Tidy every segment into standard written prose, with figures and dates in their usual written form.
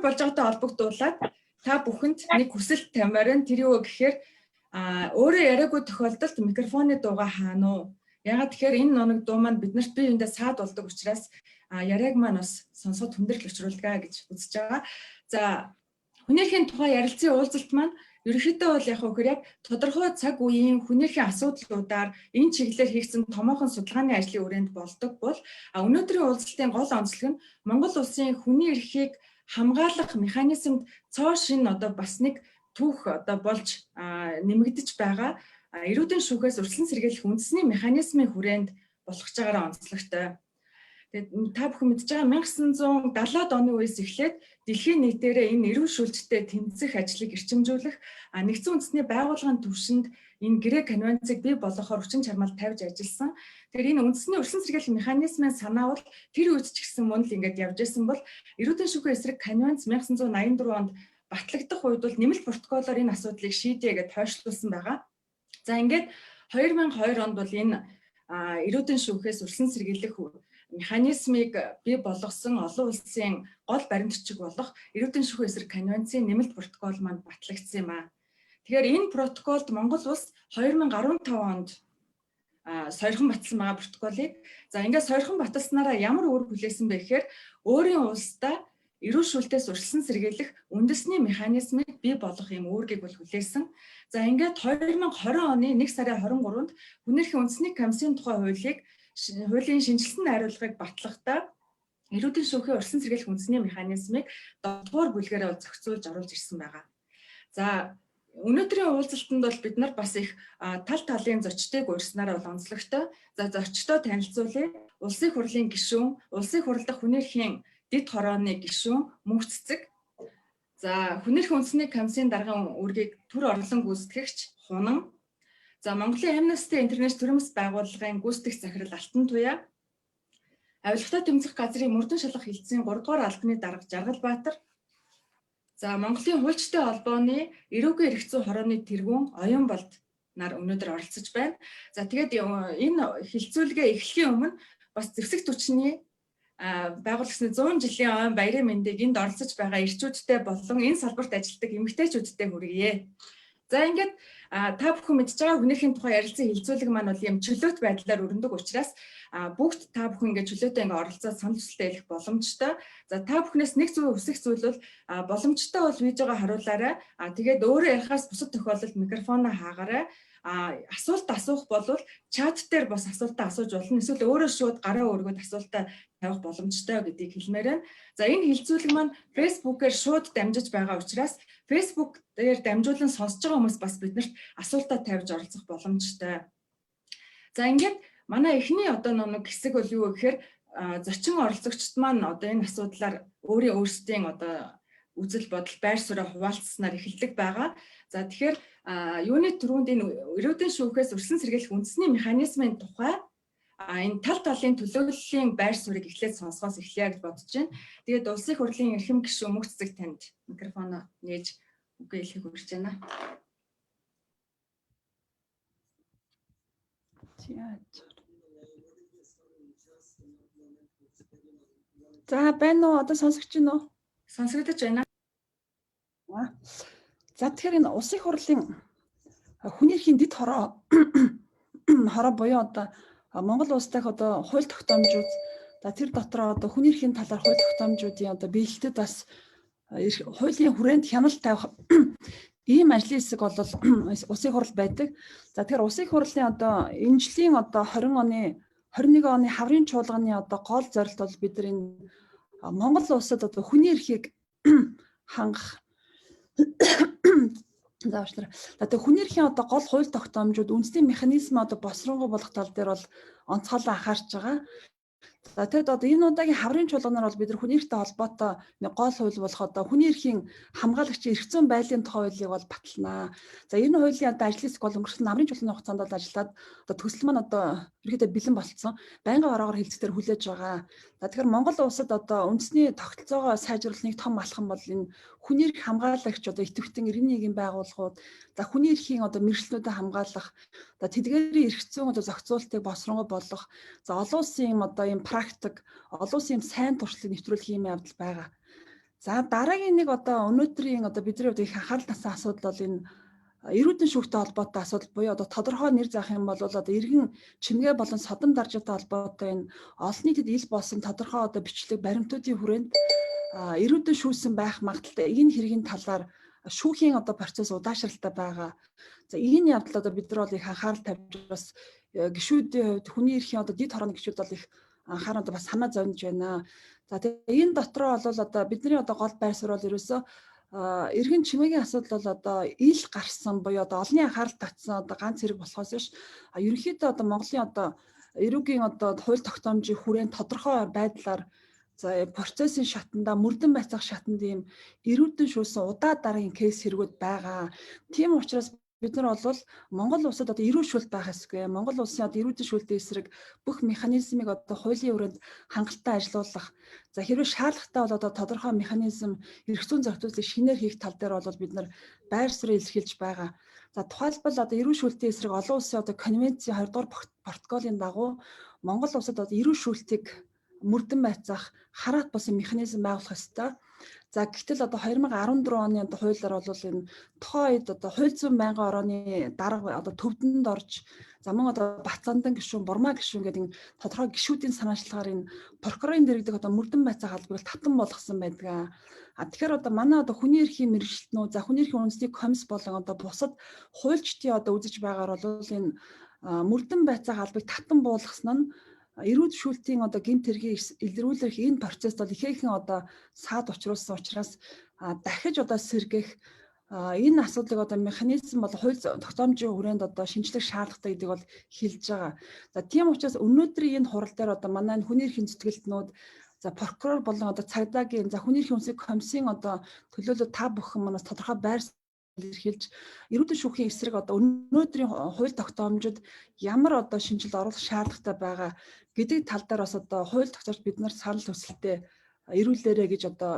хөтөлбөр болж байгаатай холбогдуулаад та бүхэнд нэг хүсэлт тамаар нь тэр юу гэхээр өөрөө яриаггүй тохиолдолд микрофоны дууга хаана уу? Ягаад тэгэхээр энэ ноног дуу маань биднэрт бие биендээ саад болдог учраас яриаг маань бас сонсоод хүндрэл учруулдаг гэж үзэж байгаа. За хүнийхээ тухай ярилцсан уулзалт маань ерөнхийдөө бол яг үхээр яг тодорхой цаг үеийн хүнийхээ асуудлуудаар энэ чиглэлээр хийгдсэн томоохон судалгааны ажлын үрээнд болдог бол өнөөдрийн уулзалтын гол онцлог нь Монгол улсын хүний эрхийг хамгаалах механизмд цоо шин одоо бас нэг түүх одоо болж нэмэгдэж байгаа эрүүдийн шүүхээс өрсөлдөн сэргийлэх үндэсний механизмын хүрээнд болгож байгаараа онцлогтой. Тэгээд та бүхэн мэдж байгаа 1970-ад оны үеэс эхлээд дэлхийн нийтээрээ энэ эрүүл шүүлттэй тэмцэх ажлыг эрчимжүүлэх нэгдсэн үндэсний байгууллагын түвшинд энэ Грек конвенцийг бий болгохоор хүчин чармаал тавьж ажилласан. Тэгэхээр энэ үндэсний өрсөлдөн сэргийлэх механизмын санаа бол тэр үед ч гэсэн мөн л ингэж явж байсан бол эрүүдийн шүүхийн эсрэг конвенц 1984 онд батлагдах үед бол нэмэлт протоколоор энэ асуудлыг шийдэе гэж тойшлуулсан байгаа. За ингээд 2002 онд бол энэ эрүүдийн шүүхээс өрсөлдөн сэргийлэх механизмыг бий болгосон олон улсын гол баримтчиг болох эрүүдийн шүүхийн эсрэг конвенцийн нэмэлт протокол маань батлагдсан юм аа. Тэгэхээр энэ протоколд Монгол улс 2015 онд сойрхон батлсан байгаа протоколыг за ингээд сойрхон баталснараа ямар үр хүлээсэн бэ гэхээр өөрийн улсдаа эрүүл шүүлтээс өрсөлдөн сэргийлэх үндэсний механизмыг бий болгох юм үүргийг бол хүлээсэн. За ингээд 2020 оны 1 сарын 23-нд Хүнээрхий үндэсний комиссийн тухай хуулийн шинжилсэн найруулгыг батлахдаа эрүүдийн шүүхийн өрсөлдөн сэргийлэх үндэсний механизмыг 7-р бүлгээрээ зохицуулж оруулж ирсэн байгаа. За өнөөдрийн уулзалтанд бол бид нар бас их тал талын зочдыг урьдсанаар бол онцлогтой. За зочдоо танилцуулъя. Улсын хурлын гишүүн, улсын хурал дахь Хүнээрхийн дэд хорооны гишүүн Мөнх Цэцэг. За Хүнээрхий үндэсний комиссийн даргын үүргийг төр орлон гүйцэтгэгч Хунан. За Монголын Amnesty International төрөмс байгууллагын гүйцэтгэгч захирал Алтан Туяа. Авилгатай тэмцэх газрын мөрдөн шалгах хилцээний 3 дугаар албаны дарга Жаргал Баатар. За Монголын хуульчтай холбооны эрүүгийн эрх зүйн хорооны тэргүүн Оюн Болд нар өнөөдөр оролцож байна. За тэгээд энэ хилцүүлгээ эхлэхийн өмнө бас зэвсэг түвшний байгуулагдсны 100 жилийн ойн баярын мэндийг энд оролцож байгаа эрчүүдтэй болон энэ салбарт ажилладаг эмэгтэйчүүдтэй хүргье. За ингээд та бүхэн мэдж байгаа Хүнээрхийн тухай ярилцсан хилцүүлэг маань бол юм чөлөөт байдлаар өрнөдөг учраас бүгд та бүхэн ингээд чөлөөтэй ингээд оролцоод санал хүсэлтээ хэлэх боломжтой. За та бүхнээс нэг зүйл хүсэх зүйл бол боломжтой бол видеого харуулаарай. Тэгээд өөрөө ярихаас бусад тохиолдолд микрофоноо хаагаарай. Асуулт асуух болвол чат дээр бас асуултаа асууж болно. Эсвэл өөрөө шууд гараа өргөд асуултаа тавих боломжтой гэдгийг хэлмээр байна. За энэ хилцүүлэг маань Facebook-ээр шууд дамжиж байгаа учраас Facebook дээр дамжуулан сонсож байгаа хүмүүс бас биднэрт асуултаа тавьж оролцох боломжтой. За ингээд манай эхний одоо нэг хэсэг бол юу гэхээр зочин оролцогчд маань одоо энэ асуудлаар өөрсдийн одоо үзэл бодол байр суурь хуваалцснаар эхэлдэг байгаа. За тэгэхээр юуны түрүүнд энэ эрүүдийн шүүхээс өрсөлдөн сэргийлэх үндэсний механизмын тухай энэ тал талын төлөөллийн байр суурийг эхлээд сонсгоос эхлэе гэж бодож байна. Тэгээд улсын хурлын эрхэм гишүүн Мөнх Цэцэг танд микрофоноо нээж үгээ хэлхийг хүсэж байна. За байна уу? Одоо сонсогч байна уу? Сонсогдож байна. За тэгэхээр энэ улсын хурлын Хүнээрхийн дэд хороо буюу одоо Монгол улс дахь одоо хууль тогтоомжууд за тэр дотроо одоо Хүнээрхийн талаар хууль тогтоомжуудын одоо биелэлтэд бас хуулийн хүрээнд хяналт тавих ийм ажлын хэсэг бол улсын хурал байдаг. За тэгэхээр улсын хурлын одоо энэ жилийн одоо 21 оны хаврын чуулганы одоо гол зорилт бол бид нар энэ Монгол улсад одоо хүний эрхийг хангах заавчлаа. Одоо хүний эрхийн одоо гол хууль тогтоомжууд үндэсний механизм одоо босронгуй болох тал дээр бол онцгойлон анхаарч байгаа. За тэгэд одоо энэ удаагийн хаврын чуулганаар бол бид нар хүний эрхтэй холбоотой гол хууль болох одоо хүний эрхийн хамгаалагчийн эрх зүйн байдлын тухай хуулийг бол баталнаа. За энэ хуулийн одоо ажлын хэсэг бол өнгөрсөн намрын чуулганы хугацаанд бол ажиллаад одоо төсөл маань одоо ерөөдөө бэлэн болцсон. Байнгын ороогоор хилцээр хүлээж байгаа. За тэгэхээр Монгол улсад одоо үндэсний тогтолцоогоо сайжруулах нэг том алхам бол энэ хүний эрх хамгаалагч одоо идэвхтэн иргэний нийгмийн байгууллагууд за хүний эрхийн одоо мэргэжлүүдэд хамгаалах за тэдгээрийн эрх зүйн одоо зохицуултыг босронгуй болгох за олон улсын одоо ийм практик олон улсын сайн туршлагыг нэвтрүүлэх юм явдал байгаа. За дараагийн нэг одоо өнөөдрийн одоо бидний хувьд их анхаарал татсан асуудал бол энэ эрүүдэн шүүхтэй холбоотой асуудал буюу одоо тодорхой нэр заах юм бол одоо иргэн чимгээ болон содон даржаатай холбоотой энэ олон нийтэд ил болсон тодорхой одоо бичлэг баримтуудын хүрээнд эрүүдэн шүүсэн байх магадaltaй энэ хэргийн талаар шүүхийн одоо процесс удаашралтай байгаа. За энэ явдал одоо бид нар бол их анхаарал тавьж бас гишүүдийн хувьд хүний эрхийн одоо дид хорооны гишүүд бол их анхаарал одоо бас санаа зовж байна. За тэгээ энэ дотроо бол одоо бидний одоо гол байр суурь бол ерөөсөө иргэн чимээгийн асуудал бол одоо ил гарсан буюу одоо олонний анхаарал татсан одоо ганц хэрэг болохоос биш ерөнхийдөө одоо Монголын одоо эрүүгийн одоо хууль тогтоомжийн хүрээнд тодорхой байдлаар за процессын шатанда мөрдөн байцаах шатанд ийм эрүүдэн шүүсэн удаа дараагийн кейс хэрэгүүд байгаа. Тийм учраас бид нар бол Монгол улсад одоо эрүү шүүлт байх ёсгүй. Монгол улсын одоо эрүүдэн шүүлтийн эсрэг бүх механизмыг одоо хуулийн хүрээнд хангалттай ажилуулах. За хэрвээ шаардлагатай бол одоо тодорхой механизм эрх зүйн зохицуулалтыг шинээр хийх тал дээр бол бид нар байр суурь илэрхийлж байгаа. За тухайлбал одоо эрүү шүүлтийн эсрэг олон улсын одоо конвенцийн 20 дугаар протоколын дагуу Монгол улсад одоо эрүү шүүлтийг мөрдөн байцаах хараат болсон механизм байгуулах ёстой. За гэтэл одоо 2014 оны одоо хуулиар бол энэ тухайн үед одоо хууль зүйн байнгын орооны дарга одоо төвдөнд орж за мөн одоо Бацаандан гишүүн, Бурмаа гишүүн гэдэг энэ тодорхой гишүүдийн санаачлагаар энэ прокурорын дэргэдэг одоо мөрдөн байцаах албыг татан болгосон байдаг. Тэгэхээр одоо манай одоо хүний эрхийн мэргэжилтнүүд за хүний эрхийн үндэсний комисс болон одоо бусад хуульчдын одоо үзэж байгаагаар бол энэ мөрдөн байцаах албыг татан буулгасан нь эрүүд шүүлтийн одоо гэмт хэргийг илрүүлэх энэ процесс бол ихээхэн одоо саад учруулсан учраас дахиж одоо сэргэх энэ асуудлыг одоо механизм бол хууль тогтоомжийн хүрээнд одоо шинжлэх шаардлагатай гэдэг бол хэлж байгаа. За тийм учраас өнөөдрийн энэ хурал дээр одоо манай хүний эрхийн зүтгэлтнүүд за прокурор болон одоо цагдаагийн за хүний эрхийн үндэсний комиссийн одоо төлөөлөл та бүхэн манаас тодорхой байр илэрхийлж эрүүдэн шүүхийн эсрэг одоо өнөөдрийн хууль тогтоомжид ямар одоо шинжилт оруулах шаардлагатай байгаа гэдэг тал дээр бас одоо хууль тогтоомж бид нар санал хүсэлтэд ирүүлээрэ гэж одоо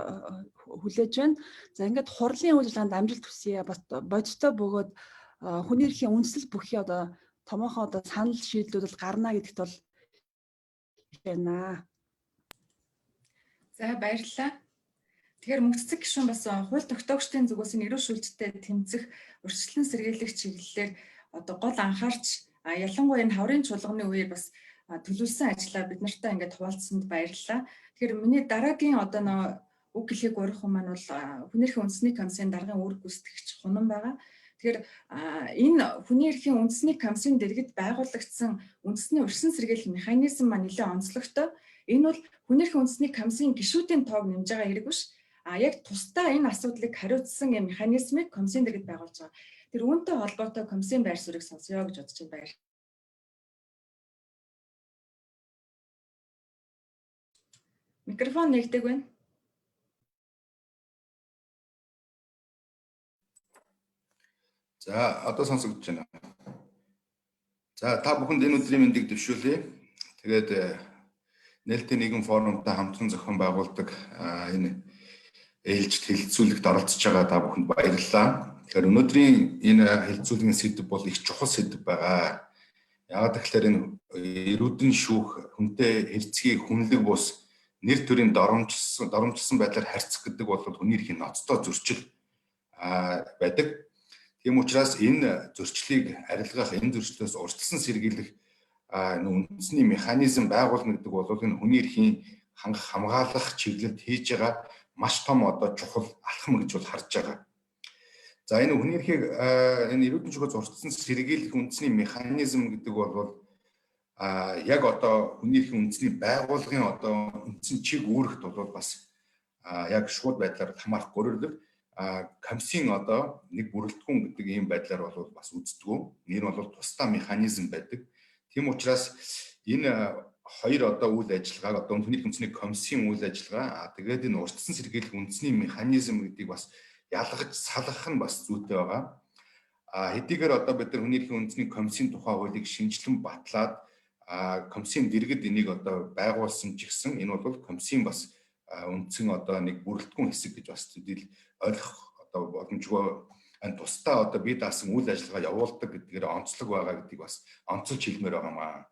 хүлээж байна. За ингээд хурлын үйл ажиллагаанд амжилт хүсье. Бас бодиттой бөгөөд хүний эрхийн үндэслэл бүхий одоо томоохон одоо санал шийдлүүд гарна гэдэгт бол байна. За баярлалаа. Тэгэхээр мөнхцөг гишүүн бас хууль тогтоогчдын зүгээс нь эрүү шүүлттэй тэмцэх урьдчилан сэргийлэх чиглэлээр одоо гол анхаарч ялангуяа энэ хаврын чуулганы үеэр бас төлөвлөсөн ажлаа бид нартай ингээд хуваалцсанд баярлалаа. Тэгэхээр миний дараагийн одоо үг гэлийг урих хүн маань бол хүний эрхийн үндэсний комиссийн даргын үүрэг гүйцэтгэгч Хунан байгаа. Тэгэхээр энэ хүний эрхийн үндэсний комиссийн дэргэд байгуулагдсан үндэсний урьдчилан сэргийлэх механизм маань нэлээд онцлогтой. Энэ бол хүний эрхийн үндэсний комиссийн гишүүдийн тоог нэмж байгаа хэрэг биш. Яг тусдаа энэ асуудлыг хариуцсан юм механизмыг комиссийн дэргэд байгуулж байгаа. Тэр үүнтэй холбоотой комиссийн байр суурийг сонсё гэж бодож байна. Микрофон нэгдэг байна. За одоо сонсогдож байна. За та бүхэнд энэ өдрийн мэндийг дэвшүүлье. Тэгээд нээлттэй нийгэм форумтай хамтран зохион байгуулдаг энэ ээлжид хэлэлцүүлэгт оролцож байгаа та бүхэнд баярлалаа. Тэгэхээр өнөөдрийн энэ хэлэлцүүлгийн сэдэв бол их чухал сэдэв байгаа. Яагаад гэвэл энэ эрүүдэн шүүх хүнтэй хэрцгий хүнлэг бус нэр төрийн доромжилсан байдлаар харьцах гэдэг бол хүний эрхийн ноцтой зөрчил байдаг. Тийм учраас энэ зөрчлийг арилгах, энэ зөрчлөөс урьдчилан сэргийлэх үндэсний механизм байгуулна гэдэг бол энэ хүний эрхийн хамгаалах чиглэлд хийж байгаа маш том одоо чухал алхам гэж бол харж байгаа. За энэ хүний эрхийг энэ эрүүдэн шүүхээс урьдчилан сэргийлэх үндэсний механизм гэдэг бол яг одоо хүний эрхийн үндэсний байгууллагын одоо үндсэн чиг үүрэгт бол бас яг шууд байдлаар хамаарах гөрөлдөг комиссийн одоо нэг бүрэлдэхүүн гэдэг ийм байдлаар бол бас үздэггүй. Энэ бол тусдаа механизм байдаг. Тийм учраас энэ хоёр одоо үйл ажиллагааг одоо хүний эрхийн үндэсний комиссийн үйл ажиллагаа тэгээд энэ урьдчилан сэргийлэх үндэсний механизм гэдгийг бас ялгаж салгах нь бас зүйтэй байгаа. Хэдийгээр одоо бид нар хүний эрхийн үндэсний комиссийн тухай хуулийг шинжилэн батлаад комиссийн дэргэд энийг одоо байгуулсан ч гэсэн энэ бол комиссийн бас үндсэн одоо нэг бүрэлдэхүүн хэсэг гэж бас төдийл ойлгох одоо боломжгүй энэ тусдаа одоо бие даасан үйл ажиллагаа явуулдаг гэдгээр онцлог байгаа гэдгийг бас онцолж хэлмээр байгаамаа.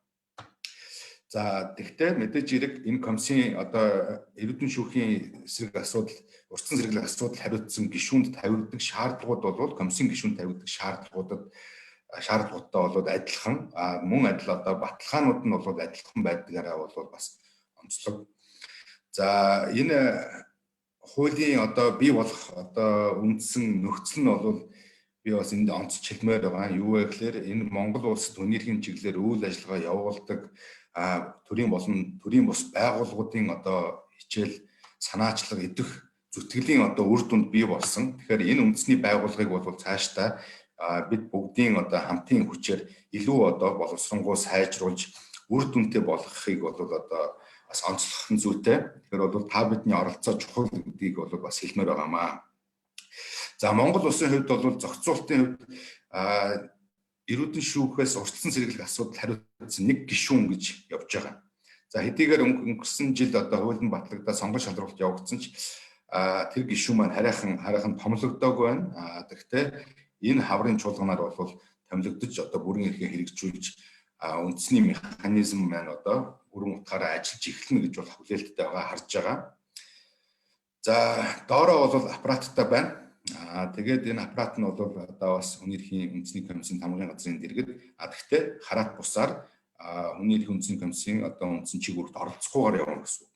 За тэгтээ мэдээж хэрэг энэ комиссийн одоо эрдэнэ шүүхийн эсрэг асуудал, урьдчилан зэрэглэх асуудал хариуцсан гишүүнд тавигддаг шаардлагууд бол комиссийн гишүүнд тавигддаг шаардлагуудтай болоод адилхан мөн адил одоо баталгаанууд нь бол адилхан байдгаараа бол бас онцлог. За энэ хуулийн одоо бий болох одоо үндсэн нөхцөл нь бол би бас энд онцлж хэлмээр байгаа. Юу вэ гэхээр энэ Монгол улсад хүний эрхийн чиглэлээр үйл ажиллагаа явуулдаг төрийн болон төрийн бус байгууллагуудын одоо хичээл санаачлаг идэх зүтгэлийн одоо үр дүнд бий болсон. Тэгэхээр энэ үндэсний байгууллагыг бол цаашдаа бид бүгдийн одоо хамтын хүчээр илүү одоо боловсронгуй сайжруулж үр дүнтэй болгохыг бол одоо бас онцлох нь зүйтэй. Тэгэхээр бол та бидний оролцоо чухал гэдгийг бол бас хэлмээр байгаамаа. За Монгол улсын хувьд бол зохицуулалтын хувьд эрдэнэ шүүхээс урьдчилан зэрэглэх асуудал хариуцсан нэг гишүүн гэж явж байгаа. За хэдийгээр өнгөрсөн жил одоо хуулийн батлагдаа сонгон шалралт явагдсан ч тэр гишүүн маань хараахан томлогдоогүй байна. Тэгэхдээ энэ хаврын чуулганаар бол томилогдож одоо бүрэн эрхээ хэрэгжүүлж үндэсний механизм маань одоо бүрэн утгаараа ажиллаж эхэлнэ гэж бол хүлээлттэй байгаа харж байгаа. За доороо бол аппараттай байна. Тэгээд энэ аппарат нь бол одоо бас хүний эрхийн үндэсний комиссийн тамгын газрын дэргэд гэхдээ хараат бусаар хүний эрхийн үндэсний комиссийн одоо үндсэн чиглэлд оролцохгүйгээр явна гэсэн.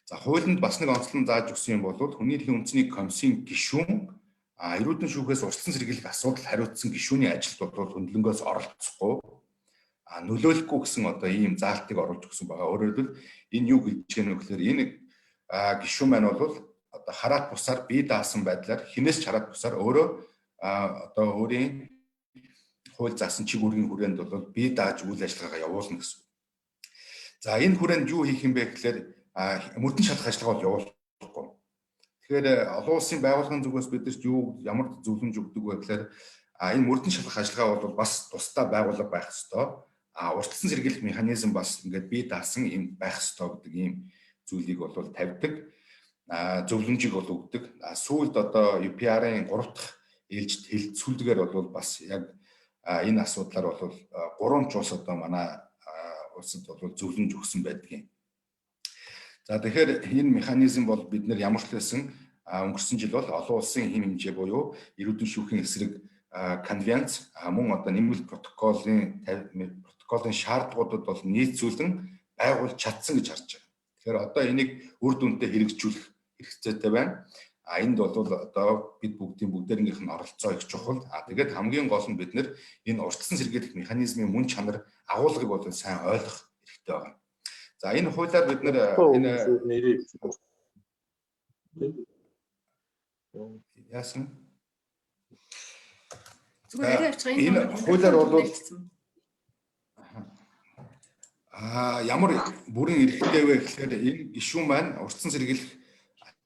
За хуулинд бас нэг онцлон зааж өгсөн юм бол хүний эрхийн үндэсний комиссийн гишүүн эрдэнэ шүүхээс урьдчилан зэрэглэх асуудал хариуцсан гишүүний ажилд бол хөндлөнгөөс оролцохгүй нөлөөлөхгүй гэсэн одоо ийм заалтыг оруулж өгсөн байгаа. Өөрөөр хэлбэл энэ юу гэж гэнэ вэ гэхээр энэ гишүүн маань бол одоо хараат бусаар бие даасан байдлаар хинээс ч хараат бусаар өөрөө одоо өөрийн хууль заасан чиг үүргийн хүрээнд бол бие дааж үйл ажиллагаагаа явуулна гэсэн. За энэ хүрээнд юу хийх юм бэ гэхээр мөрдөн шалгах ажиллагаа бол явуулахгүй. Тэгэхээр олон улсын байгууллагын зүгээс бид нар юу ямар зөвлөмж өгдөг вэ гэхээр энэ мөрдөн шалгах ажиллагаа бол бас тусдаа байгууллага байх ёстой. Урьдчилан зэрэглэх механизм бас ингээд бие даасан юм байх ёстой гэдэг ийм зүйлийг бол тавьдаг. Зөвлөмжийг бол өгдөг. Сүүлд одоо UPR-ын 3 дахь ээлжид хэлцүүлдэгээр бол бас яг энэ асуудлаар бол 3 ч улс одоо манай улсад бол зөвлөмж өгсөн байдгийг. За тэгэхээр энэ механизм бол бид нар ямар ч байсан өнгөрсөн жил бол олон улсын хэм хэмжээ буюу эрдэнэ шүүхийн эсрэг конвенц мөн одоо нэмэлт протоколын шаардлагуудад бол нийцүүлэн байгуулж чадсан гэж харж байгаа. Тэгэхээр одоо энийг үр дүнтэй хэрэгжүүлэх хэрэгцээтэй байна. Энд бол одоо бид бүгдээрнийх нь оролцоо их чухал. Тэгээд хамгийн гол нь бид нэр энэ урьдчилан зэрэглэх механизмын мөн чанар агуулгыг бол сайн ойлгох хэрэгтэй байна. За энэ хуулиар бид нэр энэ яасан зүгээр явчих энэ хуулиар бол ямар бүрэн эрхтэй вэ гэхээр энэ гишүүн маань урьдчилан зэрэглэх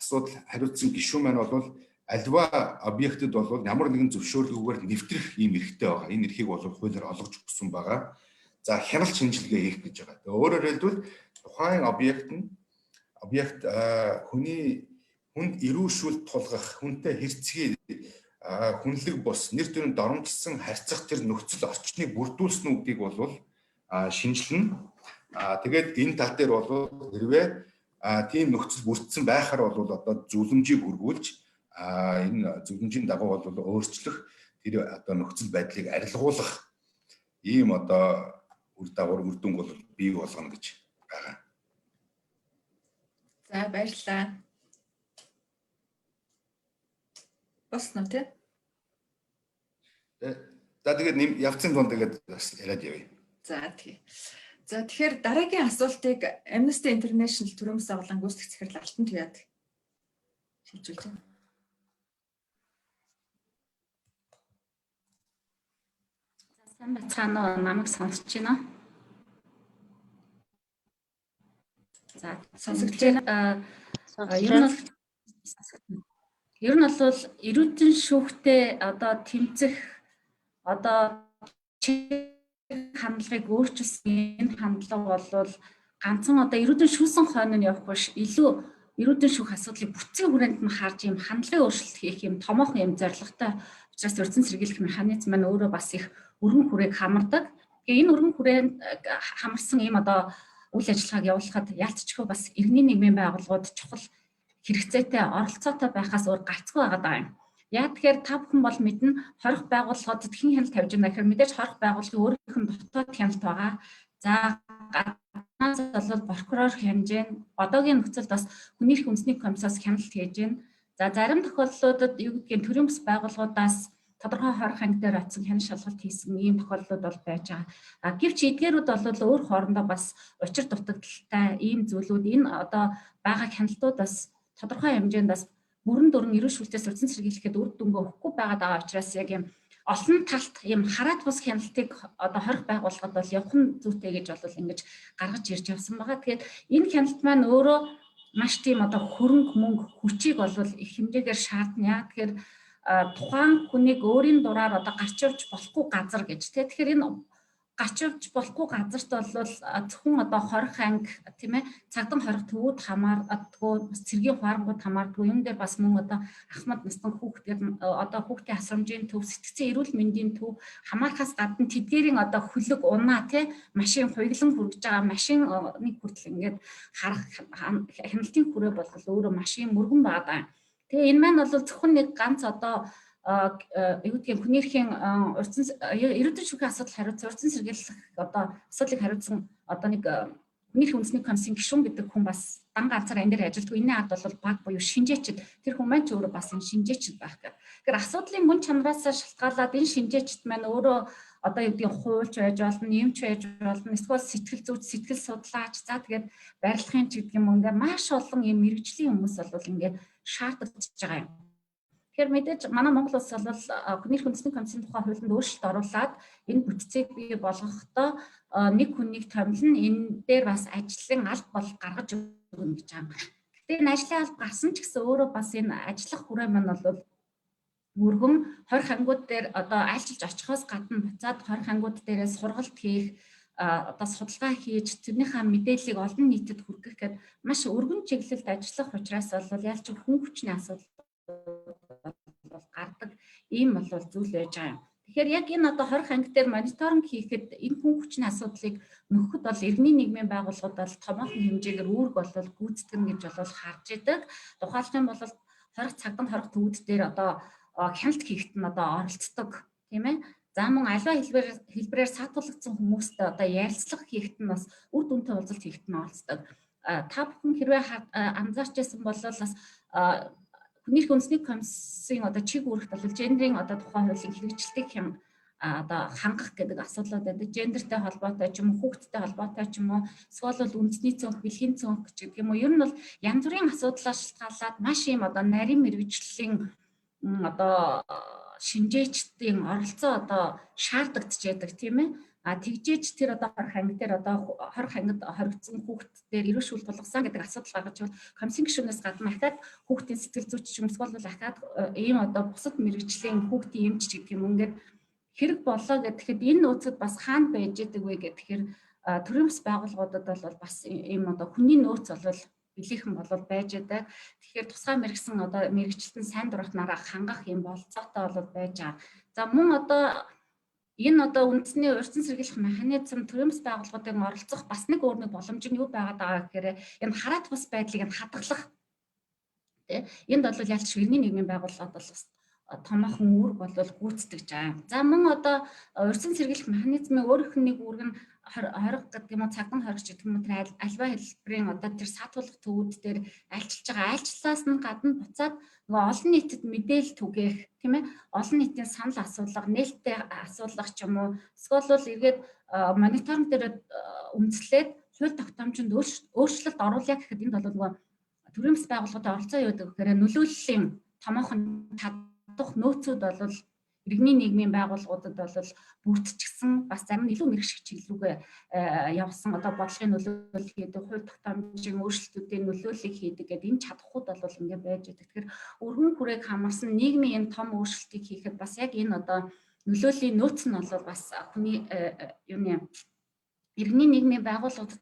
асуудал хариуцсан гишүүн маань бол альва объектэд бол ямар нэгэн зөвшөөрлөгөөр нэвтрэх ийм эрхтэй байгаа. Энэ эрхийг бол хуулиар олгож өгсөн байгаа. За хяналт шинжилгээ хийх гэж байгаа. Тэгээ өөрөөр хэлбэл тухайн объект хүнд эрүүшүүлэлт тулгах, хүнтэй хэрцгий хүнлэг бус нэр төрөнд доромжсон харьцах тэр нөхцөл орчныг бүрдүүлсэн үгдийг бол шинжилнэ. Тэгээд энэ тал дээр бол хэрвээ тийм нөхцөл бүрдсэн байхаар бол одоо зөвлөмжийг хөргүүлж энэ зөвлөмжийн дагуу бол өөрчлөх тэр одоо нөхцөл байдлыг арилгуулах ийм одоо үр дагавар үр дүнг бол бий болгоно гэж байгаа. За баярлалаа. Босно тий. За тэгээд явцын дунд тэгээд бас яриад явъя. За тий. За тэгэхээр дараагийн асуултыг Amnesty International төрөөмс агуулгын гүйцэтгэх захирал Алтан Туяад шийдвэрлэж байна. Сайн бацгаана уу, намайг сонсож байна уу? За сонсогч байна. Ер нь бол эрдэнэ шүүхтэй одоо тэмцэх одоо хандлагыг өөрчилсөн энэ хандлага бол ганцхан одоо эрдэнэ шүүсэн хойно нь явах биш, илүү эрдэнэ шүүх асуудлыг бүтцийн хүрээнд нь харж ийм хандлагын өөрчлөлт хийх юм томоохон юм зорилготой учраас урьдчилан сэргийлэх механизм маань өөрөө бас их өргөн хүрээг хамардаг. Тэгээ энэ өргөн хүрээнд хамарсан ийм одоо үйл ажиллагааг явуулахад яалтчгүй бас иргэний нийгмийн байгууллагууд чухал хэрэгцээтэй оролцоотой байхаас өөр гарцгүй байгаа юм. Яа тэгэхээр та бүхэн бол мэднэ хорих байгууллагууд дэлхийн хяналт тавьж байна гэхээр мэдээж хорих байгууллагын өөрийнх нь дотоод хяналт байгаа. За гаднаас бол прокурор хянжээ. Одоогийн нөхцөлд бас хүний эрхийн үндэсний комиссаас хяналт хийж байна. За зарим тохиолдлуудад юу гэдгийг төрийн бас байгууллагуудаас тодорхой хорих анги дээр очсон хяналт шалгалт хийсэн ийм тохиолдлууд бол байж байгаа. Гэвч эдгээрүүд бол өөр хоорондоо бас учир дутагдaltaй ийм зүйлүүд энэ одоо байгаа хяналтууд бас тодорхой хэмжээнд бас бүрэн дүрэн эрүүл шүүлтээс урьдчилан сэргийлэхэд үр дүнгээ өгөхгүй байгаа учраас яг юм олон талт юм хараат бус хяналтыг одоо хорих байгууллагад бол явах нь зүйтэй гэж бол ингэж гаргаж ирж явсан байгаа. Тэгэхээр энэ хяналт маань өөрөө маш тийм одоо хөрөнгө мөнгө хүчийг бол их хэмжээгээр шаардна. Тэгэхээр тухайн хүнийг өөрийн дураар одоо гарч явж болохгүй газар гэж тийм. Тэгэхээр энэ гарч явж болохгүй газарт бол зөвхөн одоо хорих анги тийм ээ цагдам хорих төвүүд хамаардаггүй бас цэргийн хуарангууд хамаардаггүй юм дээр бас мөн одоо ахмад настан хүүхдгээд одоо хүүхдийн асрамжийн төв сэтгцэн эрүүл мэндийн төв хамаарахаас гадна тэдгээрийн одоо хөлөг унаа тийм машин хуйглан хүргэж байгаа машиныг хүртэл ингээд харах хяналтын хүрээ бол өөрөө машин мөргөн байгаа. Тэгээ энэ маань бол зөвхөн нэг ганц одоо юу гэдгийг хүний эрхийн эрүүл шүүхийн асуудал хариуцсан урьдчилан сэргийлэх одоо асуудлыг хариуцсан одоо нэг хүний эрхийн үндэсний комиссийн гишүүн гэдэг хүн бас дан ганцаар энэ дээр ажилтгүй. Энэ ад бол баг буюу шинжээчд тэр хүн маань ч өөрөө бас энэ шинжээчд байх гэх. Тэгэхээр асуудлын мөн чанараас шалтгаалаад энэ шинжээчд маань өөрөө одоо юу гэдгийг хуульч байж болно, нэмч байж болно, эсвэл сэтгэл зүйч, сэтгэл судлаач, за тэгээд барилгын ч гэдэг юм ингээд маш олон юм мэрэгжлийн хүмүүс бол ингээд шаардлагатай байгаа юм. Тэгэхээр мэдээж манай Монгол улс бол хүний эрхийн үндэсний комиссийн тухай хуулинд өөрчлөлт оруулаад энэ бүтцийг бий болгохдоо нэг хүнийг томилно энэ дээр бас ажлын алба бол гаргаж өгнө гэж байгаа. Гэхдээ энэ ажлын алба гарсан ч гэсэн өөрөө бас энэ ажиллах хүрээ маань бол мөргөн хорих ангууд дээр одоо айлчилж очихоос гадна буцаад хорих ангууд дээрээ сургалт хийх одоо судалгаа хийж тэрнийхээ мэдээллийг олон нийтэд хүргэх гэдэг маш өргөн чиглэлд ажиллах учраас бол ялч хүн хүчний асуудал гардаг ийм бол зүйл байж байгаа юм. Тэгэхээр яг энэ одоо хорих анги дээр мониторинг хийхэд энэ хүн хүчний асуудлыг нөхөд бол иргэний нийгмийн байгууллагууд бол томоохон хэмжээгээр үүрэг бол гүйцэтгэн гэж бол харж идэг. Тухайлх юм бол хорих цагдам хорих төвүүд дээр одоо хяналт хийхэд нь одоо оролцдог тийм ээ. За мөн аливаа хэлбэрээр саатуулгдсан хүмүүстэй одоо ярилцлага хийхэд нь бас үр дүнтэй уулзалт хийхэд нь оролцдог. Та бүхэн хэрвээ анзаарч байсан бол бас хүний эрхийн үндэсний комиссийн одоо чиг үүрэгт бол гендерийн одоо тухайн хуулийн хэрэгжилтийг одоо хангах гэдэг асуудлууд байдаг. Гендертэй холбоотой ч юм уу, хүүхдтэй холбоотой ч юм уу, эсвэл бол үндэсний цонх, бэлгийн цонх гэдэг юм уу. Ер нь бол янз бүрийн асуудлаас шалтгаалаад маш ийм одоо нарийн мэргэжлийн одоо шинжээчдийн оролцоо одоо шаардагдж байдаг тийм ээ. Тэгжээж тэр одоо хорих анги дээр одоо хорих ангид хоригдсон хүүхд дээр эрүүл шүүл тулгасан гэдэг асуудал гаргаж бол комиссийн гишүүнээс гадна ахаад хүүхдийн сэтгэл зүйч юм эсвэл ахаад ийм одоо бусад мэрэгжлийн хүүхдийн эмч гэдэг юм ингээд хэрэг болоо гэхэд энэ нөөцөд бас хаана байж идэг вэ гэхээр төрийн бас байгууллагуудад бол бас ийм одоо хүний нөөц бол билийхэн бол байж идэг. Тэгэхээр тусгай мэрэгсэн одоо мэрэгчлэн сайн дурах нараа хангах юм болцоотой бол байж байгаа. За мөн одоо энэ одоо үндэсний урьдчилан сэргийлэх механизм төрийн бас байгууллагуудын оролцох бас нэг өөр нэг боломж нь юу байгаад байгаа гэхээр энэ хараат бус байдлыг нь хадгалах тийм энд бол ялч иргэний нийгмийн байгууллагууд бол бас томоохон үүрэг бол гүйцэтгэж байгаа. За мөн одоо урьдчилан сэргийлэх механизмын өөрийнх нь нэг үүрэг нь хориг гэдэг юм уу цагдам хоригч гэдэг юм уу тэр альва хэлбэрийн одоо тэр саатуулах төвүүд дээр айлчилж байгаа айлчлаас нь гадна буцаад нөгөө олон нийтэд мэдээлэл түгээх тийм ээ олон нийтийн санал асуулга нээлттэй асуулгах ч юм уу эсвэл бол эргээд мониторинг дээр үндэслээд хууль тогтоомжинд өөрчлөлт оруулъя гэхэд энд бол нөгөө төрийн бас байгууллагуудын оролцоо юу гэдэг гэхээр нөлөөллийн томоохон чадах нөөцүүд бол иргэний нийгмийн байгууллагуудад бол бүрдчихсэн бас зарим илүү мэрэгших чиглэлрүүгээ явсан одоо бодлогын нөлөөлөл хийдэг, хууль тогтоомжийн өөрчлөлтүүдийн нөлөөллийг хийдэг гэдэг энэ чадхууд бол ингэ байж байгаа. Тэгэхээр өргөн хүрээг хамарсан нийгмийн энэ том өөрчлөлтийг хийхэд бас яг энэ одоо нөлөөллийн нөөц нь бол бас хүний юуны иргэний нийгмийн байгууллагуудад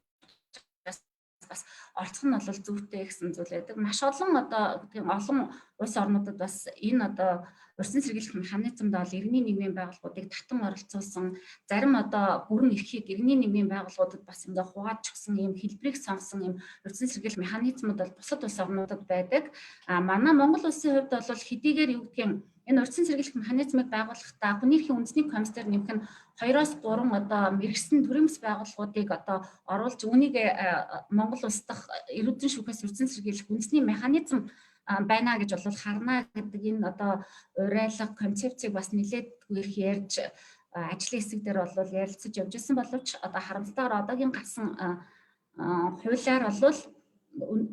бас орцох нь бол зүйтэй гэсэн зүйл байдаг. Маш олон одоо тийм олон улс орнуудад бас энэ одоо урьдчилан сэргийлэх механизмд бол иргэний нийгмийн байгууллагуудыг татан оролцуулсан, зарим одоо бүрэн эрхийг иргэний нийгмийн байгууллагуудад бас ингээ хувааж өгсөн ийм хэлбэрийг сонгосон ийм урьдчилан сэргийлэх механизмууд бол бусад улс орнуудад байдаг. Манай Монгол улсын хувьд бол хэдийгээр юу гэдгийг энэ урьдчилан сэргийлэх механизмыг байгуулахдаа хүний эрхийн үндэсний комиссар нэмэх нь 2-3 одоо мэрэгсэн төрөмс байгууллагуудыг одоо оруулж үүнийг Монгол улс дахь эрүүдэн шүүхээс урьдчилан сэргийлэх үндэсний механизм байна гэж бол харна гэдэг энэ одоо урайлга концепцийг бас нэлээд их ярьж ажлын хэсэг дээр бол ярилцаж явж байсан боловч одоо харамсалтайгаар одоогийн гарсан хуулиар бол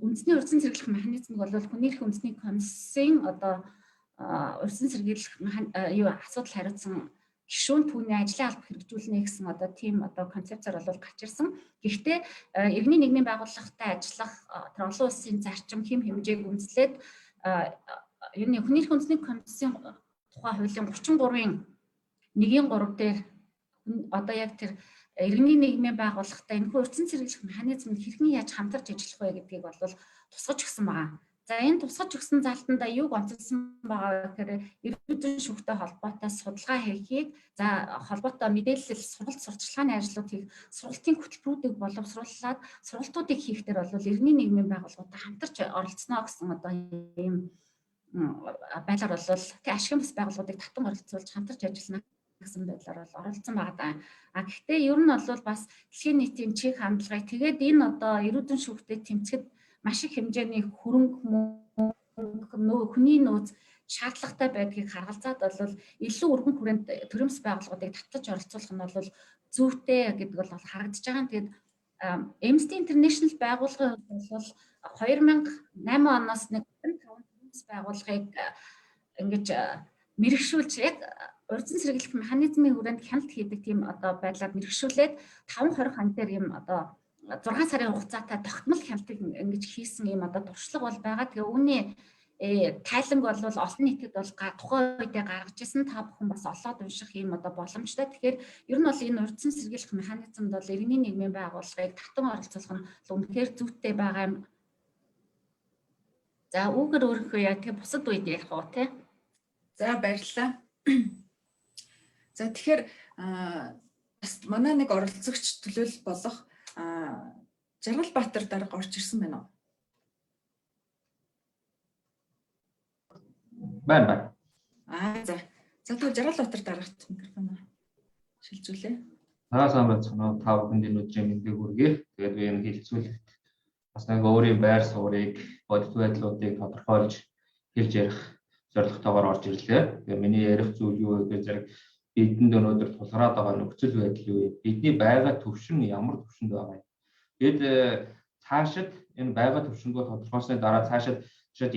үндэсний урьдчилан сэргийлэх механизмыг бол хүний эрхийн үндэсний комиссийн одоо урьдчилан сэргийлэх асуудал хариуцсан гишүүн түүний ажлын алба хэрэгжүүлнэ гэсэн одоо тийм одоо концепцээр бол гарч ирсэн. Гэхдээ иргэний нийгмийн байгууллагатай ажиллах олон улсын зарчим хэм хэмжээг үндэслээд энэ хүний эрхийн үндэсний комиссийн тухай хуулийн 33-ын 1-3 дээр одоо яг тэр иргэний нийгмийн байгууллагатай энэ урьдчилан сэргийлэх механизмд хэрхэн яаж хамтарч ажиллах вэ гэдгийг бол тусгаж өгсөн байгаа. За энэ тусгаж өгсөн залтанда юуг онцлсан байгаа гэхээр эрүүдэн шүүхтэй холбоотой судалгаа хийхийг за холбоотой мэдээлэл сургалт сурталчилгааны ажлууд хийх сургалтын хөтөлбөрүүдийг боловсруулад сургалтуудыг хийх дээр бол иргэний нийгмийн байгууллагуудтай хамтарч оролцсноо гэсэн одоо ийм байдлаар бол тэг ашигын бас байгууллагуудыг татан оролцуулж хамтарч ажиллана гэсэн байдлаар бол оролцсон байгаа. Гэхдээ ер нь бол бас дэлхийн нийтийн чиг хандлагыг тэгээд энэ одоо эрүүдэн шүүхтэй тэмцэхэд маш их хэмжээний хөрөнгө хүний нөөц шаардлагатай байдгийг харгалзаад бол илүү өргөн хүрээнд төрөмс байгууллагуудыг татаж оролцуулах нь бол зүйтэй гэдэг бол харагдаж байгаа. Тэгээд Amnesty International байгууллагын бол 2008 оноос 5 төрөмс байгууллагыг ингэж мэрэгшүүлж яг урьдчилан сэргийлэх механизмын хүрээнд хяналт хийдэг тийм одоо байдлаар мэрэгшүүлээд 5-20 хан дээр юм одоо 6 сарын хугацаатай тогтмол хяналтыг ингэж хийсэн юм одоо туршлага бол байгаа. Тэгээ үүний тайланг бол олон нийтэд бол тухайн үедээ гаргаж ирсэн. Та бүхэн бас олоод унших юм одоо боломжтой. Тэгэхээр ер нь бол энэ урьдчилан сэргийлэх механизмд бол иргэний нийгмийн байгууллагыг татан оролцуулах нь үнэхээр зүйтэй байгаа юм. За үүгээр өөрийнхөө яг тэгээ бусад үед ярих уу те. За баярлалаа. За тэгэхээр бас манай нэг оролцогч төлөөлөл болох Жаргалбаатар дарга орж ирсэн байна уу? Байна. За. За тэгвэл Жаргалбаатар даргад микрофон шилжүүлээ. Сайн байцгаана уу? Та бүхэнд энэ өдрийн мэндийг хүргэе. Тэгээд би энэ хэлцүүлэлт бас нэг өөрийн байр суурийг, бодит байдлуудыг тодорхойлж хэлж ярих зорилготойгоор орж ирлээ. Тэгээд миний ярих зүйл юу вэ гэхээр зэрэг бидэнд өнөөдөр тулгараад байгаа нөхцөл байдал юу вэ? Бидний байгаа төвшин ямар төвшөнд байгаа юм? Бид цаашид энэ байгаа төвшингөө тодорхойлсны дараа цаашид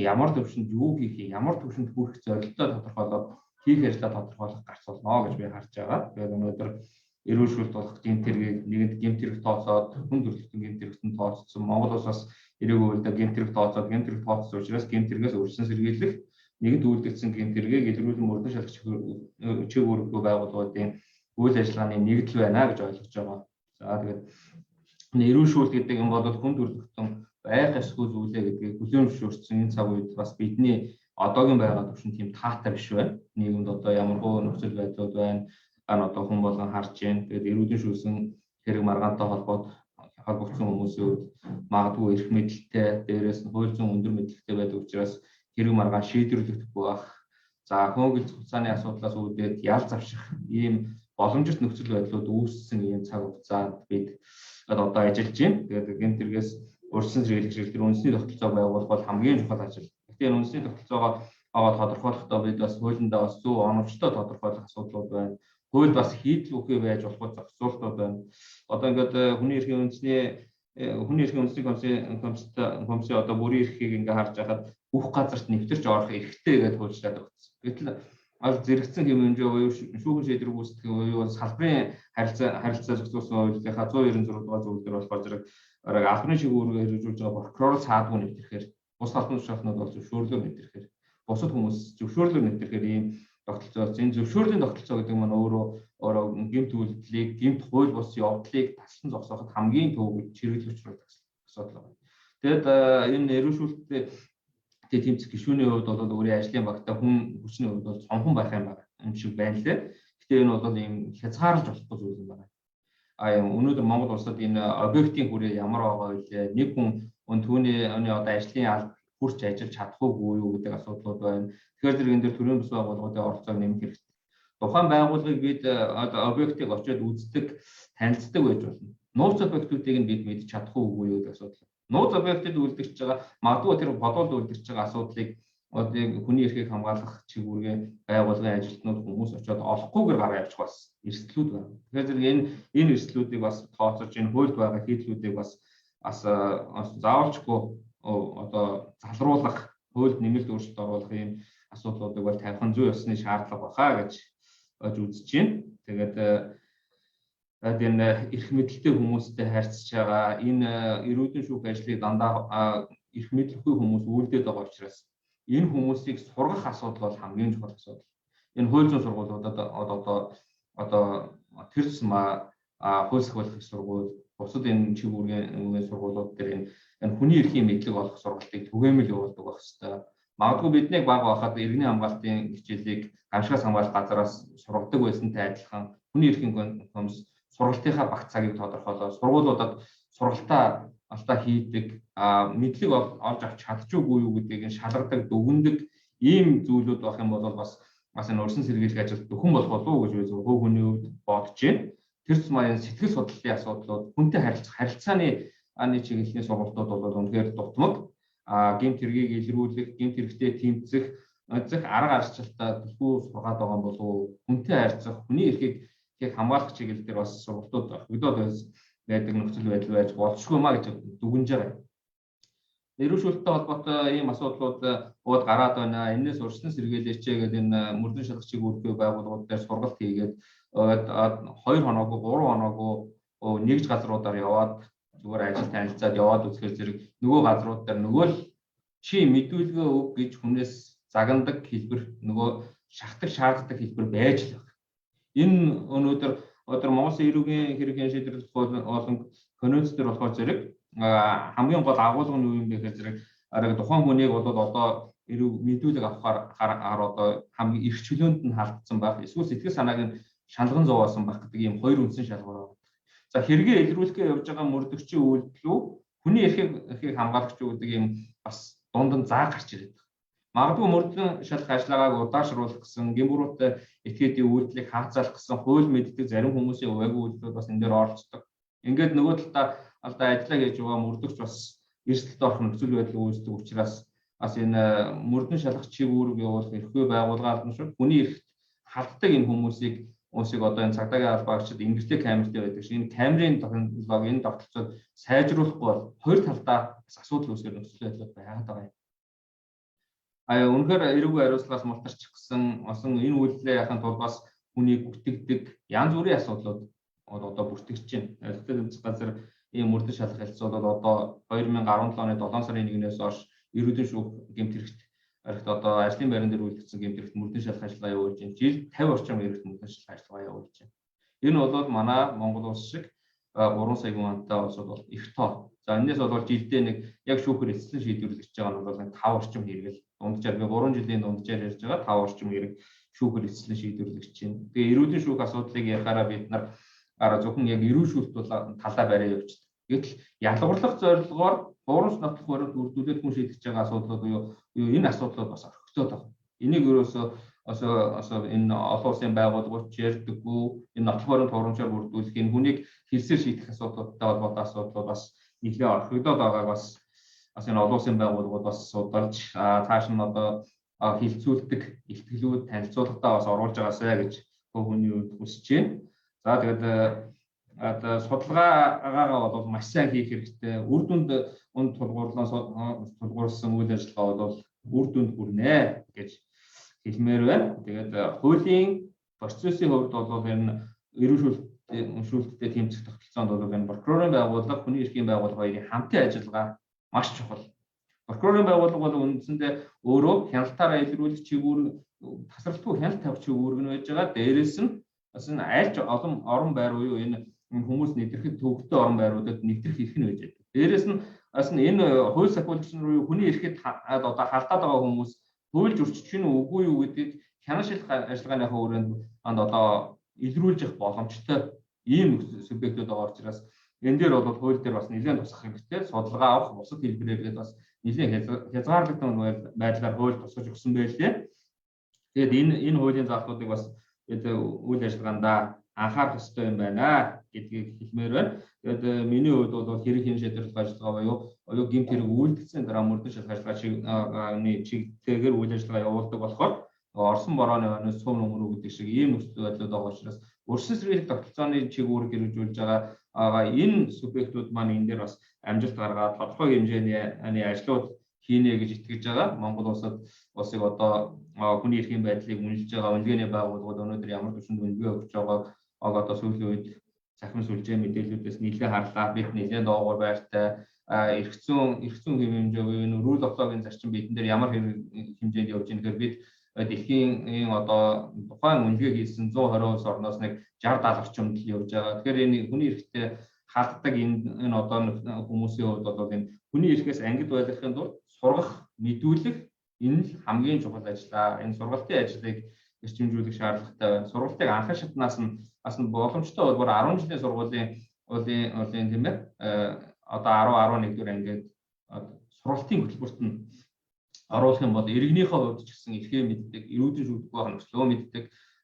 ямар төвшөнд юу хийх, ямар төвшөнд хүрэх зорилготой тодорхойлоод хийх ажлаа тодорхойлох гарц болно гэж би харж байгаа. Тэгээд өнөөдөр эрүүл шүүлт болох гэмт хэргийг нэгэнд гэмт хэрэг тооцоод хүн төрөлхтөн гэмт хэрэгтэн тооцсон. Монгол улс бас эрүүл үйлдэл гэмт хэрэг тооцоод гэмт хэрэг тооцсон учраас гэмт хэрэгээс урьдчилан сэргийлэх нэгд үйлдэгдсэн гэмт хэрэгийг илрүүлэн мөрдөн шалгах чиг үүрэггүй байгууллагуудын үйл ажиллагааны нэгдэл байна гэж ойлгож байгаа. За тэгээд эрүүл шүүлт гэдэг юм бол хүн төрөлхтөн байх эсвэл үлээ гэдгийг хүлээн зөвшөөрсөн энэ цаг үед бас бидний одоогийн байгаа төвшин тийм таатай биш байна. Нийгэмд одоо ямаргүй нөхцөл байдлууд байна. Одоо хүн болгон харж байна. Тэгээд эрүүдэн шүүсэн хэрэг маргаантай холбогдсон хүмүүсийн үед магадгүй эрх мэдэлтэй, дээрээс нь хууль зүйн өндөр мэдэлтэй байдаг учраас хэрэг маргаан шийдвэрлэгдэхгүй байх. За хөнгөлц хугацааны асуудлаас үүдээд ял завших ийм боломжит нөхцөл байдлууд үүссэн ийм цаг хугацаанд бид одоо ажиллаж байна. Тэгээд гэмт хэрэгээс урьдчилан сэргийлэх шийдвэр үндэсний тогтолцоо байгуулах бол хамгийн чухал ажил. Гэхдээ энэ үндэсний тогтолцоогоо тодорхойлохдоо бид бас хуулиндаа бас зөв оновчтой тодорхойлох асуудлууд байна. Хууль бас хийдэл үгүй байж болох зохицуултууд байна. Одоо ингээд хүний эрхийн үндэсний комиссийн одоо бүрийн эрхийг ингээ харж байхад бүх газарт нэвтэрч орох эрхтэй гэдээ хуульчлаад өгсөн. Гэтэл зэрэгцэн хэмжээ буюу шүүхэн шийдвэр гүйцэтгэх буюу салбарын харилцаа зохицуулсан хуулийнхаа 196 дугаар зөвлөлд болохоор зэрэг албаны шийдвэрээр хэрэгжүүлж байгаа прокурор цаадгүй нэвтрэхээр бус халдвар шахнууд бол зөвшөөрлөөр нэвтрэхээр бусад хүмүүс зөвшөөрлөөр нэвтрэхээр ийм тогтолцоо. Энэ зөвшөөрлийн тогтолцоо гэдэг нь өөрөө гэмт үйлдэлийг, гэмт хууль бус явдлыг таслан зогсооход хамгийн төв чирэгэл учруулдаг асуудал байна. Тэгэд энэ эрүүл шүүлттэй Тэгээ тэмцэх гишүүний хувьд бол өөрийн ажлын багтаа хүн хүчний хувьд бол цомхон байх юм шиг байна лээ. Гэтэ энэ бол ийм хязгаарлаж болохгүй зүйл юм байна. Өнөөдөр Монгол улсад энэ объектийн хүрээ ямар байгаа вэ? Нэг хүн түүний одоо ажлын алд хүрч ажиллаж чадахгүй юу гэдэг асуудлууд байна. Тэгэхээр зэрэг энэ дээр төрийн бас байгууллагуудын оролцоог нэмэх хэрэгтэй. Тухайн байгууллагыг бид одоо объектыг очиод үздэг, танилцдаг байж болно. Нууц объектуудыг нь бид мэдчих чадахгүй юу гэдэг асуудал. Нууц объектыг үлдчихэж байгаа магадгүй тэр бодвол үлдчихэж байгаа асуудлыг одоо хүний эрхийг хамгаалах чиглэлгийн байгууллагын ажилтнууд хүмүүс очиод олохгүйгээр гараа явуучих бас эрсдлүүд байна. Тэгэхээр зэрэг энэ эрсдлүүдийг бас тооцоолж энэ хуульд байгаа хийдлүүдийг бас заавалчгүй одоо залруулах, хуульд нэмэлт өөрчлөлт оруулах юм асуудлуудыг бол тавих нь зүй ёсны шаардлага баха гэж үзэж байна. Тэгээд энэ эрх мэдэлтэй хүмүүстэй харьцаж байгаа энэ эрүүдэн шүүх ажлыг дандаа эрх мэдлгүй хүмүүс үйлдээд байгаа учраас энэ хүмүүсийг сургах асуудал бол хамгийн чухал асуудал. Энэ хууль зүйн сургуулиудад одоо тэр тусмаа хууль сахиулах сургууль, бусад энэ чиг үүргийн сургуулиуд дээр энэ хүний эрхийн мэдлэг олох сургалтыг түгээмэл явуулдаг байх хэвээр. Магадгүй биднийг баг байхад иргэний хамгаалтын хичээлийг гамшигаас хамгаалах газараас сургадаг байсантай адилхан хүний эрхийн комисс сургалтынхаа багц цагийг тодорхойлоод сургуулиудад сургалтаа хийдэг мэдлэг олж авч чадчихгүй юу гэдгийг шалгадаг, дүгндэг ийм зүйлүүд байх юм бол бас энэ урьдчилан сэргийлэх ажилд дөхөн болох болов уу гэж хувь хүний хувьд бодож байна. Тэр тусмаа энэ сэтгэл судлалын асуудлууд, хүнтэй харилцааны чиглэлийн сургалтууд бол үнэхээр дутмаг. Гэмт хэргийг илрүүлэх, гэмт хэрэгтэй тэмцэх, арга арчилтаа төлхөө сургаад байгаа болов уу? Хүнтэй харьцах, хүний эрхийг хамгаалах чиглэл дээр бас сургалтууд өгдөөд байдаг нөхцөл байдал байж болзошгүй маа гэж дүгнэж байгаа. Эрүүшүүлэлттэй холбоотой ийм асуудлууд ууд гараад байна. Энээс урьдчилан сэргийлээч гэдэг энэ мөрдөн шалгачийг үүргээ байгууллагууд дээр сургалт хийгээд 2 хоноогүй 3 хоноогүй нэгж газруудаар яваад зүгээр ажил танилцаад яваад үзэхээр зэрэг нөгөө газрууд дээр нөгөө л чи мэдүүлгээ өг гэж хүнээс загнадаг хэлбэр, нөгөө шахдаг шаарддаг хэлбэр байж л байна. Энэ өнөөдөр Монгол эрүүгийн хэрэгэн шийдвэрлэх болон конвенц дээр болохоор зэрэг хамгийн гол агуулга нь юу юм бэ гэхээр зэрэг тухайн хүнийг бол одоо эрүү мэдүүлэг авахаар одоо хамгийн их чөлөөнд нь халдсан байх, эсвэл сэтгэл санааг нь шалган зовоосон байх гэдэг ийм хоёр үндсэн шалгуур байна. За хэрэгээ илрүүлэхээ явж байгаа мөрдөгчийн үйлдэл үү, хүний эрхийг хамгаалагч үү гэдэг ийм бас дунд нь зааг гарч ирээд байна. Магадгүй мөрдөн шалгах ажиллагааг удаашруулах гэсэн, гэмбүрүүтэй этгээдийн үйлдэлийг хаацаалах гэсэн хууль мэддэг зарим хүмүүсийн увайгүй үйлдэлүүд бас энэ дээр оролцдог. Ингээд нөгөө талдаа ажиллаа хийж байгаа мөрдөгч бас эрсдэлд орох нөхцөл байдал үүсдэг учраас бас энэ мөрдөн шалгах чиг үүрэг явуулах эрхгүй байгууллагаар нь шүү хүний эрхт халддаг энэ хүмүүсийг одоо энэ цагдаагийн албаагчид ингэртэй камертай байдаг шиг энэ камерын технологи энэ тогтолцоод сайжруулахгүй бол хоёр талдаа бас асуудал үүсгэх нөхцөл байдал байгаад байгаа юм. Үнэхээр эрүүг хариуцлагаас мултарчих гэсэн энэ үйлдэлээ яхахын тулд бас хүнийг гүтгдэг янз бүрийн асуудлууд одоо бүртгэж байна. Ойлгохтой тэмцэх газар ийм мөрдөн шалгах хэлцүүд бол одоо 2017 оны 7 сарын 1-ээс хойш эрүүдэн шүүх гэмт хэрэгт одоо ажлын байран дээр үйлдвэрлэсэн гэмт хэрэгт мөрдөн шалгах ажиллагаа явуулж байна. Жил 50 орчим эрэгт мөрдөн шалгах ажиллагаа явуулж байна. Энэ бол манай Монгол улс шиг 3 сая хүн амтай улсууд бол их тоо. За энэс бол жилдээ нэг яг шүүхэр эцэслэн шийдвэрлэж байгаа нь бол 5 орчим хэрэгэл. Дунджаар би 3 жилийн дунджаар ярьж байгаа 5 орчим хэрэг шүүхэр эцэслэн шийдвэрлэж байна. Тэгээ эрүүдэн шүүх асуудлыг ярихаараа бид нар зөвхөн яг эрүүл шүүлт бол талаа барай явуулдаг. Гэтэл ялгарлах зорилгоор гурамч нотлох баримт үрдүүлээд хүн шийдэж байгаа асуудлууд юу энэ асуудлууд бас орхигдоод байгаа. Энийг ерөөсөө энэ олон улсын байгууллагууд ярьдаггүй. Энэ нотлох баримт гурамчаар үрдүүлэх энэ хүнийг хэлсээр шийдэх асуудлуудтай холбоотой асуудлууд бас нэлээд орхигдоод байгааг бас энэ олон улсын байгууллагууд бас судалж цааш нь одоо хилцүүлдэг ихтгэлүүд танилцуулгатаа бас оруулж байгаасай гэж хүний хувьд хүсэж байна. За тэгээд судалгаагаа бол маш сайн хийх хэрэгтэй. Үр дүнд тулгуурласан үйл ажиллагаа бол үр дүнд хүрнэ гэж хэлмээр байна. Тэгээд хуулийн процессын хувьд бол энэ эрүүшүүлэлттэй тэмцэх тогтолцоонд бол энэ прокурорын байгууллага, хүний эрхийн байгууллага хоёрын хамтын ажиллагаа маш чухал. Прокурорын байгууллага бол үндсэндээ өөрөө хяналтаараа илрүүлэх чиглэл тасралтгүй хяналт тавьчих үүрэг нь байж байгаа. Дээрээс нь бас энэ айлч олон орон байр уу энэ хүмүүс нэвтрэхэд төвөгтэй орон байруудад нэвтрэх эрх нь байж байгаа. Дээрээс нь Бас энэ хууль сахиулагч нар хүний эрхэд одоо халтаад байгаа хүмүүс хуульж өрчиж гин үгүй юу гэдгийг хянан шилх ажиллагааны хүрээнд одоо илрүүлж явах боломжтой ийм субъектууд байгаа учраас энэ дээр бол хууль дээр бас нэлээд тусах хэрэгтэй. Судалгаа авах бусад хэлбэрээр бас нэлээд хязгаарлагдсан байдлаар хууль тусгаж өгсөн байлээ. Тэгээд энэ хуулийн заалтуудыг бас үйл ажиллагаанд анхаарах хэрэгтэй юм байна гэдгийг хэлмээр байна. Тэгээд миний хувьд бол хэрэг хэн шийдвэрлэх ажиллагаа буюу гэмт хэрэг үйлдэлсэн дараа мөрдөн шалгах ажиллагааны чиглэлээр үйл ажиллагаа явуулдаг болохоор Орсон борооны хойноос цөм нөмрөө гэдэг шиг ийм нөхцөл байдлууд байгаа учраас өрсөн сэргийлэх тогтолцооны чиглэлээр хэрэгжүүлж байгаа энэ субъектууд маань энэ дээр бас амжилт гаргаад тодорхой хэмжээний ажлууд хийнэ гэж итгэж байгаа. Монгол улсыг одоо хүний эрхийн байдлыг үнэлж байгаа үнэлгээний байгууллагууд өнөөдөр ямар түвшинд үнэлгээ өгч байгааг одоо сүүлийн үед цахим сүлжээ мэдээллүүдээс нэлээд харлаа. Бид нэлээд доогуур байртай эрх зүйн хэмжээ буюу энэ rule of law-гийн зарчим бидэн дээр ямар хэмжээнд явж байгаа гэхээр бид дэлхийн одоо тухайн үнэлгээ хийсэн 120 улс орноос нэг 60-70 орчимд явж байгаа. Тэгэхээр энэ хүний эрхтэй халддаг энэ одоо хүмүүсийн хувьд бол энэ хүний эрхээс ангид байлгахын тулд сургах, мэдүүлэх энэ л хамгийн чухал ажиллаа. Энэ сургалтын ажлыг эрчимжүүлэх шаардлагатай байна. Сургалтыг анхны шатнаас нь бас боломжтой бол 10 жилийн сургуулийн тийм ээ одоо 10 11 дэх ангид сургалтын хөтөлбөрт нь оруулах юм бол иргэнийхээ хувьд ч гэсэн эрхээ мэддэг, эрүүдэн шүүдэг байх нөхцөлөө мэддэг.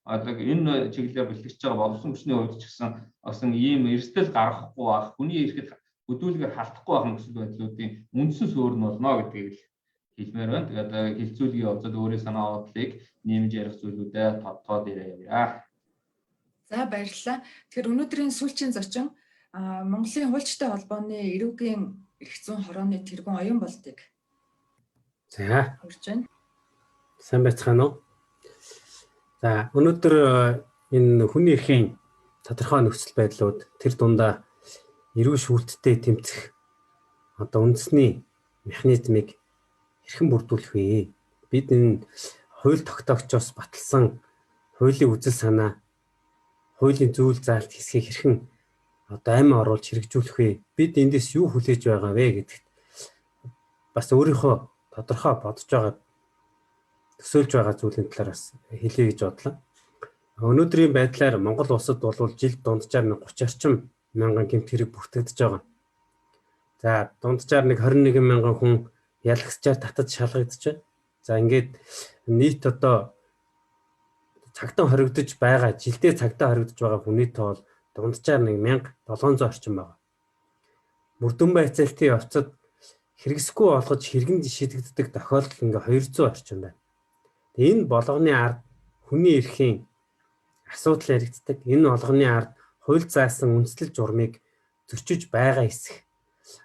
Одоо энэ чиглэлээр бэлтгэж байгаа боловсон хүчний хувьд ч гэсэн ийм эрсдэл гаргахгүй байх, хүний эрхэд хөдөлгөөр халтахгүй байх нөхцөл байдлуудын үндсэн суурь нь болно гэдгийг хэлмээр байна. Тэгээд хилцүүлгийн явцад өөрийн санаа бодлыг нэмж ярих зүйлүүдэд тодтоод ирээ. За баярлалаа. Тэгэхээр өнөөдрийн сүүлчийн зочин Монголын хуульчтай холбооны эрүүгийн эрх зүйн хорооны тэргүүн оюун болтыг За хүрч байна. Сайн байцгаана уу? За өнөөдөр энэ хүний эрхийн тодорхой нөхцөл байдлууд тэр дундаа эрүү шүүлттэй тэмцэх одоо үндэсний механизмыг хэрхэн бүрдүүлэх вэ? Бид энэ хууль тогтоогчоос баталсан хуулийн үзэл санаа, хуулийн зүйл заалт хэсгийг хэрхэн одоо амь оруулж хэрэгжүүлэх вэ? Бид эндээс юу хүлээж байгаа вэ гэдэгт бас өөрийнхөө тодорхой бодож байгаа төсөөлж байгаа зүйлийн талаар бас хэлье гэж бодлоо. Өнөөдрийн байдлаар Монгол улсад бол жил дунджаар 30 орчим мянган гэмт хэрэг бүртгэгдэж байгаа. За дунджаар 21 мянган хүн ялагчаар татаж шалгагдаж байна. За ингээд нийт одоо цагтаа хоригдож байгаа, жилдээ цагтаа хоригдож байгаа хүний тоо дунджаар 1700 орчим байна. Мөрдөн байцаалтын явцад хэрэгсэхгүй болгож хэрэгэнд шийдэгддэг тохиолдол ингээ 200 орчим байна. Энэ болгоны ард хүний эрхийн асуудал яригддаг. Энэ болгоны ард хууль заасан үндэслэл журмыг зөрчиж байгаа хэсэг.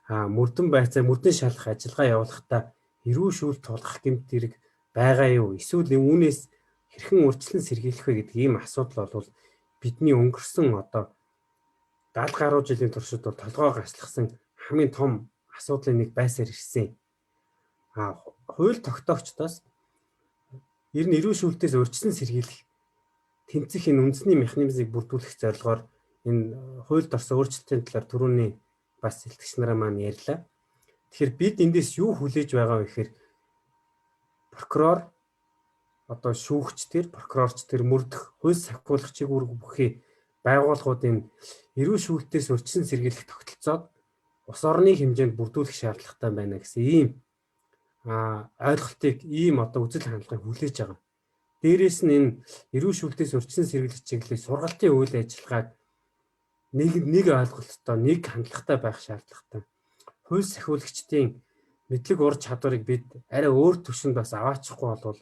Мөрдөн байцаа мөрдөн шалах ажиллагаа явуулахдаа эрүү шүүл тулгах гэмт хэрэг байгаа юу? Эсвэл үүнээс хэрхэн урьдчилан сэргийлэх вэ гэдэг ийм асуудал бол бидний өнгөрсөн одоо 70 гаруй жилийн туршид бол толгой гаслахсан хамгийн том асуудлын нэг байсаар ирсэн. Хууль тогтоогчдоос ер нь эрүү шүүлтээс урьдчилан сэргийлэх тэмцэх энэ үндэсний механизмыг бүрдүүлэх зорилгоор энэ хуульд орсон өөрчлөлтийн талаар түрүүний бас сэлтгэгч нараа маань ярьлаа. Тэгэхээр бид эндээс юу хүлээж байгаа вэ гэхээр прокурор одоо шүүгч тэр прокурорч тэр мөрдөх хууль сахиулагчийг бүхий байгууллагуудын эрүү шүүлтээс урьдчилан сэргийлэх тогтолцоод ус орны хэмжээнд бүрдүүлэх шаардлагатай байна гэсэн ийм ойлголтыг ийм одоо үзэл хандлагыг хүлээж байгаа. Дээрээс нь энэ эрүү шүүлтээс урьдчилан сэргийлэх чиглэлийг сургалтын үйл ажиллагааг нэг ойлголттой, нэг хандлагатай байх шаардлагатай. Хууль сахиулагчдын мэдлэг ур чадварыг бид арай өөр түвшинд бас аваачихгүй бол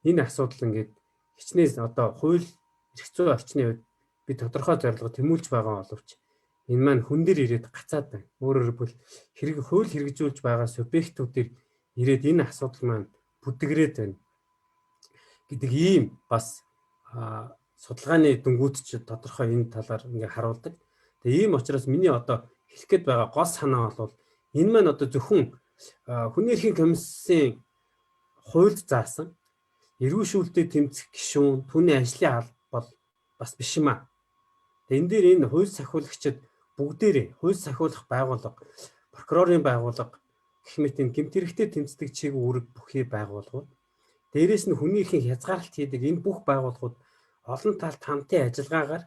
энэ асуудал ингээд хичнээн одоо хууль эрх зүйн орчны үед бид тодорхой зорилго тэмүүлж байгаа боловч энэ маань хүн дээр ирээд гацаад байна. Өөрөөр хэлбэл хууль хэрэгжүүлж байгаа субъектуудыг ирээд энэ асуудал маань бүдгэрээд байна гэдэг ийм бас судалгааны дүнгууд ч тодорхой энэ талаар ингээ харуулдаг. Тэгээ ийм учраас миний одоо хэлэх гээд байгаа гол санаа бол энэ маань одоо зөвхөн хүний эрхийн комиссийн хуульд заасан эрүү шүүлтэд тэмцэх гишүүн түүний ажлын алба бол бас биш юм аа. Тэгээ энэ дээр энэ хууль сахиулагчид бүгдээрээ хууль сахиулах байгууллага, прокурорын байгууллага, гэх мэт энэ гэмтэрэгтэй тэмцдэг чиг үүрэг бүхий байгууллагууд, дээрээс нь хүний эрхийн хязгаарлалт хийдэг энэ бүх байгууллагууд олон талт хамтын ажиллагаагаар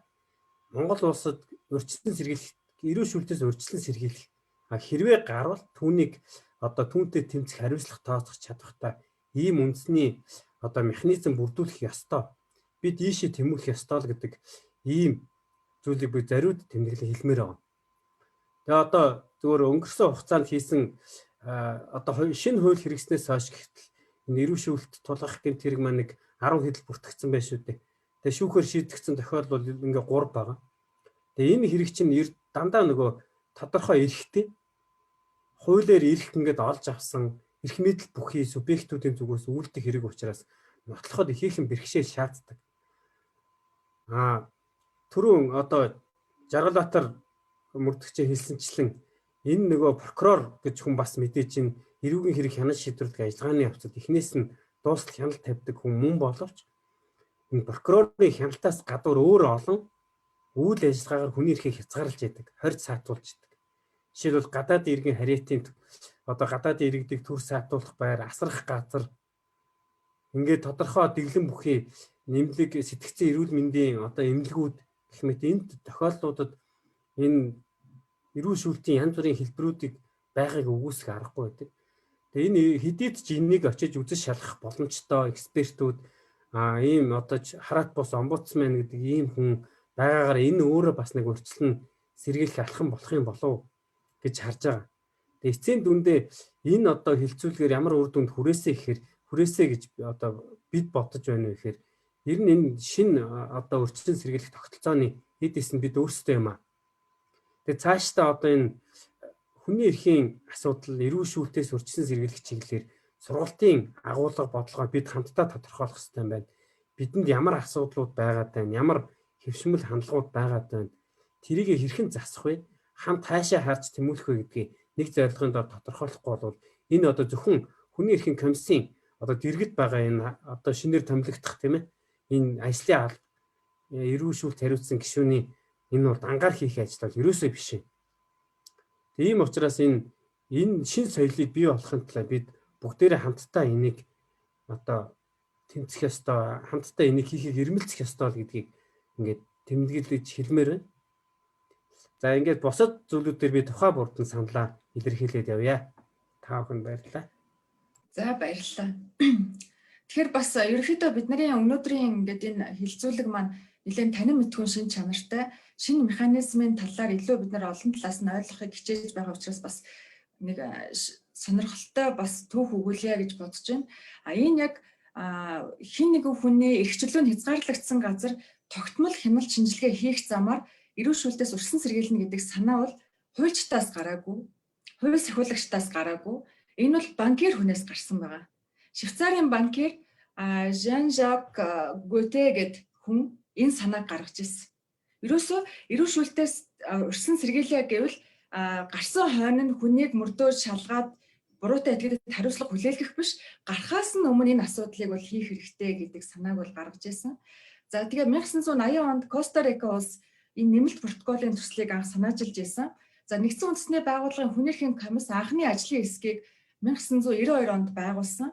Монгол улсад урьдчилан сэргийлэх, эрүү шүүлтээс урьдчилан сэргийлэх хэрвээ гарвал түүнийг одоо түүнтэй тэмцэх хариуцлага тооцох чадвартай ийм үндэсний одоо механизм бүрдүүлэх ёстой. Бид ийшээ тэмүүлэх ёстой л гэдэг ийм зүйлийг би зариуд тэмдэглэн хэлмээр байна. Тэгээ одоо зөвхөн өнгөрсөн хугацаанд хийсэн одоо шинэ хууль хэрэгснээс хойш гэтэл энэ эрүү шүүлт тулгах гэмт хэрэг маань нэг 10 хэдэл бүртгэгдсэн байх шүү дээ. Тэгээ шүүхээр шийдэгдсэн тохиолдол ингээ 3 байгаа. Тэгээ энэ хэрэг чинь дандаа нөгөө тодорхой эрхтэй хуулиар эрх ингээд олж авсан эрх мэдэл бүхий субъектүүдийн зүгээс үйлдэх хэрэг учраас нотлоход ихээхэн бэрхшээл шаарддаг. Түрүүн одоо Жаргалбаатар мөрдөгчөө хэлсэнчлэн энэ нөгөө прокурор гэж хүн бас мэдээж энэ эрүүгийн хэрэг хянаж шийдвэрлэдэг ажиллагааны явцад эхнээс нь дуустал хяналт тавьдаг хүн мөн боловч энэ прокурорын хяналтаас гадуур өөр олон үйл ажиллагаагаар хүний эрхийг хязгаарлаж яадаг, хорь саатуулж яадаг. Жишээлбэл гадаадын иргэн харьяатын одоо гадаадын иргэдийг төр саатуулах байр, асрах газар ингээд тодорхой дэглэм бүхий нэмлэг сэтгцэн эрүүл мэндийн одоо эмнэлгүүд гэх мэт энд тохиолдлуудад энэ эрүүл шүүлтийн янз бүрийн хэлбэрүүдийг байгааг үгүйсэх аргагүй байдаг. Тэгээ энэ хэдийд ч энийг очиж үзэж шалгах боломжтой экспертүүд ийм одоо хараат бус омбудсмен гэдэг ийм хүн байгаагаар энэ өөрөө бас нэг урьдчилан сэргийлэх алхам болох юм болов гэж харж байгаа. Тэгээ эцсийн дүндээ энэ одоо хилцүүлгээр ямар үр дүнд хүрээсэй гэж одоо бид бодож байна вэ гэхээр ер нь энэ шинэ одоо урьдчилан сэргийлэх тогтолцооны эдээс нь бид өөрсдөө юм аа. Тэгээ цаашдаа одоо энэ хүний эрхийн асуудал эрүү шүүлтээс урьдчилан сэргийлэх чиглэлээр сургалтын агуулга бодлогоо бид хамтдаа тодорхойлох хэрэгтэй байна. Бидэнд ямар асуудлууд байгаад байна, ямар хэвшмэл хандлагууд байгаад байна. Тэрийг хэрхэн засах вэ? Хамт хаашаа харж тэмүүлэх вэ гэдгийг нэг зорилгын дор тодорхойлохгүй бол энэ одоо зөвхөн хүний эрхийн комиссийн одоо дэргэд байгаа энэ одоо шинээр томилогдох тийм ээ энэ ажлын алба эрүү шүүлт хариуцсан гишүүний энэ бол ангаар хийх ажил бол ерөөсөө биш юм. Тийм учраас энэ шин соёлыг бий болохын тулд бид бүгдээрээ хамтдаа энийг одоо тэмцэх ёстой, хамтдаа энийг хийхийг эрмэлзэх ёстой л гэдгийг ингээд тэмдэглэж хэлмээр байна. За ингээд бусад зүйлүүдээр би тухай бүрдэн саналаа илэрхийлээд явъя. Та бүхэнд баярлалаа. За баярлалаа. Тэгэхээр бас ерөнхийдөө бидний өнөөдрийн ингээд энэ хилцүүлэг маань нэлээд танин мэдхүйн шин чанартай, шинэ механизмын талаар илүү бид нар олон талаас нь ойлгохыг хичээж байгаа учраас бас нэг сонирхолтой бас түүх өгүүлье гэж бодож байна. Энэ яг хин нэгэн хүний эрхчлөөнд хязгаарлагдсан газар тогтмол хяналт шинжилгээ хийх замаар эрүү шүүлтээс урьдчилан сэргийлнэ гэдэг санаа бол хуульчтаас гараагүй, хууль сахиулагчдаас гараагүй. Энэ бол банкир хүнээс гарсан байгаа. Швейцарын банкир Жан-Жак Готе гэдэг хүн энэ санааг гаргаж ирсэн. Ерөөсөө эрүү шүүлтээс урьдчилан сэргийлье гэвэл гарсан хойно нь хүнийг мөрдөө шалгаад буруутай этгээдэд хариуцлага хүлээлгэх биш, гарахаас нь өмнө энэ асуудлыг бол хийх хэрэгтэй гэдэг санааг бол гаргаж ирсэн. За тэгээ 1980 онд Коста Рика улс энэ нэмэлт протоколын төслийг анх санаачилж ирсэн. За нэгдсэн үндэсний байгууллагын хүний эрхийн комисс анхны ажлын хэсгийг 1992 онд байгуулсан.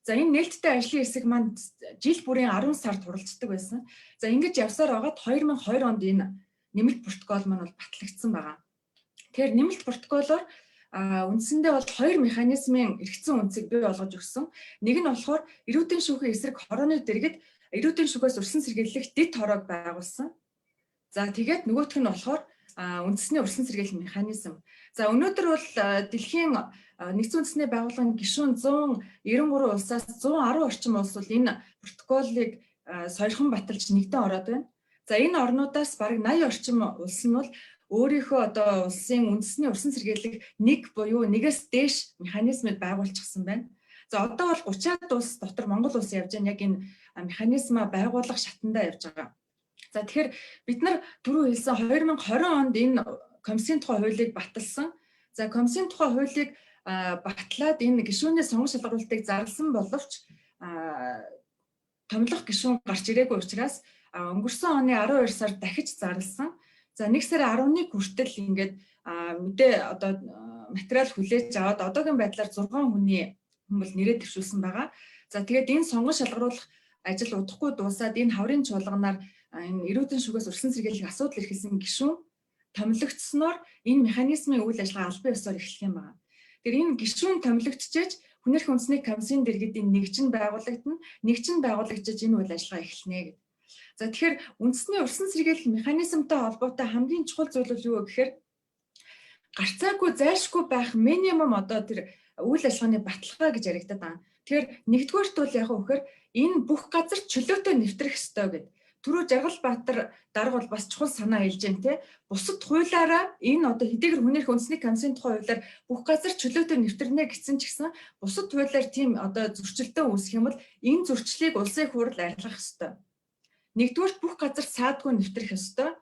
За энэ нээлттэй ажлын хэсэг маань жил бүрийн 10 сард хуралддаг байсан. За ингэж явсаар байгаад 2002 онд энэ нэмэлт протокол маань бол батлагдсан байгаа. Тэгэхээр нэмэлт протоколоор үндсэндээ бол хоёр механизмын эргэцэн үнцийг бий болгож өгсөн. Нэг нь болохоор эрүүдийн шүүхийн эсрэг хорооны дэргэд эрүүдийн шүүхээс урьдчилан сэргийлэх дэд хороог байгуулсан. За тэгээд нөгөөх нь болохоор үндэсний урьдчилан сэргийлэх механизм. За өнөөдөр бол дэлхийн нэгдсэн үндэсний байгууллагын гишүүн 193 улсаас 110 орчим улс бол энэ протоколыг сойрхон баталж нэгдэн ороод байна. За энэ орнуудаас бараг 80 орчим улс нь бол өөрийнхөө одоо улсын үндэсний урьдчилан сэргийлэх нэг буюу нэгээс дээш механизмыг байгуулчихсан байна. За одоо бол 30-аад улс дотор Монгол улс явж байгаа яг энэ механизмаа байгуулах шатандаа явж байгаа. За тэгэхээр бид нар түрүү хэлсэн 2020 онд энэ комиссийн тухай хуулийг баталсан. За комиссийн тухай хуулийг батлаад энэ гишүүний сонгон шалгаруулалтыг зарласан боловч томилох гишүүн гарч ирээгүй учраас өнгөрсөн оны 12 сард дахиж зарласан. За 1 сарын 11 хүртэл ингээд мэдээ одоо материал хүлээж аваад одоогийн байдлаар 6 хүний хүмүүс нэрээ дэвшүүлсэн байгаа. За тэгээд энэ сонгон шалгаруулах ажил удахгүй дуусаад энэ хаврын чуулганаар энэ эрүүдэн шүгээс урьдчилан сэргийлэх асуудал эрхэлсэн гишүүн томилогдсноор энэ механизмын үйл ажиллагаа албан ёсоор эхлэх юм байна. Тэгэхээр энэ гишүүн томилогдчихэж хүн эрхийн үндэсний комиссийн дэргэдийн нэгжин байгуулагдана. Нэгжин байгуулагдаж энэ үйл ажиллагаа эхэлнэ гэдэг. За тэгэхээр үндэсний урьдчилан сэргийлэх механизмтай холбоотой хамгийн чухал зүйл нь юу вэ гэхээр гарцаагүй зайлшгүй байх минимум одоо тэр үйл ажиллагааны баталгаа гэж яригдаад байна. Тэгэхээр нэгдүгээрт бол яг үхээр энэ бүх газар чөлөөтэй нэвтрэх ёстой гэдэг. Түрүү Жаргалбаатар дарга бол бас чухал санаа хэлж байна те. Бусад хуулиараа энэ одоо хэдийгээр хүн эрхийн үндэсний комиссийн тухай хуулиар бүх газар чөлөөтэй нэвтрэнэ гэсэн ч гэсэн бусад хуулиар тийм одоо зөрчилдөөн үүсэх юм бол энэ зөрчлийг улсын их хурл арилгах ёстой. Нэгдүгээрт бүх газар саадгүй нэвтрэх ёстой.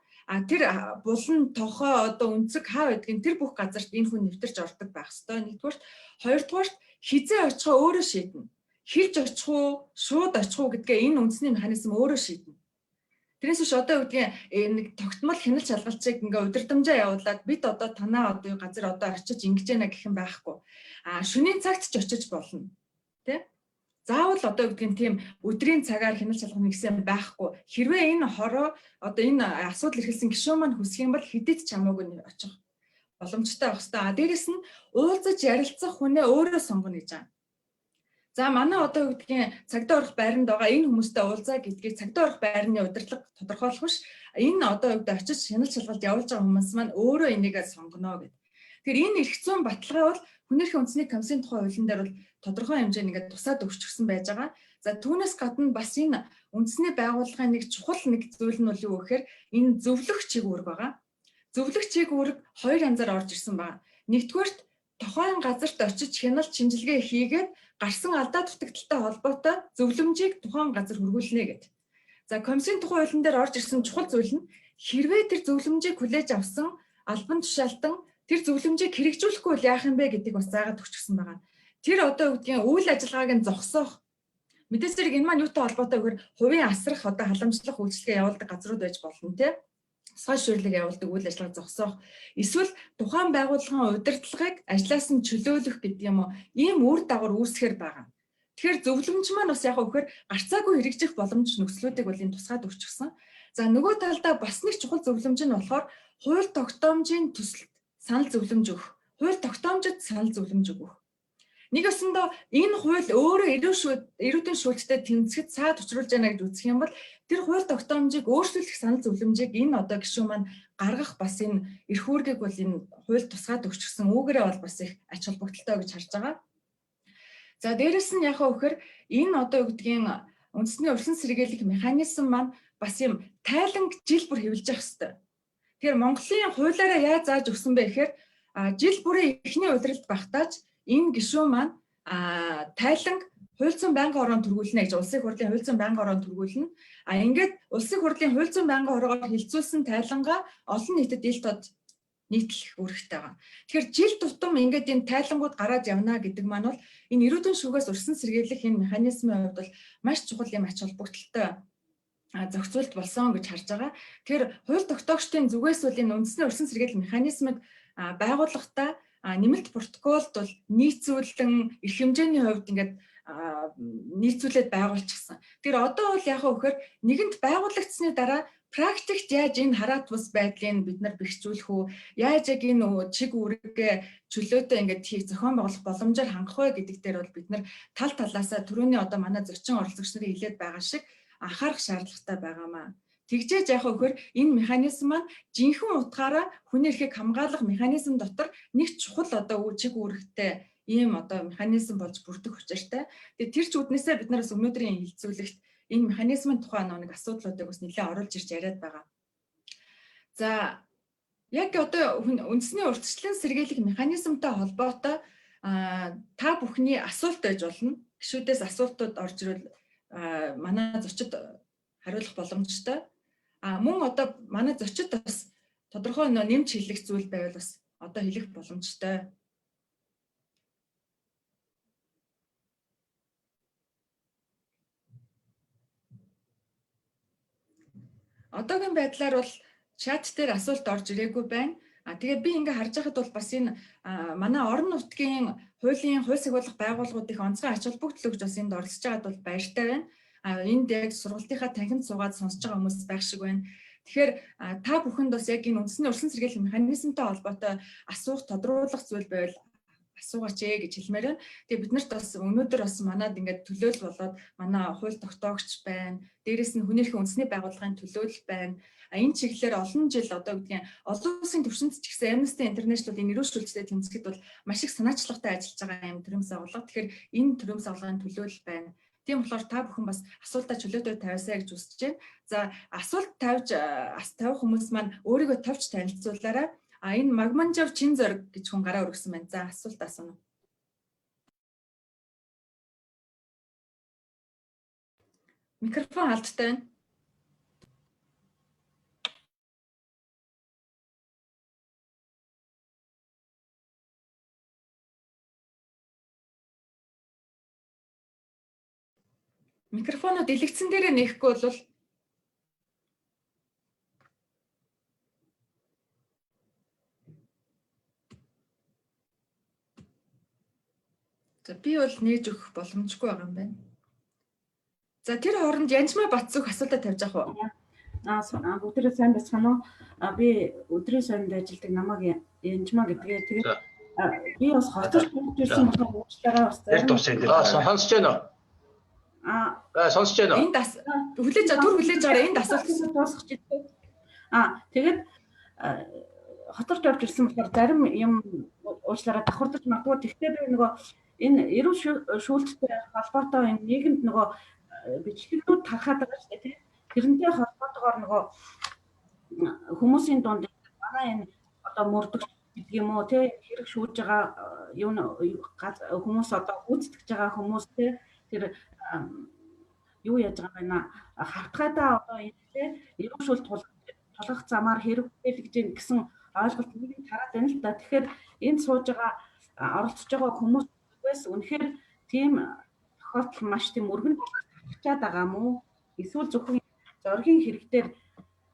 Тэр булан тохоо одоо үнцэг хаа байдгийг тэр бүх газарт энэ хүн нэвтэрч ордог байх ёстой. Нэгдүгээрт, хоёрдугаарт хизээ очихоо өөрөө шийднэ. Хилж очих уу, шууд очих уу гэдгээ энэ үндэсний механизм өөрөө шийднэ. Тэрээс биш одоо үгдгийн нэг тогтмол хяналт шалгалцыг ингээ удирдамжаа явуулаад бид одоо танаа одоо газар одоо очиж ингэж яана гэх юм байхгүй. Шөнийн цагт ч очиж болно. Тэ? Заавал одоо үгдгийн тийм өдрийн цагаар хяналт шалгах нэгсэн байхгүй. Хэрвээ энэ хороо одоо энэ асуудал эрхэлсэн гишүүн маань хүсэх юм бол хэдийд ч хамаагүй очих боломжтой байх хэвээр. Дээрэс нь уулзаж ярилцах хүнээ өөрөө сонгоно гэж байна. За манай одоо үгдгийн цагдаа орох байранд байгаа энэ хүмүүстэй уулзаа гэдгийг цагдаа орох байрны удирдлага тодорхойлох биш. Энэ одоо үгдээ очиж хяналт шалгалт явуулж байгаа хүмүүс маань өөрөө энийгээ сонгоно гэдэг. Тэгэхээр энэ эрх зүйн баталгаа бол хүн эрхийн үндэсний комиссийн тухай хуулийн дээр бол тодорхой хэмжээнд ингээд тусаад өгчихсөн байж байгаа. За түүнээс гадна бас энэ үндэсний байгууллагын нэг чухал нэг зүйл нь бол юу гэхээр энэ зөвлөх чиг үүрэг байгаа. Зөвлөх чиг үүрэг хоёр янзаар орж ирсэн байна. Нэгдүгээрт тухайн газарт очиж хяналт шинжилгээ хийгээд гарсан алдаа дутагдaltaй холбоотой зөвлөмжийг тухайн газар хүргүүлнэ гэдэг. За комиссийн тухай хуулийн дээр орж ирсэн чухал зүйл нь хэрвээ тэр зөвлөмжийг хүлээж авсан албан тушаалтан тэр зөвлөмжийг хэрэгжүүлэхгүй бол яах юм бэ гэдгийг бас заагаад өгчихсөн байгаа. Тэр одоо үгдгийн үйл ажиллагааг нь зогсоох мэдээж зэрэг энэ маань юутай холбоотой гэхээр хувийн асрах одоо халамжлах үйлчлэгээ явуулдаг газрууд байж болно тийм. Тусгай шийдлэг явуулдаг үйл ажиллагааг зогсоох эсвэл тухайн байгууллагын удирдлагыг ажлаас нь чөлөөлөх гэдэг юм уу ийм үр дагавар үүсэхэр байгаа. Тэгэхээр зөвлөмж маань бас яг үхээр гарцаагүй хэрэгжих боломж нөхцлүүдийг бол энэ тусгаад өгчихсөн. За нөгөө талдаа бас нэг чухал зөвлөмж нь болохоор хууль тогтоомжийн төсөлд санал зөвлөмж өгөх. Хууль тогтоомжид санал зөвлөмж өгөх. Нэг өсөндөө энэ хууль өөрөө эрүүдэн шүүлттэй тэмцэхэд саад учруулж байна гэж үзэх юм бол тэр хууль тогтоомжийг өөрчлөх санал зөвлөмжийг энэ одоо гишүүн маань гаргах бас энэ эрх үүргийг бол энэ хууль тусгаад өгчихсөн үүгээрээ бол бас их ач холбогдолтой гэж харж байгаа. За дээрэс нь яхаа вөхөр энэ одоо үгдгийн үндэсний урьдчилан сэргийлэх механизм маань бас юм тайланг жил бүр хэвлэж явах хэрэгтэй. Тэгэхээр Монголын хуулиараа яаж зааж өгсөн бэ гэхээр жил бүрийн эхний удирдалд багтааж энэ гишүүн маань тайланг хууль зүйн байнгын орон төргүүлнэ гэж улсын хурлын хууль зүйн байнгын орон төргүүлнэ. Ингээд улсын хурлын хууль зүйн байнгын орогоор хилцүүлсэн тайлангаа олон нийтэд ил тод нийтлэх үүрэгтэй байгаа. Тэгэхээр жил тутам ингээд энэ тайлангууд гараад явна гэдэг маань бол энэ эрүүдэн шүүгээс урьдчилан сэргийлэх энэ механизмын хувьд бол маш чухал юм ач холбогдолтой зохицуулт болсон гэж харж байгаа. Тэгэхээр хууль тогтоогчдын зүгээс бол энэ үндэсний урьдчилан сэргийлэх механизмыг байгууллагатай нэмэлт протоколд бол нийцүүлэн эрх хэмжээний хувьд ингээд нийцүүлээд байгуулчихсан. Тэгэхээр одоо бол яг үхээр нэгэнт байгуулагдсны дараа практикт яаж энэ хараат бус байдлыг бид нар бэхжүүлэх үү? Яаж яг энэ чиг үүргээ чөлөөтэй ингээд зохион байгуулах боломжоор хангах вэ гэдэг дээр бол бид нар тал талаасаа түрүүний одоо манай зочин оролцогч нарын хэлээд байгаа шиг анхаарах шаардлагатай байгаамаа. Тэгжээж яг үхээр энэ механизм маань жинхэнэ утгаараа хүний эрхийг хамгаалах механизм дотор нэг чухал одоо чиг үүрэгтэй ийм одоо механизм болж бүрдэх учиртай. Тэгээ тэр ч үднээсээ бид нараас өнөөдрийн хилцүүлэгт энэ механизмын тухай нэг асуудлуудыг бас нэлээд оруулж ирж яриад байгаа. За яг одоо үндэсний урьдчилан сэргийлэх механизмтай холбоотой та бүхний асуулт байж болно. Гишүүдээс асуултууд орж ирвэл манай зочид хариулах боломжтой. Мөн одоо манай зочид бас тодорхой нэмж хэлэх зүйл байвал бас одоо хэлэх боломжтой. Одоогийн байдлаар бол чат дээр асуулт орж ирээгүй байна. Тэгээд би ингээ харж байхад бол бас энэ манай орон нутгийн хуулийн хууль сахиулах байгууллагууд их онцгой ач холбогдол өгч бас энд оролцож байгаад бол баяртай байна. Энд яг сургалтынхаа танхимд суугаад сонсож байгаа хүмүүс байх шиг байна. Тэгэхээр та бүхэнд бас яг энэ үндэсний урьдчилан сэргийлэх механизмтай холбоотой асуух, тодруулах зүйл байвал асуугаач гэж хэлмээр байна. Тэгээ бид нарт бас өнөөдөр бас манад ингээд төлөөлөл болоод манай хууль тогтоогч байна. Дээрээс нь хүний эрхийн үндэсний байгууллагын төлөөлөл байна. Энэ чиглэлээр олон жил одоо гэдгийг олон улсын түвшинд ч гэсэн Amnesty International энэ эрүүл шүүлттэй тэмцэхэд бол маш их санаачлагтай ажиллаж байгаа юм төрөмс агуулга. Тэгэхээр энэ төрөмс агуулгын төлөөлөл байна. Тийм болохоор та бүхэн бас асуултаа чөлөөтэй тавиасаа гэж хүсэж байна. За асуулт тавих хүмүүс маань өөрийгөө товч танилцуулаарай. Энэ Магманжав Чинзорг гэж хүн гараа өргөсөн байна. За асуулт асууна. Микрофон алдтай байна. Микрофонууд илэгдсэн дээрээ нээхгүй бол за би бол нээж өгөх боломжгүй байгаа юм байна. За тэр хооронд Янжмаа Батцүх асуултаа тавьж авах уу? Өдрөө сайн байцгаана уу? Би өдрийн соёнд ажилладаг намайг Янжмаа гэдгээ. Тэгээд би бас хотод ирсэн болохоор уучлаарай бас. Сонсож байна уу? Сонсож байна уу? Энд хүлээж байгаа энд асуулт дуусгах гэдэг. Тэгээд хотод явж ирсэн болохоор зарим юм уучлаарай давхардаж магадгүй. Тэгтээ би нөгөө энэ эрүүл шүүлттэй холбоотой энэ нийгэмд нөгөө бичлэгнүүд тархаад байгаа шүү дээ. Тэрнтэй холбоотойгоор нөгөө хүмүүсийн дунд манай энэ одоо мөрдөгч гэдэг юм уу те хэрэг шүүж байгаа юу хүмүүс одоо гүйцэтгэж байгаа хүмүүс те тэр юу яаж байгаа байна хавтгайдаа одоо энэ те эрүүл шүүлт тулгах замаар хэрэг хүлээлгэж гин гэсэн ойлголт нэг тараад байна л да. Тэгэхээр энд сууж байгаа оролцож байгаа хүмүүсээс үнэхээр тийм тохиолдол маш тийм өргөн тавчаад байгаа мó эсвэл зөвхөн зоргийн хэрэгтээр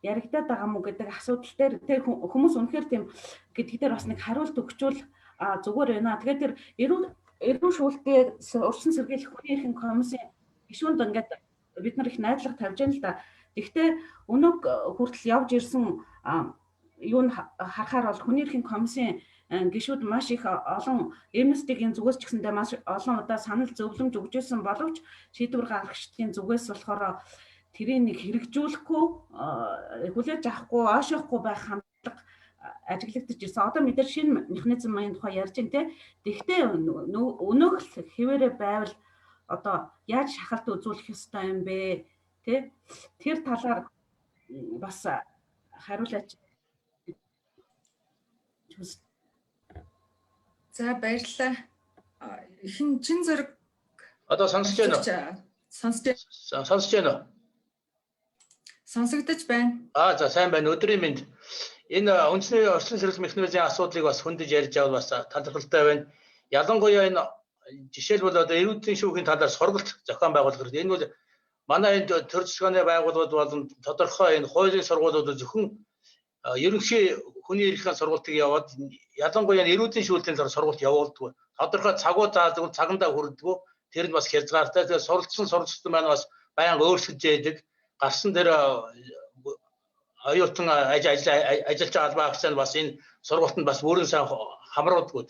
яригадаад байгаа мó гэдэг асуудал дээр тэр хүмүүс үнэхээр тийм гэдг дээр бас нэг хариулт өгчүүл зүгээр байна. Тэгэхээр тэр эрүүл шүүлтээ урьдчилан сэргийлэх хүний эрхийн комиссийн гишүүнд ингээд бид нар их найдлага тавьж байна л да. Гэхдээ өнөөг хүртэл явж ирсэн юунд харахаар бол хүний эрхийн комиссийн гишүүд маш их олон Amnesty-гийн зүгээс ч гэсэндээ маш олон удаа санал зөвлөмж өгж ирсэн боловч шийдвэр гаргагчдын зүгээс болохоор тэрийг нэг хэрэгжүүлэхгүй хүлээж авахгүй ойшоохгүй байх хандлага ажиглагдаж ирсэн. Одоо мэдээж шинэ механизмын тухай ярьж байна те. Тэгвэл өнөөх л хэвээрээ байвал одоо яаж шахалт үзүүлэх ёстой юм бэ? Тэ тэр талаар бас хариулаач. За баярлалаа. Ихэн чин зэрэг одоо сонсож байна уу? Сонсож байна уу? Сонсогдож байна. За сайн байна. Өдрийн мэнд. Энэ үндэсний орчин сэргийлэх механизмын асуудлыг бас хүндэж ярьж авал бас талархалтай байна. Ялангуяа энэ жишээлбэл одоо эрүүдийн шүүхийн талаар сургалт зохион байгуулах хэрэгтэй. Энэ бол манай энэ төр засгийн байгууллагууд болон тодорхой энэ хуулийн сургуулиуд зөвхөн ерөнхий хүний эрхийн сургалтыг яваад ялангуяа эрүүдийн шүүлтийн сургалт явуулдаг. Тодорхой цагуу заадаг, цагандаа хүрдэг. Тэр нь бас хязгаартай. Тэгэхээр суралцсан суралцсан маань бас байнга өөрчлөж яадаг. Гарсан дээр оюутан ажиллаж байгаа албан хаагчид бас энэ сургалтанд бас бүрэн сайн хамруулдаг.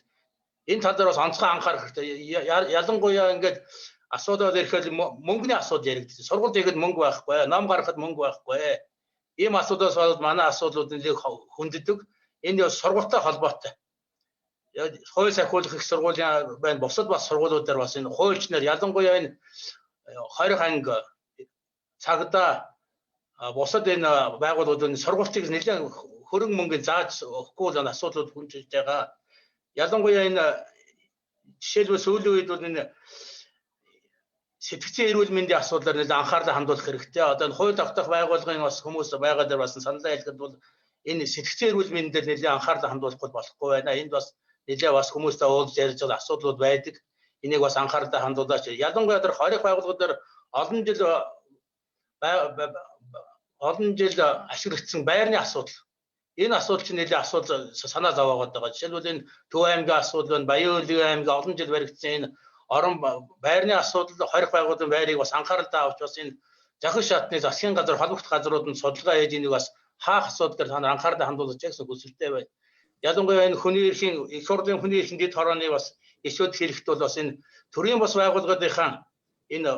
Энэ тал дээр бас онцгой анхаарах хэрэгтэй. Ялангуяа ингээд асуудал ирэхэд мөнгөний асуудал яригдчих. Сургууль хийхэд мөнгө байхгүй, ном гаргахад мөнгө байхгүй. Ийм асуудлаас болоод манай асуудлууд нэлээд хүнддэг. Энэ бас сургуультай холбоотой. Хууль сахиулах их сургуулийн байна. Бусад бас сургуулиудаар бас энэ хуульчнаар ялангуяа энэ 20 анги цагдаа бусад энэ байгууллагуудын сургалтыг нэлээд хөрөнгө мөнгөнд зааж өгөхгүй л асуудлууд хүнжиж байгаа. Ялангуяа энэ жишээлбэл сүүлийн үед бол энэ сэтгцийн эрүүл мэндийн асуудлаар нэлээд анхаарлаа хандуулах хэрэгтэй. Одоо энэ хууль тогтоох байгууллагын бас хүмүүс байгаа дээр бас саналаа хэлэхэд бол энэ сэтгцийн эрүүл мэндэд нэлээд анхаарлаа хандуулах болохгүй байна. Энд бас нэлээд бас хүмүүстэй уулзж ярьж байгаа асуудлууд байдаг. Энийг бас анхаарлаа хандуулаач. Ялангуяа тэр хорих байгууллагуудаар олон жил ашиглагдсан байрны асуудал. Энэ асуудал чинь нэлээд асуудал санаа зовоогоод байгаа. Жишээлбэл энэ Төв аймгийн асуудал байна, Баян-Өлгийн аймгийн олон жил баригдсан энэ орон байрны асуудал, хорих байгууллагын байрыг бас анхааралтай авч бас энэ захир шатны засгийн газар холбогдох газруудад судалгаа хийж энийг бас хаах асуудал дээр та нар анхаарлаа хандуулж гэсэн хүсэлтэй байна. Ялангуяа энэ хүний эрхийн их хурлын хүний эрхийн дэд хорооны бас эсвэд хэрэгт бол бас энэ төрийн бас байгууллагуудынхаа энэ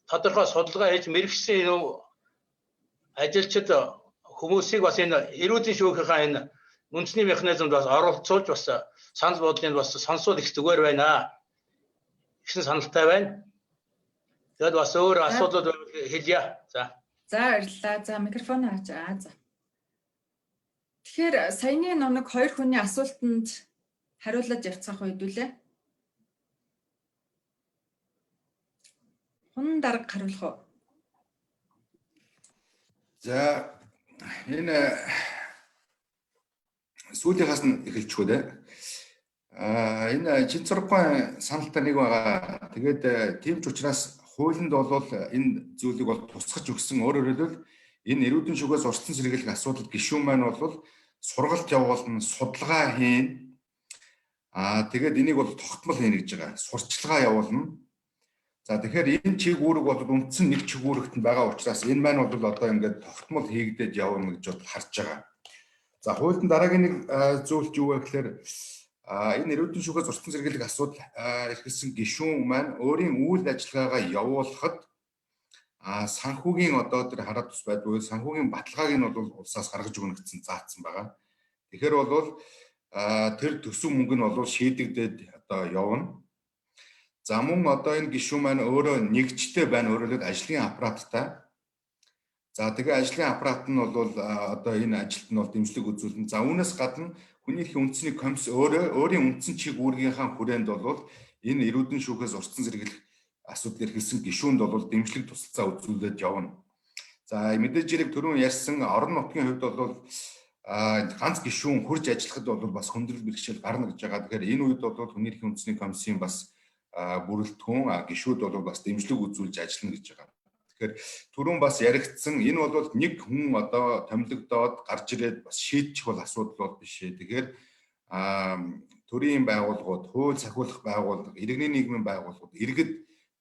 тодорхой судалгаа хийж мэрэгчсэн энэ ажилчид хүмүүсийг бас энэ эрүүдийн шүүхийнхаа энэ үндэсний механизмд бас оролцуулж бас санал бодлыг бас сонсоод их зүгээр байна гэсэн саналтай байна. Тэгэд бас өөр асуудлууд хэлье. За. За баярлалаа. За микрофон хаач. За. Тэгэхээр саяны нэг хоёр хүний асуултанд хариулж явцгаах үед үлээ. Хүн дарга хариулах уу? За энэ сүүлийнхаас нь эхэлчихв дээ. Энэ Чинцоргой саналтай нэг байгаа. Тэгээд тийм ч учраас хуулинд бол энэ зүйлийг бол тусгаж өгсөн. Өөрөөр хэлбэл энэ эрүүдийн шүүхээс урьдчилан сэргийлэх асуудал гишүүн маань бол сургалт явуулна, судалгаа хийн. Тэгээд энийг бол тогтмол хийнэ гэж байгаа. Сурчлагаа явуулна. За тэгэхээр энэ чигүүрэг бол үндсэн нэг чигүүрэгт нь байгаа учраас энэ маань бол одоо ингээд тогтмол хийгдээд явна гэж бол харж байгаа. За хуулийн дараагийн нэг зүйлч юу вэ гэхээр энэ эрүүдийн шүүхээс урьдчилан сэргийлэх асуудал эрхэлсэн гишүүн маань өөрийн үйл ажиллагаагаа явуулахад санхүүгийн одоо тэр хараад тус байдгүй санхүүгийн баталгааг нь бол улсаас гаргаж өгнө гэсэн заасан байгаа. Тэгэхээр бол тэр төсөв мөнгө нь бол шийдэгдээд одоо явна. За мөн одоо энэ гишүүн маань өөрөө нэгжтэй байна, өөрөлд ажлын аппараттай. За тэгээ ажлын аппарат нь бол одоо энэ ажилд нь бол дэмжлэг үзүүлнэ. За үүнээс гадна хүний эрхийн үндэсний комисс өөрийн үндсэн чиг үүргийнхаа хүрээнд бол энэ эрүүдийн шүүхээс урьдчилан сэргийлэх асуудал эрхэлсэн гишүүнд бол дэмжлэг тусалцаа үзүүлээд явна. За мэдээж хэрэг түрүүн ярьсан орон нутгийн хувьд бол ганц гишүүн хурж ажиллахад бол бас хүндрэл бэрхшээл гарна гэж байгаа. Тэгэхээр энэ үед бол хүний эрхийн үндэсний комиссийн бас бүрэлдэхүүн гишүүд бол бас дэмжлэг үзүүлж ажиллана гэж байгаа. Тэгэхээр түрүүн бас яригдсан энэ бол нэг хүн одоо томилогдоод гарч ирээд бас шийдчих бол асуудал бол биш ээ. Тэгэхээр төрийн байгууллагууд, хууль сахиулах байгууллага, иргэний нийгмийн байгууллагууд иргэд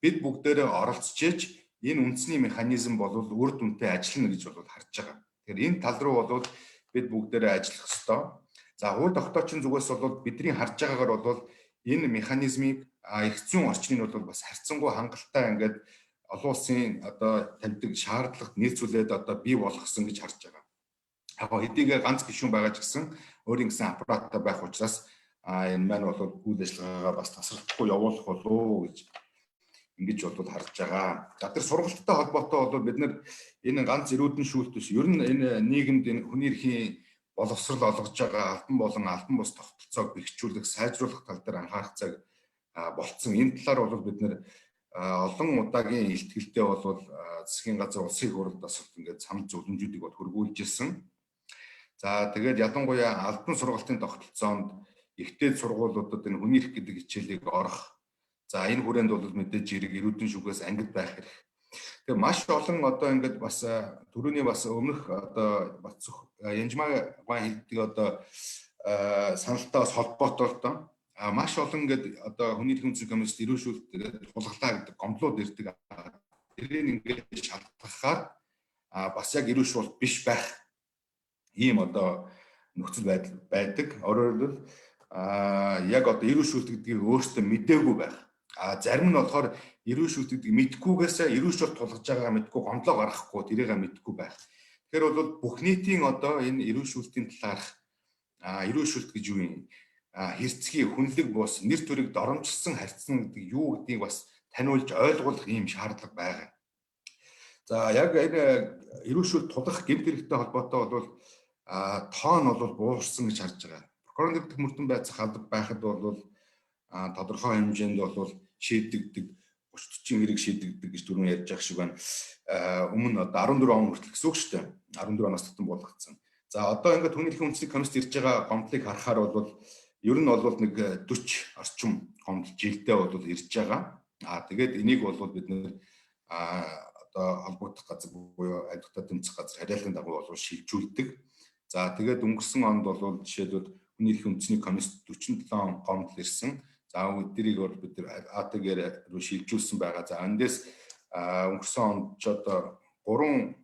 бид бүгдээрээ оролцож иж энэ үндэсний механизм бол үр дүнтэй ажиллана гэж бол харж байгаа. Тэгэхээр энэ тал руу бол бид бүгдээрээ ажиллах ёстой. За хууль тогтоочны зүгээс бол бидний харж байгаагаар бол энэ механизмыг их зүүн орчныг бол бас харьцангуй хангалттай ингээд олон улсын одоо тавьдаг шаардлагад нийцүүлээд одоо бий болгосон гэж харж байгаа. Яг хэдийгээр ганц гишүүн байгаа ч гэсэн өөрийн гэсэн аппараттай байх учраас энэ маань бол үйл ажиллагаагаа бас тасралтгүй явуулах болов гэж ингэж бол харж байгаа. За тэр сургалттай холбоотой бол бид нар энэ ганц эрүүдэн шүүлт биш. Ер нь энэ нийгэмд энэ хүний эрхийн боловсрол олгож байгаа албан болон албан бус тогтолцоог бэхжүүлэх, сайжруулах тал дээр анхаарах цаг болцсон. Энэ талаар бол бид нар олон удаагийн илтгэлтэй бол засгийн газар улсын хурлд бас ингээд санал зөвлөмжүүдийг бол хөргүүлжсэн. За тэгээд ялангуяа албан сургалтын тогтолцоонд ихтэй сургуулиудад энэ хүний эрх гэдэг хичээлийг орох. За энэ хүрээнд бол мэдээж хэрэг эрүүдэн шүүхээс ангид байх хэрэг. Тэгээ маш олон одоо ингээд бас түрүүний бас өмнөх одоо Бацөх Янжмаа гуайн хэлдэг одоо саналтай бас холбоотой одоо маш олон ингээд одоо хүний эрхийн үндэсний комисс эрүүшүүлэлт тэгээд тулгалаа гэдэг гомдлууд ирдэг. Тэрийг ингээд шалгахаар бас яг эрүүшүүлэлт биш байх ийм одоо нөхцөл байдал байдаг. Өөрөөр хэлбэл яг одоо эрүүшүүлэлт гэдгийг өөртөө мэдээгүй байх. Зарим нь болохоор эрүүшүүлэлт гэдгийг мэдхгүйгээсээ эрүүшүүлэлт тулгаж байгаагаа мэдгүй гомдлоо гаргахгүй тэрийгээ мэдгүй байх. Тэгэхээр бол бүх нийтийн одоо энэ эрүүшүүлэлтийн талаарх эрүүшүүлэлт гэж юу юм? Хэрцгий хүнлэг бус нэр төрийг доромжилсан харьцсан гэдэг юу гэдгийг бас таниулж ойлгуулах ийм шаардлага байгаа. За яг энэ эрүүшүүлэлт тулах гэмт хэрэгтэй холбоотой бол тоо нь бол буурсан гэж харж байгаа. Прокурор нэгдэх мөрдөн байцах алба байхад бол тодорхой хэмжээнд бол шийдэгдэг 30-40 хэрэг шийдэгдэг гэж түрүүн ярьж байгаа шиг байна. Өмнө одоо 14 он хүртэл гэсэн үг шүү дээ. 14 оноос татан болгогдсон. За одоо ингээд хүний эрхийн үндэсний комисс ирж байгаа гомдлыг харахаар бол ер нь бол нэг 40 орчим гомдол жилдээ бол ирж байгаа. Тэгээд энийг бол бид нэр одоо холбогдох газар буюу айлтгата тэмцэх газар хариалтын дагуу бол шилжүүлдэг. За тэгээд өнгөрсөн онд бол жишээлбэл хүний эрхийн үндэсний комисс 47 гомдол ирсэн. За өдрийг бол бид нар АТГ руу шилжүүлсэн байгаа. За эндээс өнгөрсөн онд ч одоо 3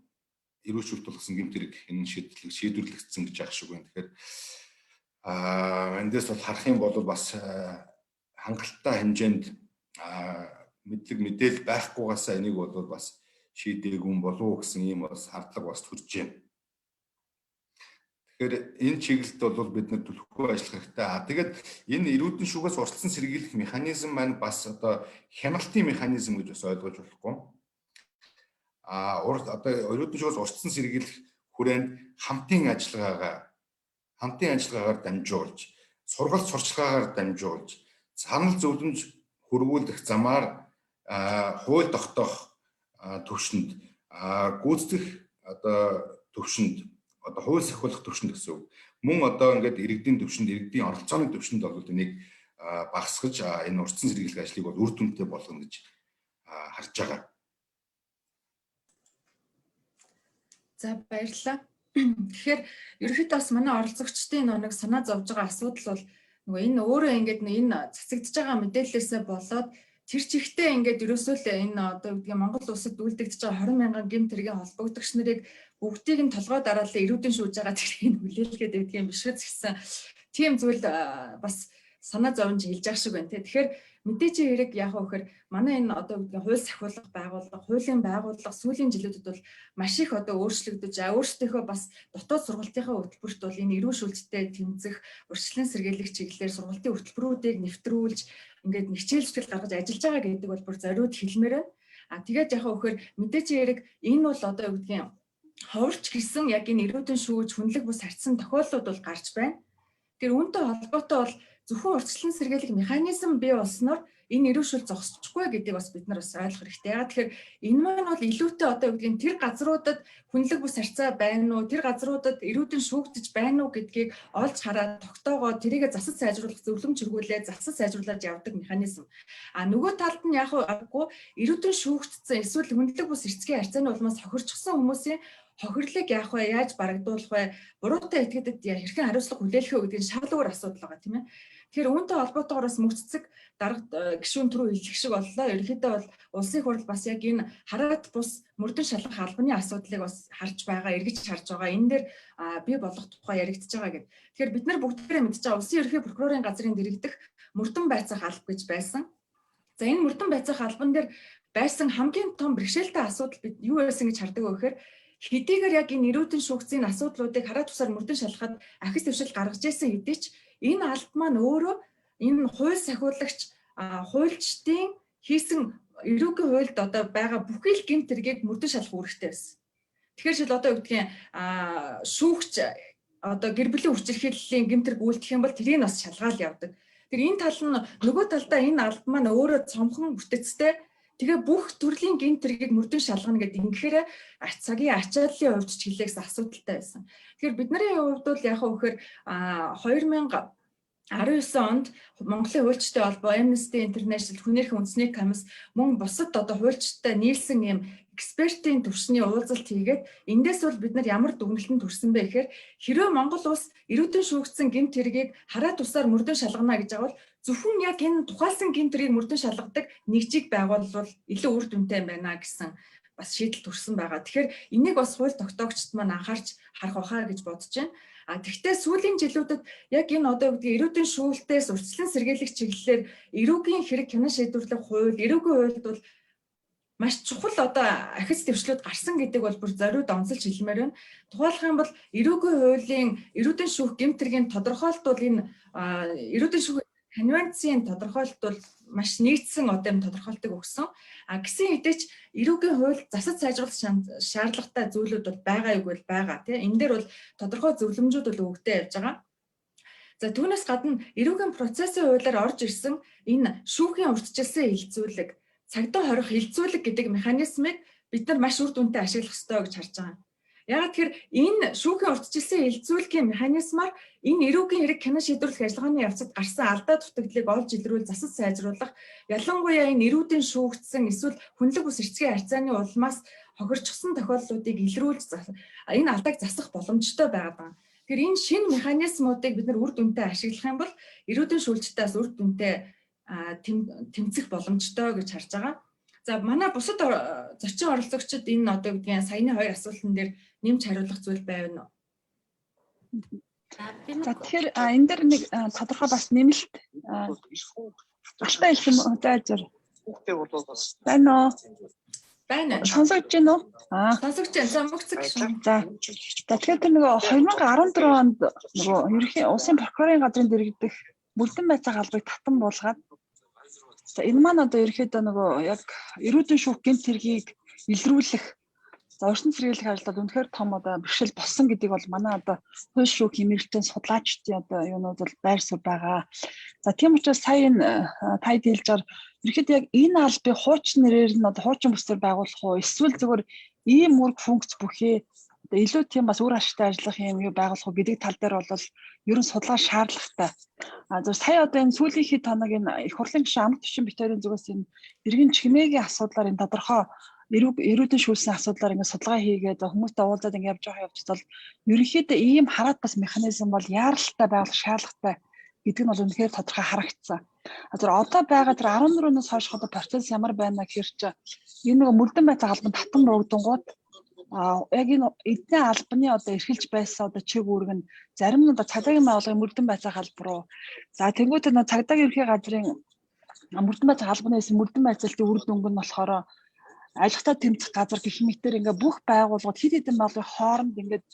эрүүл шүлтүүлсэн гэмт хэрэг энэ шийдвэрлэгдсэн гэж яах шиг байна. Тэгэхээр эндээс бол харах юм бол бас хангалттай хэмжээнд мэдлэг мэдээлэл байхгүйгаас энийг бол бас шийдээгүй болов гэсэн ийм бас хардлага бас төрж байна. Тэгэхээр энэ чиглэлд бол бид нар төлөвлөгөө ажиллах хэрэгтэй. Тэгээд энэ эрүүдэн шүүгээс урьдчилан сэргийлэх механизм маань бас одоо хяналтын механизм гэж бас ойлгож болохгүй. Одоо эрүүдэн шүүгээс урьдчилан сэргийлэх хүрээнд хамтын ажиллагаагаар дамжуулж, сургалт сурчлагаагаар дамжуулж, санал зөвлөмж хөрвүүлэх замаар хууль тогтоох төвшөнд, гүйцэтгэх одоо төвшөнд, одоо хууль сахиулах төвшөнд гэсэн үг. Мөн одоо ингээд иргэдийн төвшөнд, иргэдийн оролцооны төвшөнд бол энийг багасгаж энэ урьдчилан сэргийлэх ажлыг бол үр дүнтэй болгоно гэж харж байгаа. За баярлалаа. Тэгэхээр ерөнхийдөө бас манай оролцогчдын нэг санаа зовж байгаа асуудал бол нөгөө энэ өөрөө ингээд энэ цацагдж байгаа мэдээллээсээ болоод тэр чигтээ ингээд ерөөсөө л энэ одоо үгдгийн Монгол улсад үйлдэгдэж байгаа 20 мянган гэмт хэргийн холбогдогч нарыг бүгдийг нь толгой дараалал эрүүдэн шүүж байгаа тэрийг хүлээлгээд байдгийн биш гэсэн тийм зүйл бас санаа зовж хэлж байгаа шиг байна. Тэгэхээр мэдээж хэрэг яг вөхөр манай энэ одоо үгдгийн хууль сахиулах байгууллага, хуулийн байгууллага сүүлийн жилүүдэд бол маш их одоо өөрчлөгдөж өөрсдийнхөө бас дотоод сургалтынхаа хөтөлбөрт бол энэ эрүүл шүүлттэй тэмцэх, урьдчилан сэргийлэх чиглэлээр сургалтын хөтөлбөрүүдийг нэвтрүүлж ингээд хичээл зүтгэл гаргаж ажиллаж байгаа гэдэг бол бүр зориуд хэлмээр байна. Тэгээд яг вөхөр мэдээж хэрэг энэ бол одоо үгдгийн ховорч гэсэн яг энэ эрүүдэн шүүж хүнлэг бус харьцсан тохиолдлууд бол гарч байна. Тэр үүнтэй холбоотой бол зөвхөн урьдчилан сэргийлэх механизм бий болсноор энэ эрүүл шүүл зогсчихгүй гэдгийг бас бид нар бас ойлгох хэрэгтэй. Яагаад тэгэхээр энэ маань бол илүүтэй одоо үгдгийн тэр газруудад хүнлэг бус харьцаа байна уу, тэр газруудад эрүүдэн шүүгдэж байна уу гэдгийг олж хараад тогтоогоо тэрийгэ засаж сайжруулах зөвлөм чиргүүлээд засаж сайжруулаад явдаг механизм. Нөгөө талд нь яг аггүй эрүүдэн шүүгдсэн эсвэл хүнлэг бус эрсгийн харьцааны улмаас хохирчсон хүмүүсийн хохирлыг яах вэ, яаж барагдуулах вэ, буруутай этгээдэд хэрхэн хариуцлага хүлээлгэх вэ гэдэг нь шал өөр асуудал байгаа тийм ээ. Тэгэхээр үүнтэй холбоотойгоор бас мөццөг дарга гишүүн түрүү хэлэх шиг боллоо. Ерөнхийдөө бол улсын хурал бас яг энэ хараат бус мөрдөн шалгах албаны асуудлыг бас харж байгаа, эргэж харж байгаа. Энэ дээр бий болох тухай яригдж байгаа гэдэг. Тэгэхээр бид нар бүгдээрээ мэдж байгаа улсын ерөнхий прокурорын газрын дэргэдэх мөрдөн байцаах алба гэж байсан. За энэ мөрдөн байцаах албан дээр байсан хамгийн том бэрхшээлтэй асуудал бид юу байсан гэж хардаг вэ гэхээр хэдийгээр яг энэ эрүүдэн шүүгцийн асуудлуудыг хараат тусаар мөрдөн шалгахад ахис төвшил гаргаж ирсэн хэдий ч энэ алба маань өөрөө энэ хууль сахиулагч хуульчдын хийсэн эрүүгийн хуульд одоо байгаа бүхий л гэмт хэргийг мөрдөн шалгах үүрэгтэй байсан. Тэгэхээр шил одоо юу гэдгийг шүүгч одоо гэр бүлийн хүчирхийллийн гэмт хэрэг үйлдэх юм бол тэрийг бас шалгаал явдаг. Тэр энэ тал нь нөгөө талдаа энэ алба маань өөрөө цомхон бүтэцтэй. Тэгээ бүх төрлийн гэмт хэргийг мөрдөн шалгана гэдэг ингэхээр цагийн ачааллын хувьд ч хилээс асуудалтай байсан. Тэгэхээр бидний хувьд бол яг вөхөр 2019 онд Монголын хуульчтай холбоо Amnesty International хүний эрхийн үндэсний комисс мөн бусад одоо хуульчтай нийлсэн юм экспертийн төвшний уулзалт хийгээд эндээс бол бид нар ямар дүгнэлтэнд хүрсэн бэ гэхээр хэрвээ Монгол улс эрүүдэн шүүгдсэн гэмт хэргийг хараат тусаар мөрдөн шалгана гэж байгаа бол зөвхөн яг энэ тухайлсан гэмт хэргийг мөрдөн шалгадаг нэгжийг байгуулвал илүү үр дүнтэй байна гэсэн бас шийдэл төрсэн байгаа. Тэгэхээр энийг бас хууль тогтоогчд маань анхаарч харах байхаа гэж бодож байна. Тэгвэл сүүлийн жилүүдэд яг энэ одоо үгдгийн эрүүдэн шүүлтээс урьдчилан сэргийлэх чиглэлээр эрүүгийн хэрэг хянан шийдвэрлэх хууль, эрүүгийн хуульд бол маш чухал одоо ахиц дэвшлүүд гарсан гэдэг бол бүр зориуд онцолж хэлмээр байна. Тухайлах юм бол эрүүгийн хуулийн эрүүдэн шүүх гэмт хэргийн тодорхойлт бол энэ эрүүдэн шүүх конвенцийн тодорхойлт бол маш нийцсэн одоо юм тодорхойлтыг өгсөн. Гэсэн хэдий ч эрүүгийн хууль засаж сайжруулах шаардлагатай зүйлүүд бол байгаа юу гэвэл байгаа тийм. Энэ дээр бол тодорхой зөвлөмжүүд бол өгдөө явж байгаа. За түүнээс гадна эрүүгийн процессын хуулиар орж ирсэн энэ шүүхийн урьдчилсан хилцүүлэг, цагдаа хорих хилцүүлэг гэдэг механизмыг бид нар маш үр дүнтэй ашиглах ёстой гэж харж байгаа. Яг тэгэхээр энэ шүүхийн урьдчилсан хилцүүлгийн механизмаар энэ эрүүгийн хэрэг хянан шийдвэрлэх ажиллагааны явцад гарсан алдаа дутагдлыг олж илрүүл засаж сайжруулах, ялангуяа энэ эрүүдэн шүүгдсэн эсвэл хүнлэг бус эрсгийн харьцааны улмаас хохирчсон тохиолдлуудыг илрүүлж энэ алдааг засах боломжтой байгаа. Тэгэхээр энэ шинэ механизмуудыг бид нар үр дүнтэй ашиглах юм бол эрүүдэн шүүлтээс үр дүнтэй тэмцэх боломжтой гэж харж байгаа. За манай бусад зочин оролцогчид энэ одоо гэдгийг саяны хоёр асуултан дээр нэмж хариулах зүйл байв нь. За тэгэхээр энэ дээр нэг тодорхой бас нэмэлт алтай хэлсэн зайжир. Байна уу? Байна. Сонсогч байна уу? Сонсогч байна. За мөгцөг шүү. За тэгэхээр тэр нөгөө 2014 онд нөгөө ерөнхий улсын прокурорын газрын дэргэдэх мөрдөн байцаах албыг татан буулгаад за энэ маань одоо ерөнхийдөө нөгөө яг эрүүдэн шүүх гэмт хэргийг илрүүлэх за урьдчилан сэргийлэх ажлууд үнэхээр том одоо бэрхшээл болсон гэдгийг бол манай одоо хууль шүүх хэмжээтэй судлаачдын одоо юунууд бол байр суурь байгаа. За тийм учраас сая энэ таад хэлжээр ерөнхийдөө яг энэ албыг хуучин нэрээр нь одоо хуучин бүсээр байгуулах уу эсвэл зөвхөн ийм мөрг функц бүхий одоо илүү тийм бас үр ашигтай ажиллах юм юу байгуулах уу гэдэг тал дээр бол ер нь судалгаа шаардлагатай. За сая одоо энэ сүүлийнхээ тоног энэ их хурлын гишүүн амт төвчин битэрийн зүгээс энэ иргэн чимээгийн асуудлаар энэ тодорхой эрүүдэн шүүлсэн асуудлаар ингээд судалгаа хийгээд хүмүүстэй уулзаад ингээд явж бол ерөнхийдөө ийм хараат бас механизм бол яаралтай байх шаардлагатай гэдэг нь бол үнэхээр тодорхой харагдсан. Тэр одоо байгаа тэр 14-өөс хойш одоо процесс ямар байна гэхээр чи энэ нэг мөрдөн байцаах албан татан буугдангууд яг энэ эдний албаны одоо эрхэлж байсан одоо чиг үүрэг нь зарим нь одоо цагдаагийн байгууллагын мөрдөн байцаах албан руу за тэнгуүтэ нэг цагдаагийн ерхий газрын мөрдөн байцаах албанаас мөрдөн байцаалтын үр дүнг нь болохоор айлхтаа тэмцэх газар гэх мэтэр ингээ бүх байгууллагууд хэд хэдэн байгууллагын хооронд ингээд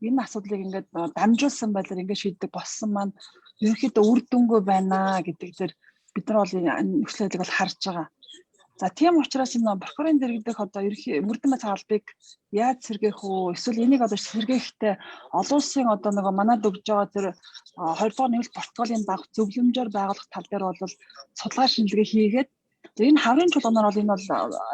энэ асуудлыг ингээд дамжуулсан байлаар ингээд шийддэг болсон маань ерөнхийдөө үр дүнгүй байна гэдэг дээр бид нар бол энэ нөхцөлийг бол харж байгаа. За тийм учраас энэ прокурорын дэргэдэх одоо ерөнхий мөрдөн байцаах албыг яаж сэргээх үү? Эсвэл энийг одоо сэргээхдээ олон улсын одоо нөгөө манад өгж байгаа тэр 2 дугаар нэмэлт протоколын дагав зөвлөмжөөр байгуулах тал дээр бол судалгаа шинжилгээ хийгээд энэ хаврын чуулганаар бол энэ бол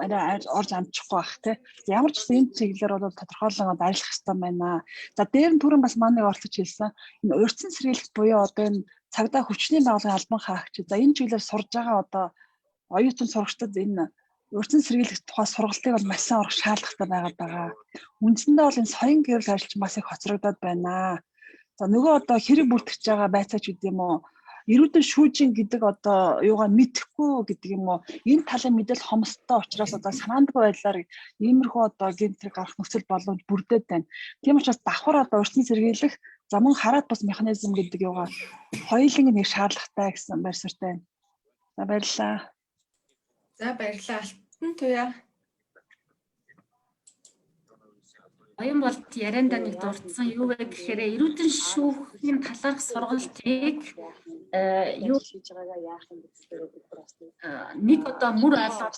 арай орж амжихгүй бах тий. Ямар ч гэсэн энэ чиглэлээр бол тодорхойлон ажиллах хэрэгтэй байна. За дээр нь түрүүн бас манай оролцож хэлсэн энэ урьдчилан сэргийлэлт буюу одоо энэ цагдаа хүчний байгууллагын албан хаагч за энэ чиглэлээр сурж байгаа одоо оюутан сурагчдад энэ урьдчилан сэргийлэх тухай сургалтыг бол маш сайн орох шаардлагатай байгаа. Үндсэндээ бол энэ соён гэрэл ажилч маш их хоцрогдоод байна. За нөгөө одоо хэрэг бүртгэж байгаа байцаач үт юм уу? Эрүүдэн шүүжин гэдэг одоо юугаа мэдэхгүй гэдэг юм уу? Энэ талын мэдээлэл хомсдтой учраас одоо санаандгүй байдлаар иймэрхүү одоо гэмтрийг гарах нөхцөл боломж бүрдээд байна. Тийм учраас давхар одоо урьдчилан сэргийлэх замун хараат бас механизм гэдэг юугаа хоёуланг нэг шаардлагатай гэсэн байр суурьтай байна. За баярлалаа. За баярлалаа. Алтан туяа. Оюун болд ярианда нэг дурдсан юу вэ гэхээр эрүүдэн шүүхийн талаарх сургалтыг юу хийж байгаагаа яах юм гэхээр нэг одоо мөр ойлголт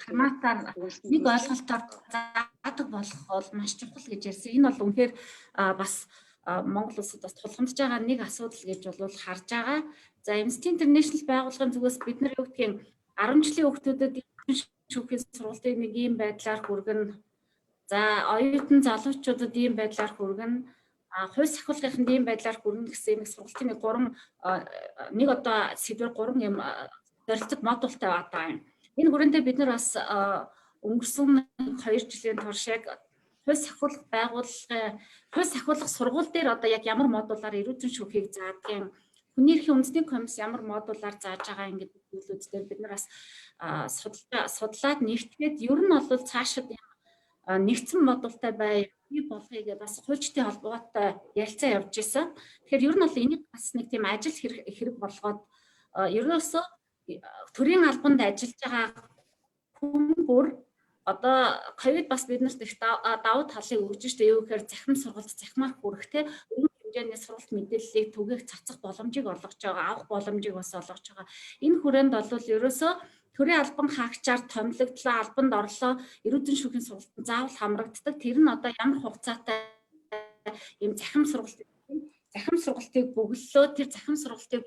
хамаатаар нэг ойлголтоор заадаг болох бол маш чухал гэж ярьсан. Энэ бол үнэхээр бас Монгол улсад бас тулгамдж байгаа нэг асуудал гэж бол харж байгаа. За Amnesty International байгууллагын зүгээс бид нар юу гэдгийг 10 жилийн хүүхдүүдэд шүүхийн сургалтыг нэг ийм байдлаар хүргэн за оюутан залуучуудад ийм байдлаар хүргэн хувь сахиулгынханд ийм байдлаар хүргэн гэсэн нэг сургалтын нэг одоо сэдвэр 3 юм зорилттой модультай байгаа юм. Энэ хүрээндээ бид нар бас өнгөрсөн 2 жилийн турш яг хувь сахиулах байгууллагын хувь сахиулах сургууль дээр одоо яг ямар модулаар эрүүдэн шүүхийг заадгийн хүний эрхийн үндэсний комисс ямар модулаар зааж байгаа юм гэдэг зүйлүүд дээр бид нар бас судлаад нэгтгээд ер нь бол цаашид нэгдсэн модултай бай болгоё бас хуульчдын холбоотой ярилцаа явж исэн. Тэгэхээр ер нь бол энийг бас нэг тийм ажил хэрэг болгоод ерөөсөө төрийн албанд ажиллаж байгаа хүн бүр одоо ковид бас биднэрт их давуу талыг өгж штэ юу гэхээр захим сургалт захимаар хүрэхтэй хэмжээний сургалт мэдээллийг түгээх цацах боломжийг олгож байгаа, авах боломжийг бас олгож байгаа. Энэ хүрээнд бол ерөөсөө төрийн албан хаагчаар томилогдлоо, албанд орлоо, эрүүдэн шүүхийн сургалтанд заавал хамрагддаг. Тэр нь одоо ямар хугацаатай ийм захим сургалтыг бөглөө, тэр захим сургалтыг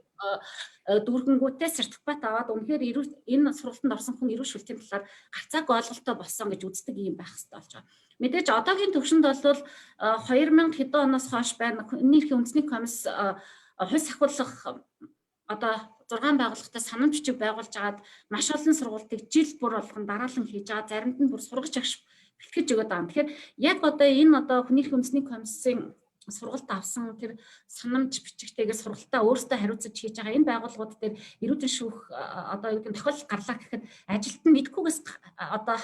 дүүргэнгүүтээ сертификат аваад үнэхээр энэ сургалтанд орсон хүн эрүү шүүлтийн талаар гарцаагүй ойлголттой болсон гэж үздэг юм байх хэрэгтэй болж байгаа. Мэдээж одоогийн төвшөнд бол 2000 хэдэн оноос хойш байна. Хүний эрхийн үндэсний комисс хувь сахиулах одоо 6 байгууллагатай санамж бичиг байгуулж агаад маш олон сургалтыг жил бүр болгон дараалан хийж байгаа. Заримд нь бүр сургач агш бэлтгэж өгöd байгаа. Тэгэхээр яг одоо энэ одоо хүний эрхийн үндэсний комиссийн сургалт авсан тэр санамж бичигтэйгээр сургалтаа өөрсдөө хариуцаж хийж байгаа энэ байгууллагууд дээр эрүүдэн шүүх одоо юу гэдэг тохиолдол гарлаа гэхэд ажилт нь мэдхгүйгээс одоо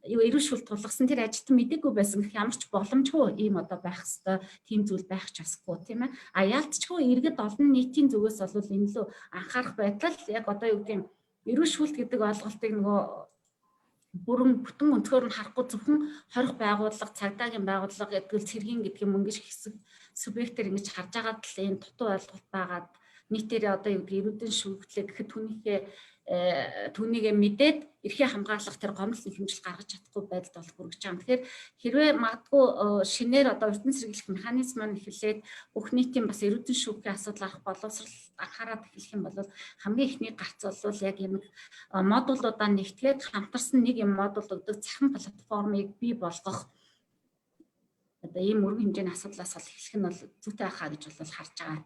эрүүл шүүл тулгасан тэр ажилт нь мэдээгүй байсан гэх ямар ч боломжгүй ийм одоо байх хэвээр тийм зүйл байх ч басгүй тийм ээ. А яалтчгүй иргэд олон нийтийн зүгээс бол энэ лөө анхаарах байтал яг одоо юу гэдэг эрүүл шүүлт гэдэг ойлголтыг нөгөө бүрэн бүтэн өнцгөр нь харахгүй зөвхөн хорих байгууллага, цагдаагийн байгууллага гэдэг л цэргийн гэдэг юм ингэж хэсэг субъектээр ингэж харж байгаад л энэ дутуу ойлголт байгаад нийтээрээ одоо юу гэдэг эрүүдэн шүүхлээ гэхэд түүнийгээ мэдээд эрхээ хамгаалах тэр гомдол хэмжил гаргаж чадахгүй байдалд бол хүрэж байгаа. Тэгэхээр хэрвээ магадгүй шинээр одоо эрдэнэ сэргийлэх механизм маань эхлээд бүх нийтийн бас эрүүдэн шүүхийн асуудал арах боловсрол анхаарал эхлэх юм бол хамгийн ихний гарц бол яг юм модулуудаа нэгтгээд хамтарсан нэг юм модул өгдөг цахим платформыг бий болгох одоо ийм өргөн хэмжээний асуудлаас бол эхлэх нь бол зүйтэй байхаа гэж бол харж байгаа.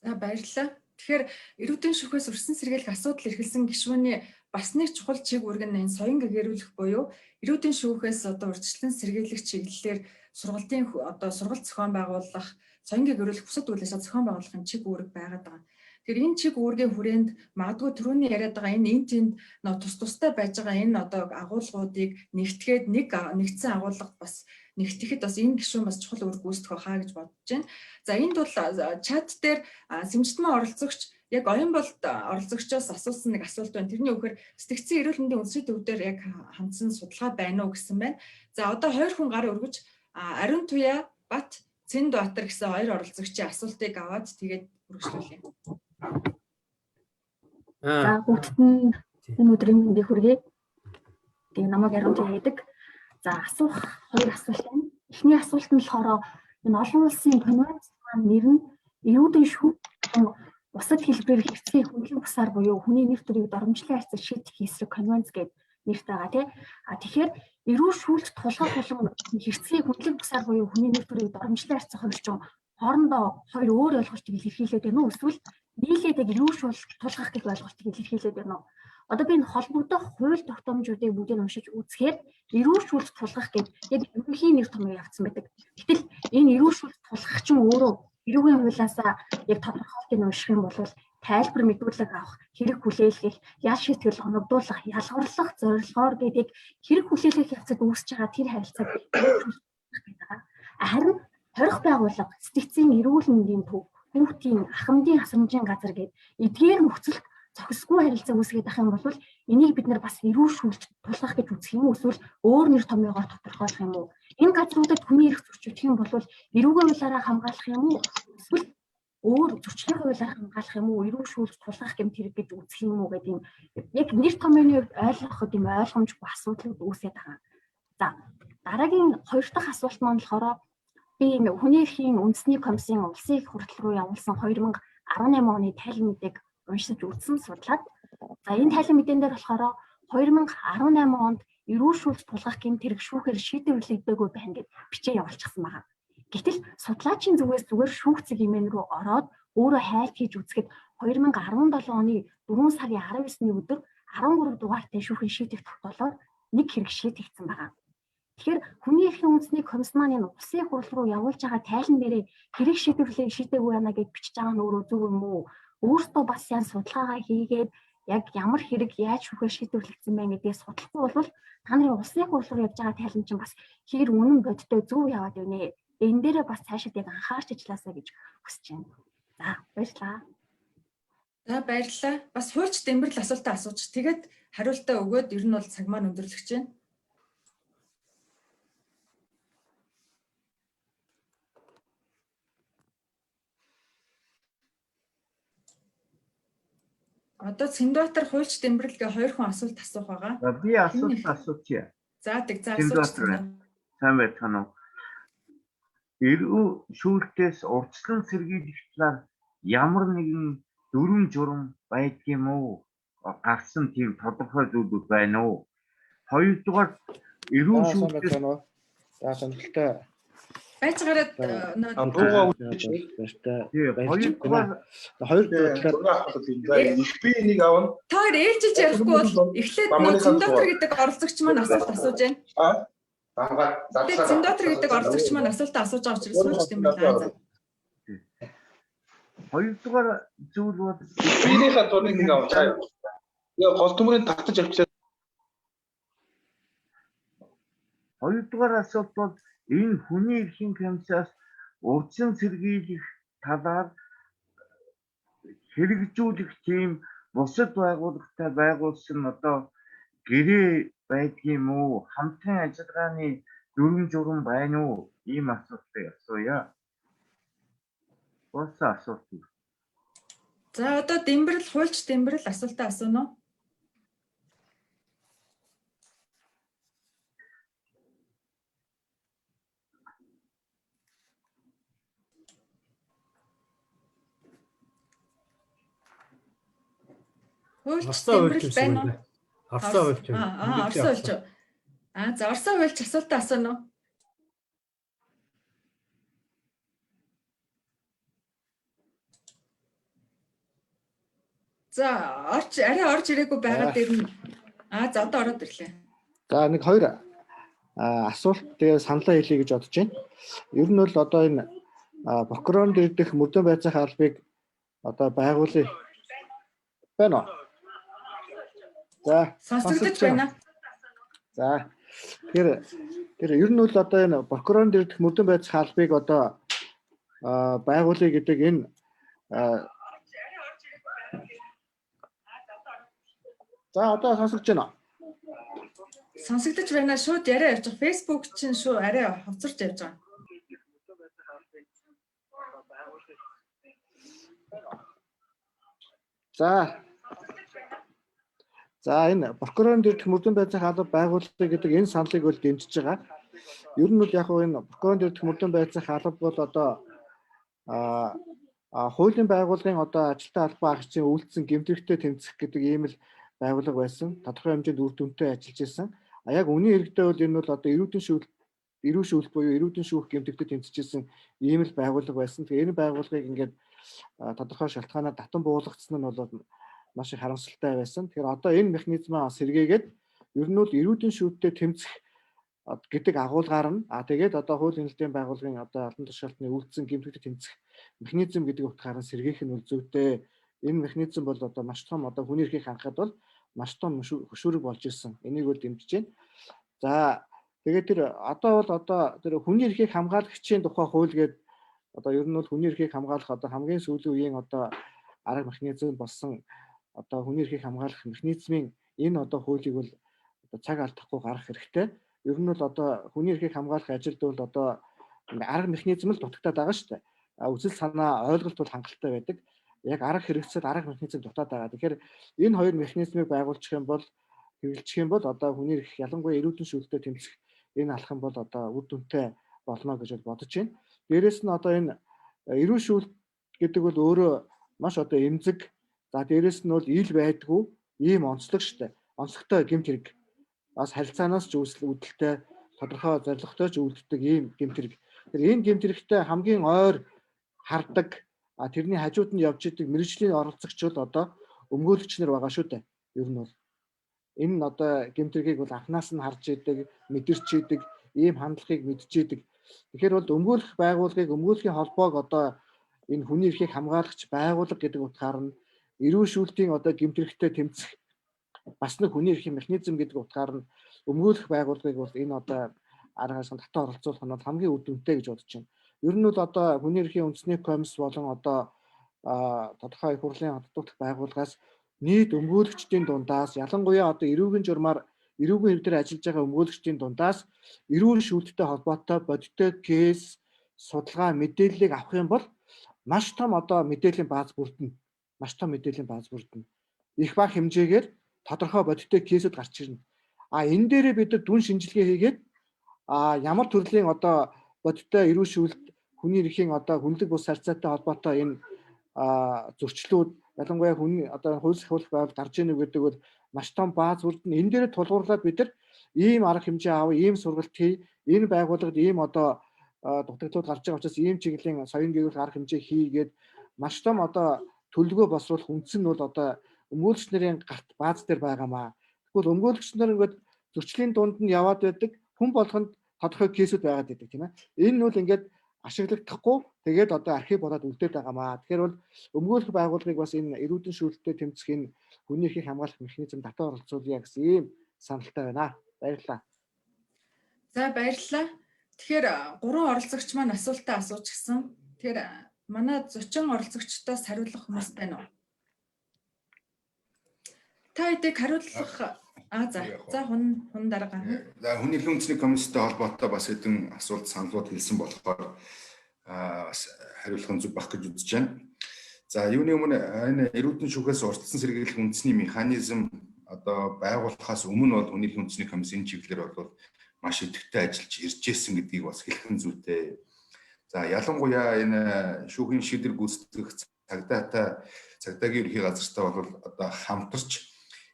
За баярлалаа. Тэгэхээр эрүүдэн шүүхээс өрсөн сэргийлэх асуудал эрхэлсэн гишүүний бас нэг чухал чиг үүрэг нь энэ соён гэгэрүүлэх буюу эрүүдэн шүүхээс одоо урьдчилан сэргийлэх чиглэлээр сургалтын одоо сургалт зохион байгуулах, соён гэгэрүүлэх бусад үйлээс зохион байгуулахын чиг үүрэг байгаад байгаа. Тэгэхээр энэ чиг үүргийн хүрээнд магадгүй түрүүний яриад байгаа энэ тэнд тус тустай байж байгаа энэ одоо агуулгуудыг нэгтгээд нэгдсэн агуулгад бас нэгтгэхэд бас энэ гишүүн бас чухал үүрэг гүйцэтгэх хаа гэж бодож байна. За энд бол чат дээр сэмжтмэн оролцогч яг оюун болд оролцогчоос асуусан нэг асуулт байна. Тэрний үгээр сэтгцэн эрүүл мэндийн үндэсний төвдөр яг хандсан судалгаа байна уу гэсэн байна. За одоо 2 хүн гар өргөж Ариун Туяа, Бат Цэндбаатар гэсэн 2 оролцогчийн асуултыг аваад тэгээд үргэлжлүүлье. За бүгд нь энэ өдрийн мэндийг хүргэе. Тэгээ намайг Ариун Туяа гэдэг. За асуух 2 асуулт байна. Эхний асуулт нь болохоор энэ олон улсын конвенц маань нэр нь эрүүдэн шүүх бусад хэлбэрээр хэрэгцээ хөндлөн бусаар буюу хүний нэр төрийг доромжлон харьцаж шийдэх эсрэг конвенц гэдэг нэртэй байгаа тийм. Тэгэхээр эрүүл шүүлт тулгах болон хэрэгцээ хөндлөн бусаар буюу хүний нэр төрийг доромжлон харьцах хувьчин хоорондоо 2 өөр ойлголтыг илэрхийлээд байна уу? Эсвэл нийлээд яг эрүүл шүүлт тулгах гэх ойлголтыг илэрхийлээд байна уу? Одоо би энэ холбогдох хууль тогтоомжуудыг бүгдийг уншиж үзэхээр эрүүл шүүлт тулгах гэдэг яг ерөнхий нэр томьёо явагдсан байдаг. Гэтэл энэ эрүүл шүүлт тулгах чинь өөрөө эрүүгийн хуулиасаа яг тодорхойлтыг унших юм бол тайлбар мэдүүлэг авах, хэрэг хүлээлгэх, ял шийтгэл оногдуулах, ялгарлах зорилгоор гэдэг хэрэг хүлээлгэх явцад үүсэж байгаа тэр харилцааг байдаг. Харин хорих байгууллага, сэтгцийн эрүүл мэндийн төв, хүүхдийн ахмадын хасамжийн газар гэдэг эдгээр нөхцөлд зохисгүй харилцаа үүсгээд ах юм бол энийг бид нар бас эрүүл шүүлт тулгах гэж үзэх юм уу? Эсвэл өөр нэр томьёогоор тодорхойлох юм уу? Энэ газруудад хүний эрх зөрчигдөх юм бол эрүүгийн хуулиараа хамгаалах юм уу? Эсвэл өөр зөрчлийн хуулиараа хамгаалах юм уу? Эрүүл шүүлт тулгах гэмт хэрэг гэж үзэх юм уу гэдэг юм. Яг нэр томьёоны ойлгоход юм ойлгомжгүй асуудлууд үүсээд байгаа. За дараагийн 2 дахь асуулт маань болохоор би хүний эрхийн үндэсний комиссийн улсын их хурал руу явуулсан 2018 оны тайлан мэдээг уншиж үзсэн судлаад за энэ тайлан мэдэн дээр болохоор 2018 онд эрүүл шүүлт тулгах гэмт хэрэг шүүхээр шийдвэрлэгдээгүй байна гэж бичээ явуулчихсан байгаа. Гэтэл судлаачийн зүгээс зүгээр шүүгцэг хэмээн рүү ороод өөрөө хайлт хийж үзэхэд 2017 оны 4 сарын 19-ний өдөр 13 дугаартай шүүхийн шийдвэр тогтоолоор нэг хэрэг шийдэгдсэн байгаа. Тэгэхээр хүний эрхийн үндэсний комисс маань энэ улсын хурал руу явуулж байгаа тайлан дээрээ хэрэг шийдвэрлэлийг шийдээгүй байна гэж бичиж байгаа нь өөрөө зөв юм уу? Өөртөө бас ян судалгаагаа хийгээд яг ямар хэрэг яаж шүүхээр шийдвэрлэгдсэн байна гэдгийг судлахгүй бол та нарын улсын хурал руу явж байгаа тайлан чинь бас хэр үнэн бодтой зөв яваад байна. Энэ дээрээ бас цаашид яг анхаарч ажилласаа гэж хүсэж байна. За баярлалаа. За баярлалаа. Бас хуульч Дэмбэрл асуултаа асууч. Тэгээд хариултаа өгөөд ер нь бол цаг маань өндөрлөгч байна. Одоо Цэндбаатар хуульч Дэмбэрл гэ 2 хүн асуулт асуух байгаа. За би асуулт асуучих. За асууч. Сайн байна уу? Эрүүл шүүлтээс урьдчилан сэргийлэх талаар ямар нэгэн дүрм журам байдгийм үү? Гарсан тийм тодорхой зүйлүүд байна уу? Хоёрдугаар эрүүл шүүлтээс за сонирхолтой байцгаараа би нэг авна. Тоор ээлжилж ярихгүй бол эхлээд Цэндбаатар гэдэг оролцогч маань асуулт асууж байна. Тэгээд Зиндотер гэдэг оролцогч маань асуултаа асууж байгаа учраас сууч юм байна. Хоёрдугаар зүйл бол биенийхээ турныг нэг авчаа. Тэгээ гол төмөрийн татаж авчлаа. Хоёрдугаар асуулт бол энэ хүний эрхийн комиссаас урьдчилан сэргийлэх талаар хэрэгжүүлэх тийм бусад байгууллагатай байгуулсан одоо гэрээ байдгийм үү? Хамтын ажиллагааны дүрм журам байна уу? Ийм асуултыг асууя. Болсон асуулт. За одоо Дэмбэрэл хуульч Дэмбэрэл асуултаа асууна уу? Хуульч Дэмбэрэл байна уу? Орсон хуульч. Орсон хуульч. За Орсон хуульч асуултаа асууна уу? За арай орж ирээгүй байгаа дээр нь за одоо ороод ирлээ. За нэг хоёр асуулт тэгээ саналаа хэлье гэж бодож байна. Ер нь бол одоо энэ прокурорд ирдэх мөрдөн байцаах албыг одоо байгуулъя. Байна уу? За сонсогдож байна. За тэгэхээр ер нь бол одоо энэ прокурорд ирдэх мөрдөн байцаах албыг одоо байгуулъя гэдэг энэ за одоо сонсогдож байна. Сонсогдож байна. Шууд яриа явж байгаа. Facebook чинь шүү арай хоцорч явж байгаа. За энэ прокурорд ирдэх мөрдөн байцаах алба байгуулалтыг гэдэг энэ саналыг бол дэмжиж байгаа. Ер нь бол яг энэ прокурорд ирдэх мөрдөн байцаах алба бол одоо хуулийн байгууллагын одоо ажилтаа албан агчийн үйлдэлсэн гэмтрэгтэй тэмцэх гэдэг ийм л байгууллага байсан. Тодорхой хэмжээнд үр дүнтэй ажиллаж байсан. Яг үнийн хэрэгтээ бол энэ бол одоо эрүү шүүлт буюу эрүүдэн шүүх гэмтэгтэд тэмцэжсэн ийм л байгууллага байсан. Тэгээ энэ байгууллагыг ингээд тодорхой шалтгаанаар татан буулгацсан нь бол маш их харамсалтай байсан. Тэгэхээр одоо энэ механизмаа сэргээгээд ер нь бол эрүүдэн шүүттэй тэмцэх гэдэг агуулгаар нь тэгээд одоо хуулийн нэлтийн байгууллагын одоо албан тушаалтны үйлдэлсэн гэмтэгтэд тэмцэх механизм гэдэг утгаараа сэргээх нь бол зүйтэй. Энэ механизм бол одоо маш том одоо хүний эрхийг хангахад бол маш том хөшүүрэг болж ирсэн. Энийг бол дэмжиж байна. За тэгээд тэр одоо бол одоо тэр хүний эрхийг хамгаалагчийн тухай хууль гэдэг одоо ер нь бол хүний эрхийг хамгаалах одоо хамгийн сүүлийн үеийн одоо арга механизм болсон одоо хүний эрхийг хамгаалах механизмын энэ одоо хуулийг бол одоо цаг алдахгүй гаргах хэрэгтэй. Ер нь бол одоо хүний эрхийг хамгаалах ажилд бол одоо арга механизм л дутагдаад байгаа шүү дээ. Үзэл санаа ойлголт бол хангалттай байдаг. Яг арга хэрэгцэл арга механизм дутаад байгаа. Тэгэхээр энэ хоёр механизмыг байгуулчих юм бол хэрэгжих юм бол одоо хүний эрх ялангуяа эрүүдэн шүүлттэй тэмцэх энэ алхам бол одоо үр дүнтэй болно гэж бодож байна. Дээрээс нь одоо энэ эрүү шүүлт гэдэг бол өөрөө маш одоо эмзэг. За дээрээс нь бол ил байдгүй ийм онцлог штэ. Онцлогтой гэмт хэрэг. Бас харилцаанаас ч үүдэлтэй тодорхой зорилготой ч үүддэг ийм гэмт хэрэг. Тэгэхээр энэ гэмт хэрэгтэй хамгийн ойр хардаг тэрний хажууд нь явж идэг мэргэжлийн оролцогчид одоо өмгөөлөгч нар байгаа шүү дээ. Ер нь бол энэ нь одоо гэмтэргийг бол анханаас нь харж идэг, мэдэрч идэг, ийм хандлагыг мэдж идэг. Тэгэхээр бол өмгөөлөх байгууллагыг өмгөөлөхийн холбоог одоо энэ хүний эрхийг хамгаалагч байгууллага гэдэг утгаар нь эрүү шүүлтийн одоо гэмтэрэгтэй тэмцэх бас нэг хүний эрхийн механизм гэдэг утгаар нь өмгөөлөх байгууллагыг бол энэ одоо аргаас нь татан оролцуулах нь хамгийн үр дүнтэй гэж бодож байна. Ер нь бол одоо хүний эрхийн үндэсний комисс болон одоо тодорхой их хурлын хадгалах байгууллагаас нийт өмгөөлөгчдийн дундаас ялангуяа одоо эрүүгийн журмаар эрүүгийн хэв дээр ажиллаж байгаа өмгөөлөгчдийн дундаас эрүүл шүүлттэй холбоотой бодиттой кейс судалгаа мэдээллийг авах юм бол маш том одоо мэдээллийн бааз бүрдэнэ. Маш том мэдээллийн бааз бүрдэнэ. Их бага хэмжээгээр тодорхой бодиттой кейсүүд гарч ирнэ. Энэ дээрээ бид нар дүн шинжилгээ хийгээд ямар төрлийн одоо бодиттой эрүүл шүүлт хүний эрхийн одоо хүнлэг бус харьцаатай холбоотой энэ зөрчлүүд ялангуяа хүний одоо хууль сахиулах байвал гарч ийнэ гэдэг бол маш том бааз бүрдэнэ. Энэ дээр тулгуурлаад бид нар ийм арга хэмжээ авах, ийм сургалт хий, энэ байгууллагад ийм одоо дутагдлууд гарч байгаа учраас ийм чиглэлийн соён гэвэл арга хэмжээ хийгээд маш том одоо төлөвлөгөө босруулах үндс нь бол одоо өмгөөлөгч нарын гарт бааз дээр байгаамаа. Тэгвэл өмгөөлөгч нар ингээд зөрчлийн дунд нь яваад байдаг хүн болгонд тодорхой кейсүүд байгаад байдаг тийм ээ. Энэ нь бол ингээд ашиглагдахгүй тэгээд одоо архив болоод үлдээд байгаамаа. Тэгэхээр бол өмгөөлөх байгууллагыг бас энэ эрүүдэн шүүлттэй тэмцэх энэ хүний эрхийг хамгаалах механизм татан оролцуулъя гэсэн ийм саналтай байна. Баярлалаа. За баярлалаа. Тэгэхээр 3 оролцогч маань асуултаа асуучихсан. Тэгэхээр манай зочин оролцогчдоос хариулах хүмүүс байна уу? Та эдийг хариулах за хүн дарга. За хүний эрхийн үндэсний комисстэй холбоотой бас хэдэн асуулт саналууд хэлсэн болохоор бас хариулах нь зүг байх гэж үзэж байна. За юуны өмнө энэ эрүүдэн шүүхээс урьдчилан сэргийлэх үндэсний механизм одоо байгуулахаас өмнө бол хүний эрхийн үндэсний комиссийн чиглэлээр бол маш идэвхтэй ажиллаж ирж байсан гэдгийг бас хэлэх нь зүйтэй. За ялангуяа энэ шүүхийн шийдвэр гүйцэтгэх цагдаагийн ерхий газартай бол одоо хамтарч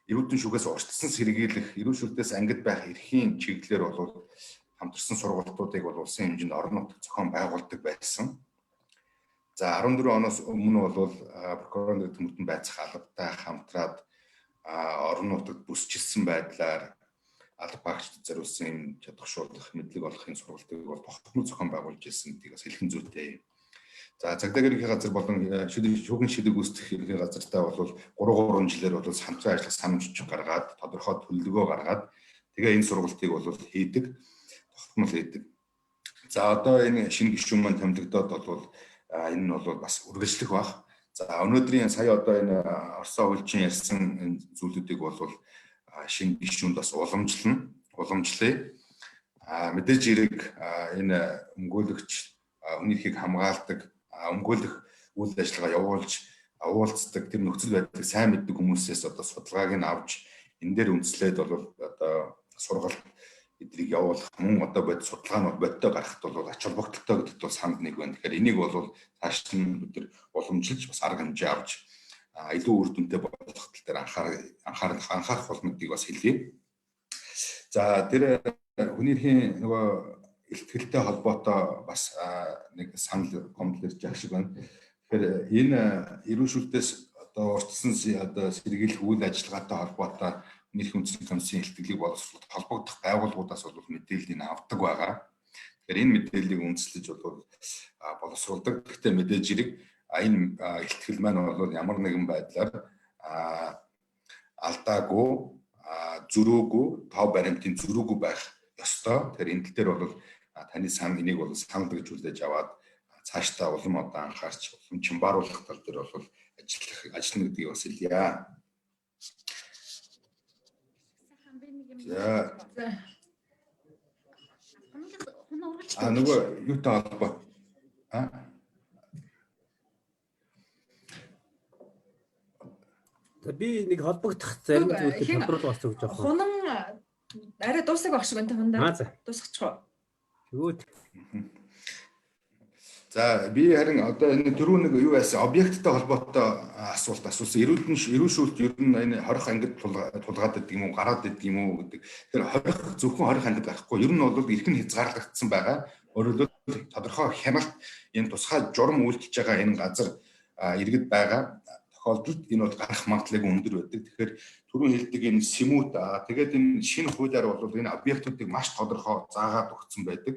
эрүүдэн шүүхээс урьдчилан сэргийлэх, эрүүл шүүлтээс ангид байх эрхийн чиглэлээр бол хамтарсан сургалтуудыг бол улсын хэмжээнд орон нутагт зохион байгуулдаг байсан. За 14 оноос өмнө бол прокурорын төмөртөн байцах албатай хамтраад орон нутагт бүсчилсэн байдлаар алба багчд зориулсан чадахшуулах, мэдлэг олохын сургалтыг бол тогтмол зохион байгуулж ирсэн гэдгийг бас хэлхэн зүйтэй. За цагдаагийн ерхий газар болон шүүхийн шийдвэр гүйцэтгэх ерхий газартай бол 3 жилээр бол хамтран ажиллах санамж гаргаад тодорхой төлөвлөгөө гаргаад тэгээ энэ сургалтыг бол хийдэг, тогтмол хийдэг. За одоо энэ шинэ гишүүн маань томилогдоод бол энэ нь бол бас үргэлжлэх баг. За өнөөдрийн сая одоо энэ Оросоо хөлжин ярьсан энэ зүйлүүдийг бол шинэ гишүүнд бас уламжлая. Мэдээж хэрэг энэ өмгөөлөгч хүний эрхийг хамгаалдаг, өмгөөлөх үйл ажиллагаа явуулж уулздаг тэр нөхцөл байдлыг сайн мэддэг хүмүүсээс одоо судалгааг нь авч энэ дээр үндэслээд бол одоо сургалт эдрийг явуулах мөн одоо бодит судалгаанууд бодиттой гарахт бол ач холбогдолтой гэдэгт бол санд нэг байна. Тэгэхээр энийг бол цааш нь бид нар уламжилж бас арга хэмжээ авч илүү үр дүнтэй болох тал дээр анхаарах болно гэдгийг бас хэлье. За тэр хүний эрхийн нөгөө илтгэлтэй холбоотой бас нэг санал гомдол ирж байгаа шиг байна. Тэгэхээр энэ эрүүл шүүлтээс одоо урьдчилан одоо сэргийлэх үйл ажиллагаатай холбоотой хүний эрхийн үндэсний комиссийн илтгэлийг боловсруулах холбогдох байгууллагуудаас бол мэдээллийг авдаг байгаа. Тэгэхээр энэ мэдээллийг үндэслэж бол боловсруулдаг. Гэхдээ мэдээж хэрэг энэ илтгэл маань бол ямар нэгэн байдлаар алдаагүй, зөрүүгүй, тав баримтын зөрүүгүй байх ёстой. Тэгэхээр энэ дээр бол таны энийг бол санал гэж хүлээж аваад цаашдаа улам одоо анхаарч улам чимбааруулах тал дээр бол ажиллана гэдгийг бас хэлье. Нөгөө юутай холбоо би нэг холбогдох зарим зүйлийг тодруулах гэж байгаа. Хунан арай дуусах байх шиг байна та. Дуусгачих уу? Тэгвэл за би харин одоо энэ түрүү нэг юу байсан объекттай холбоотой асуулт асуусан. Эрүүл шүүлт ер нь энэ хорих ангид тулгаад байдаг юм уу, гараад байдаг юм уу гэдэг. Тэгэхээр зөвхөн хорих ангид гарахгүй. Ер нь бол эрх нь хязгаарлагдсан байгаа. Өөрөөр хэлбэл тодорхой хяналт энэ тусгай журам үйлчилж байгаа энэ газар иргэд байгаа тохиолдолд энэ бол гарах магадлалыг өндөр байдаг. Тэгэхээр түрүү хэлдэг энэ сэмүүд тэгээд энэ шинэ хуулиар бол энэ объектуудыг маш тодорхой заагаад өгсөн байдаг.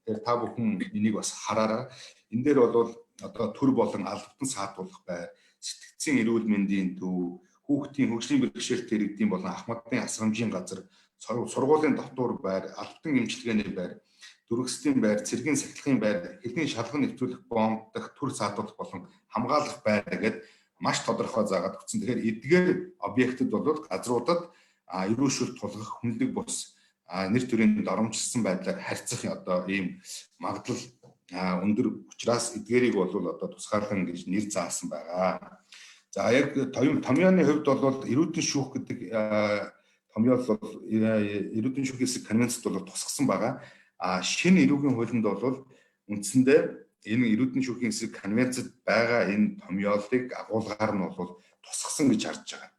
Тэгэхээр та бүхэн энийг бас хараарай. Энэ дээр бол одоо төр болон албатан саатуулах байр, сэтгцийн эрүүл мэндийн төв, хүүхдийн хөгжлийн бэрхшээлтэй иргэдийн болон ахмадын асрамжийн газар, сургуулийн дотуур байр, албатан эмчилгээний байр, дүрэгсдийн байр, цэргийн сахилгын байр, хэлний шалган нэвтрүүлэх бомб дах төр саатуулах болон хамгаалах байр гэдэг маш тодорхой заагаад өгсөн. Тэгэхээр эдгээр объектэд бол газруудад эрүүл шүүлт тулгах хүнлэг бус нэр төрийн доромжилсан байдлаар харьцах одоо ийм магадлал өндөр учраас эдгээрийг бол одоо тусгаарлан гэж нэр заасан байгаа. За яг томьёоны хувьд бол эрүүдэн шүүх гэдэг томьёол бол эрүүдэн шүүх хэсэг конвенцэд бол тусгасан байгаа. Шинэ эрүүгийн хуулинд бол үндсэндээ энэ эрүүдэн шүүхийн хэсэг конвенцэд байгаа энэ томьёолыг агуулгаар нь бол тусгасан гэж харж байгаа.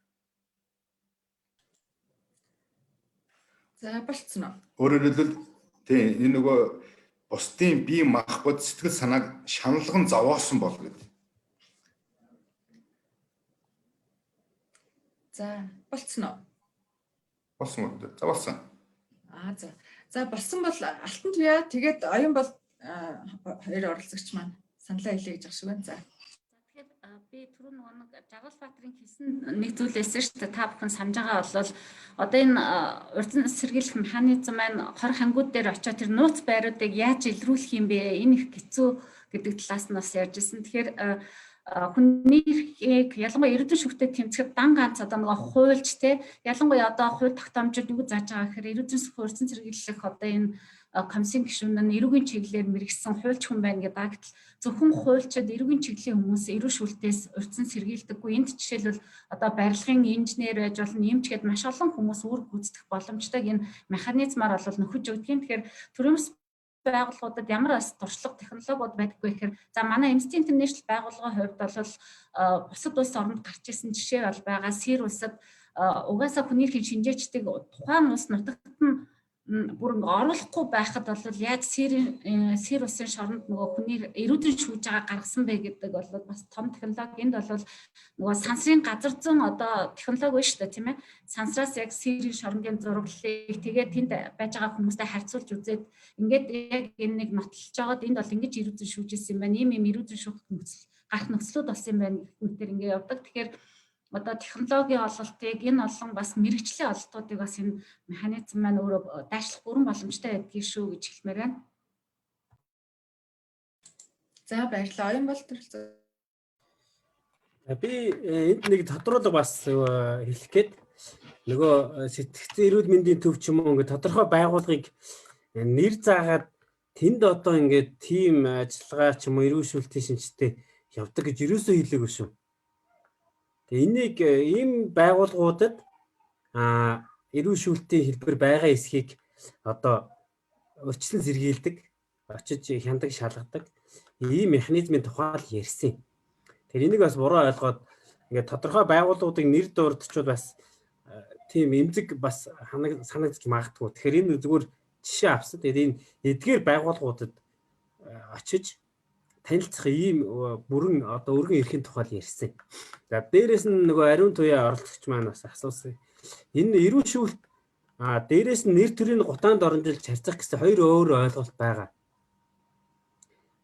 За болцсон уу? Өөрөөр хэлбэл тийм энэ нөгөө бусдын бие махбод сэтгэл санааг шаналган зовоосон бол гэдэг. За болцсон уу? Болсон уу? За болсон. За болсон бол Алтан туяа тэгээд оюун бол хоёр оролцогч маань саналаа хэлье гэж ашиг байна. За. Тэгэхээр би түрүү нэг Жаргалбаатарын хийсэн нэг зүйл байсан шүү дээ. Та бүхэн санаж байгаа бол одоо энэ урьдчилан сэргийлэх механизм маань хор хангууд дээр очиод тэр нууц байруудыг яаж илрүүлэх юм бэ? Энэ их хэцүү гэдэг талаас нь бас ярьж ирсэн. Тэгэхээр хүний эрхийг ялангуяа эрдэнэ шүүхтэй тэмцэхэд дан ганц одоо нэг хуульч те ялангуяа одоо хууль тогтоомжууд юу зааж байгаа гэхээр эрдэнэ шүүх урьдчилан сэргийлэх одоо энэ комиссийн гишүүн нь эрүүгийн чиглэлээр мэрэгсэн хуульч хүн байна гэдэг агт зөвхөн хуульчид эрүүгийн чиглэлийн хүмүүс эрүү шүүлтээс урьдчилан сэргийлдэггүй. Энд жишээлбэл одоо барилгын инженер байж болно, нэмч гээд маш олон хүмүүс үр гүйцэтгэх боломжтой энэ механизмаар бол нөхөж өгдөг. Тэгэхээр төрөмс байгууллагуудад ямар бас туршлага технологиуд байдаггүй гэхээр за манай Amnesty International байгууллагын хувьд бол бусад улс оронд гарч ирсэн жишээ бол байгаа. Сир улсад угаасаа хүний эрхийн шинжээчдийг тухайн улс нутагт нь бүр оруулахгүй байхад бол яаж сир улсын шоронд нөгөө хүний эрүүдэн шүүж байгаа гаргасан бэ гэдэг бол бас том технологи. Энд бол нөгөө сансрын газар зүүн одоо технологи байна шүү дээ, тийм ээ. Сансраас яг сирийн шорондын зураглалыг тэгээд тэнд байж байгаа хүмүүстэй харьцуулж үзээд ингээд яг энэ нэг нотлож байгаад энд бол ингэж эрүүдэн шүүж ирсэн юм байна. Ийм эрүүдэн шүүх нөхцөл гарах нөхцлүүд болсон юм байна гэнээр ингээд явдаг. Тэгэхээр одоо технологийн ололтыг энэ олон бас мэрэгжлийн ололтуудыг бас энэ механизм маань өөрөө дайшлах бүрэн боломжтой байдгийг шүү гэж хэлмээр байна. За баярлалаа. Оюун бол төрөлцөө. Би энд нэг тодруулга бас хэлэх гээд нөгөө сэтгцэн эрүүл мэндийн төв ч юм уу ингээд тодорхой байгууллагыг нэр заагаад тэнд одоо ингээд тим ажиллагаа ч юм уу эрүүл шүүлтийн шинжтэй явдаг гэж юусоо хэлээгүй шүү. Энийг ийм байгууллагуудад эрүүл шүүлтийн хэлбэр байгаа эсхийг одоо урьдчилан сэргийлдэг, очиж хяндаг, шалгадаг ийм механизмын тухай л ярьсан. Тэр энийг бас буруу ойлгоод ингээд тодорхой байгууллагуудыг нэр дурдчуул бас тийм эмзэг бас санагдаж магадгүй. Тэгэхээр энэ зүгээр жишээ авсан. Тэгээд энэ эдгээр байгууллагуудад очиж танилцах ийм бүрэн одоо өргөн эрхийн тухай ярьсан. За дээрэс нь нөгөө ариун туяа оролцогч маань бас асуусан. Энэ эрүүл шүүлт дээрэс нь нэр төрийн гутаанд оромжилж харьцах гэсэн хоёр өөр ойлголт байгаа.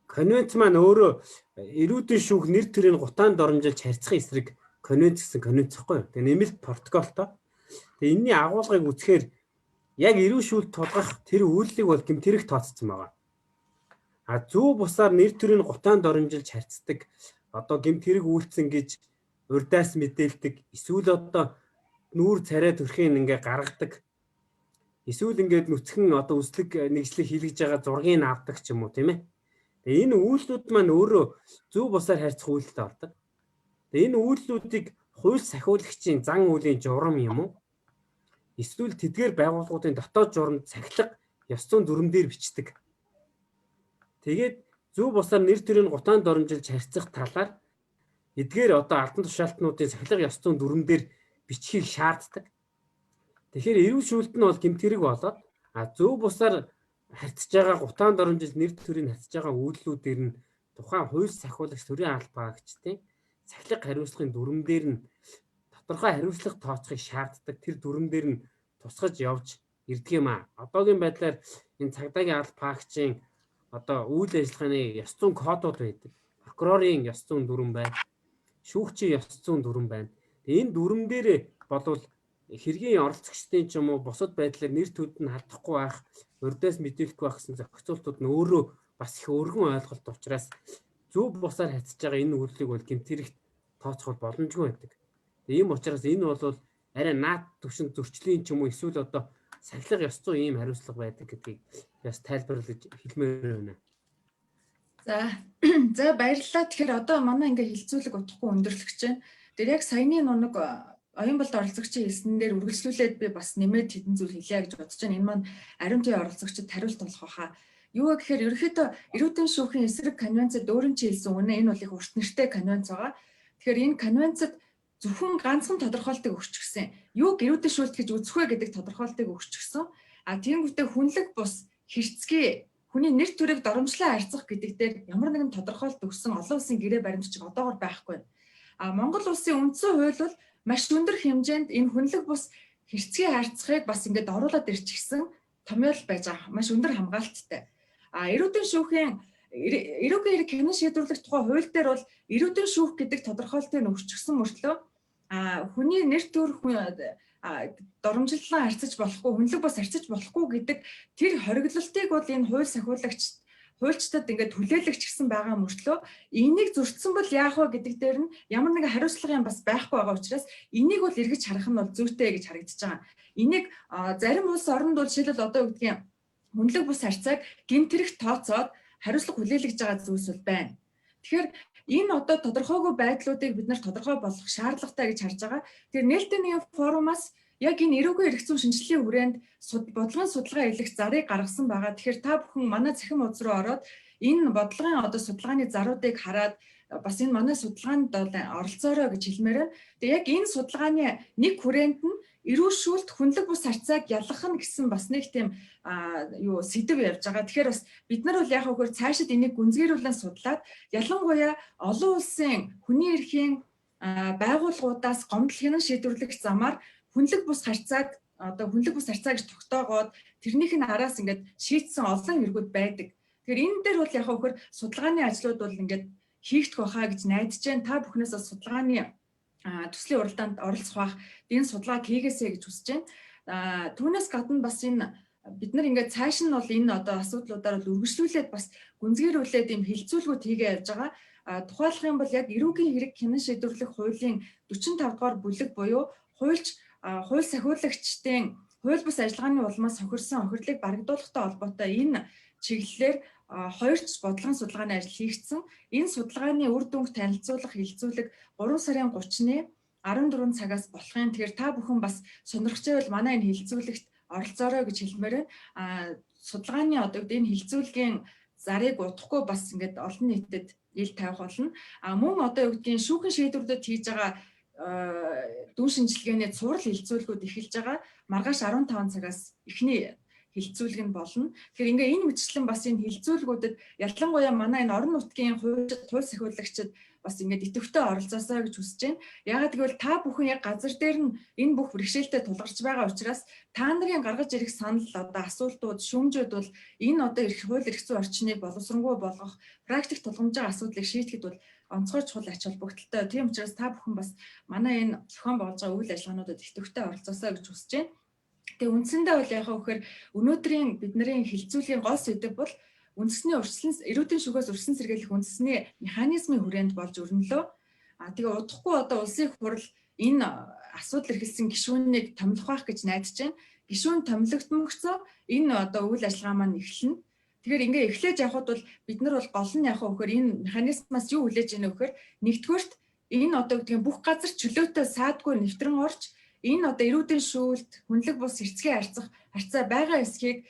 Конвенц маань өөрөө эрүүдэн шүүх нэр төрийн гутаанд оромжилж харьцах эсрэг конвенц гэсэн конвенц гэхгүй юу. Тэгээ нэмэлт протоколтой. Тэгээ энэний агуулгыг үзэхээр яг эрүүл шүүлт тулгах тэр үйлдэлийг бол гэмтэрэг тооцсон байгаа. Зөв бусаар нэр төрийн гутаанд оромжилж харьцдаг одоо гэмт хэрэг үйлцэн гэж урдаас мэдээлдэг эсвэл одоо нүүр царай төрхийн ингээ гаргадаг эсвэл ингээд нүцгэн одоо үслэг нэгжлэг хийлгэж байгаа зургийг авдаг ч юм уу тийм ээ. Тэгээ энэ үйлдэлүүд маань өөрөө зөв бусаар харьцах үйлдэлд ордог. Тэгээ энэ үйлдэлүүдийг хууль сахиулагчийн зан үйлийн журам юм уу? Эсвэл тэдгээр байгууллагуудын дотоод журамд цахилга ёс зүйн дүрм дээр бичдэг. Тэгээд зөв бусаар нэр төрийн гутаанд оромжилж харьцах талаар эдгээр одоо албан тушаалтнуудын цахилга ёс зүйн дүрм дээр бичгийг шаарддаг. Тэгэхээр эрүүл шүүлт нь бол гэмтэрэг болоод зөв бусаар харьцаж байгаа гутаанд оромжилж нэр төрийн харьцаж байгаа үйлдэлүүдээр нь тухайн хууль сахиулагч төрийн албаагчдын цахилга хариуцлагын дүрм дээр нь тодорхой хариуцлага тооцохыг шаарддаг. Тэр дүрм дээр нь тусгаж явж ирдэг юм аа. Одоогийн байдлаар энэ цагдаагийн албаагчийн одоо үйл ажиллагааны ёс зүйн кодууд байдаг. Прокурорын ёс зүйн дүрм байна. Шүүгчийн ёс зүйн дүрм байна. Энэ дүрм дээр болвол хэргийн оролцогчдын ч юм уу бусад байдлаар нэр төд нь хадахгүй байх, урдаас мэдээлэхгүй байх гэсэн зохицуултууд нь өөрөө бас их өргөн ойлголт учраас зөв бусаар харьцаж байгаа энэ үйлдэлийг бол гэмтэрэгт тооцох боломжгүй байдаг. Ийм учраас энэ бол арай наад түвшинд зөрчлийн ч юм уу эсвэл одоо сахилга ёс зүйн ийм хариуцлага байдаг гэдгийг бас тайлбарлаж хэлмээр байна. За баярлалаа. Тэгэхээр одоо манай ингээ хилцүүлэг утгагүй өндөрлөгч байна. Тэр яг саяны нэг оюун болд оролцогчийн хэлсэн дээр үргэлжлүүлээд би бас нэмээд хэдэн зүйл хэлье гэж бодож байна. Энэ маань ариун туяа оролцогчид хариулт болох байхаа. Юу гэхээр ерөөхдөө эрүүдэн шүүхийн эсрэг конвенцэд өөрийн чинь хэлсэн үнэ энэ бол их урт нэртэй конвенц байгаа. Тэгэхээр энэ конвенцэд зөвхөн ганцхан тодорхойлтыг өгч гисэн. Юуг эрүүдэн шүүлт гэж үзэх вэ гэдэг тодорхойлтыг өгч гисэн. Тиймгүүтээ хүнлэг бус хэрцгий хүний нэр төрийг доромжлон харьцах гэдэг дээр ямар нэгэн тодорхойлт өгсөн олон улсын гэрээ баримтч одоогор байхгүй. Монгол улсын үндсэн хууль бол маш өндөр хэмжээнд энэ хүнлэг бус хэрцгий харьцахыг бас ингээд оруулаад ирчихсэн томьёол байж байгаа. Маш өндөр хамгаалттай. Эрүүдийн шүүхийн эрүүгийн хэрэг хянан шийдвэрлэх тухай хууль дээр бол эрүүдийн шүүх гэдэг тодорхойлтыг өгчихсөн мөртлөө хүний нэр төр доромжлолоо харьцаж болохгүй, хүнлэг бус харьцаж болохгүй гэдэг тэр хориглолтыг бол энэ хууль хуульчдад ингээд хүлээлгэж гисэн байгаа мөртлөө энийг зөрчсөн бол яах вэ гэдэг дээр нь ямар нэгэн хариуцлага юм бас байхгүй байгаа учраас энийг бол эргэж харах нь бол зүйтэй гэж харагдаж байгаа. Энийг зарим улс орнд бол жишээлбэл одоо юу гэдгийг хүнлэг бус харьцааг гэмт хэрэг тооцоод хариуцлага хүлээлгэж байгаа зүйлс бол байна. Тэгэхээр энэ одоо тодорхойгүй байдлуудыг бид нар тодорхой болгох шаардлагатай гэж харж байгаа. Тэгэхээр нээлттэй нэгэн форумаас яг энэ эрүүгийн эрх зүйн шинжилгээний хүрээнд бодлогын судалгаа хийх зарыг гаргасан байгаа. Тэгэхээр та бүхэн манай цахим хуудас руу ороод энэ бодлогын одоо судалгааны заруудыг хараад бас энэ манай судалгаанд оролцоорой гэж хэлмээр байна. Тэгээ яг энэ судалгааны нэг хүрээнд нь эрүүл шүүлт хүнлэг бус харьцааг ялгах нь гэсэн бас нэг тийм сэдв явж байгаа. Тэгэхээр бас бид нар бол яг хөөөр цаашид энийг гүнзгийрүүлэн судлаад ялангуяа олон улсын хүний эрхийн байгууллагуудаас гомдол хянан шийдвэрлэх замаар хүнлэг бус харьцааг гэж тогтоогоод тэрнийх нь араас ингээд шийдсэн олон эргүүд байдаг. Тэгэхээр энэ дээр бол яг хөөөр судалгааны ажлууд бол ингээд хийгдэх байхаа гэж найдаж байна. Та бүхнээс бас судалгааны төслийн уралдаанд оролцох бах энэ судалгааг хийгээсэй гэж хүсэж байна. Түүнээс гадна бас энэ бид нар ингээд цааш нь бол энэ одоо асуудлуудаар бол үргэлжлүүлээд бас гүнзгийрүүлээд юм хилцүүлгүүд хийгээ явж байгаа. Тухайлах юм бол яг эрүүгийн хэрэг хянан шийдвэрлэх хуулийн 45 дугаар бүлэг буюу хууль сахиулагчдын хууль бус ажиллагааны улмаас хохирсон охирлыг барагдуулахтай холбоотой энэ чиглэлээр хоёрч бодлогын судалгааны ажил хийгдсэн. Энэ судалгааны үр дүнг танилцуулах хилцүүлэг 3 сарын 30-ны 14 цагаас болохын. Тэгэхээр та бүхэн бас сонирхож байвал манай энэ хилцүүлэгт оролцоорой гэж хэлмээр байна. Судалгааны одоо энэ хилцүүлгийн зарыг удахгүй бас ингээд олон нийтэд ил тавих болно. Мөн одоо юу гэдгийг шүүхэн шийдвэрлэлд хийж байгаа дүн шинжилгээний цуврал хилцүүлгүүд эхэлж байгаа. Маргааш 15 цагаас эхний хилцүүлэг нь болно. Тэгэхээр ингээ энэ мэтчлэн бас энэ хилцүүлгүүдэд ялангуяа манай энэ орон нутгийн хууль сахиулагчид бас ингээд идэвхтэй оролцоосоо гэж хүсэж байна. Яагаад гэвэл та бүхэн яг газар дээр нь энэ бүх бэрхшээлтэд тулгарч байгаа учраас та нарын гаргаж ирэх санал одоо асуултууд, шүүмжүүд бол энэ одоо хууль эрх зүйн орчныг боловсронгуй болгох, практик тулгамж байгаа асуудлыг шийдэхэд бол онцгой чухал ач холбогдолтой. Тийм учраас та бүхэн бас манай энэ зохион байгуулж байгаа үйл ажиллагаануудад идэвхтэй оролцоосоо гэж хүсэж байна. Тэгээ үндсэндээ бол яг хөөхөр өнөөдрийн бидний хилцүүлгийн гол сэдэв бол үндэсний эрүүдийн шүүхээс өрсөн сэргийлэх үндэсний механизмын хүрээнд болж өрнөлөө. Тэгээ удахгүй одоо улсын хурал энэ асуудал эрхэлсэн гишүүнийг томилох байх гэж найдаж байна. Гишүүн томилогдмогцоо энэ одоо үйл ажиллагаа маань эхэлнэ. Тэгэхээр ингээ эхлэж явхад бол бид нар бол гол нь яг хөөхөр энэ механизмаас юу хүлээж ийнэ гэхээр нэгдүгээрт энэ одоо гэдгийг бүх газар чөлөөтэй саадгүй нэвтрэн орж энэ одоо эрүүдийн шүүлт, хүнлэг бус эрцгээ харьцаа байгаа эсхийг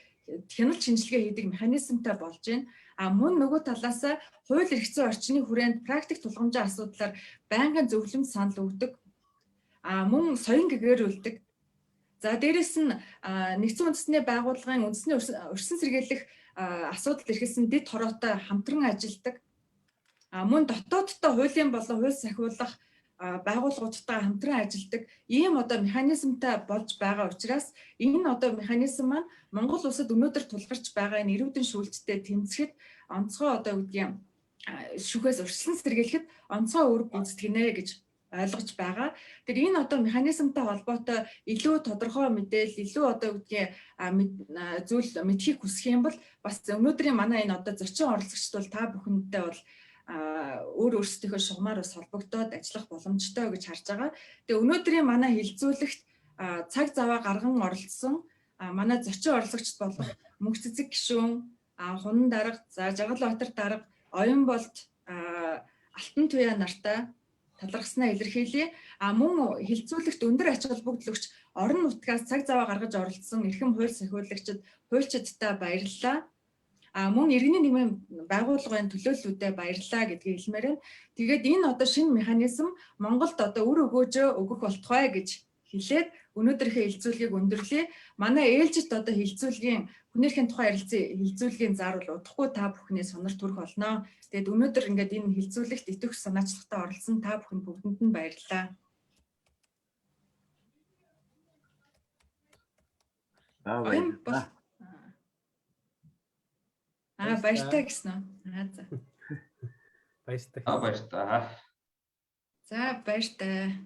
хяналт шинжилгээ хийдэг механизмтай болж байна. Мөн нөгөө талаасаа хууль эрх зүйн орчны хүрээнд практик тулгамжийн асуудлаар байнгын зөвлөмж санал өгдөг. Мөн соён гэгэрүүлдэг. За дээрэс нь нэгдсэн үндэсний байгууллагын үндэсний өрсөн сэргийлэх асуудал эрхэлсэн дэд хороотой хамтран ажилладаг. Мөн дотооддоо хуулийн болон хууль сахиулах байгууллагуудтай хамтран ажилладаг ийм одоо механизмтай болж байгаа учраас энэ одоо механизм маань Монгол улсад өнөөдөр тулгарч байгаа энэ эрүүдийн шүүлттэй тэмцэхэд онцгой одоо үгдгийн шүүхээс өршлөн сэргийлэхэд онцгой үүрэг гүйцэтгэнэ гэж ойлгож байгаа. Тэгэхээр энэ одоо механизмтай холбоотой илүү тодорхой мэдээлэл, илүү одоо үгдгийн зүйл мэдхийг хүсэх юм бол бас өнөөдрийн манай энэ одоо зочин оролцогчд бол та бүхэндээ бол өөрсдийнхөө шугамаар бас холбогдоод ажиллах боломжтой гэж харж байгаа. Тэгээ өнөөдрийн манай хилцүүлэгт цаг заваа гарган оролцсон манай зочин оролцогчд болох Мөнх Цэцэг гишүүн, Хунан дарга, за Жаргалбаатар дарга, Оюнболд, Алтан туяа нартай талархснаа илэрхийлье. Мөн хилцүүлэгт өндөр ач холбогдол өгч орон нутгаас цаг заваа гаргаж оролцсон эрхэм хууль сахиулагчид, хуульчидтай баярлалаа. Мөн иргэний нийгмийн байгууллагын төлөөллүүдэд баярлалаа гэдгийг хэлмээр байна. Тэгээд энэ одоо шинэ механизм Монголд одоо үр өгөөжөө өгөх болтугай гэж хэлээд өнөөдрийнхээ хилцүүлгийг өндөрлөе. Манай ээлжид одоо хилцүүлгийн хүнийрхийн тухай ярилцсан хилцүүлгийн зар бол удахгүй та бүхний сонирт төрөх болно. Тэгээд өнөөдөр ингээд энэ хилцүүлэгт итгэх санаачлагтай оролцсон та бүхэнд бүгдэнд нь баярлалаа. Баярлалаа. баяртай гэсэн үү? За. Баяртай. Баярлалаа. За баяртай.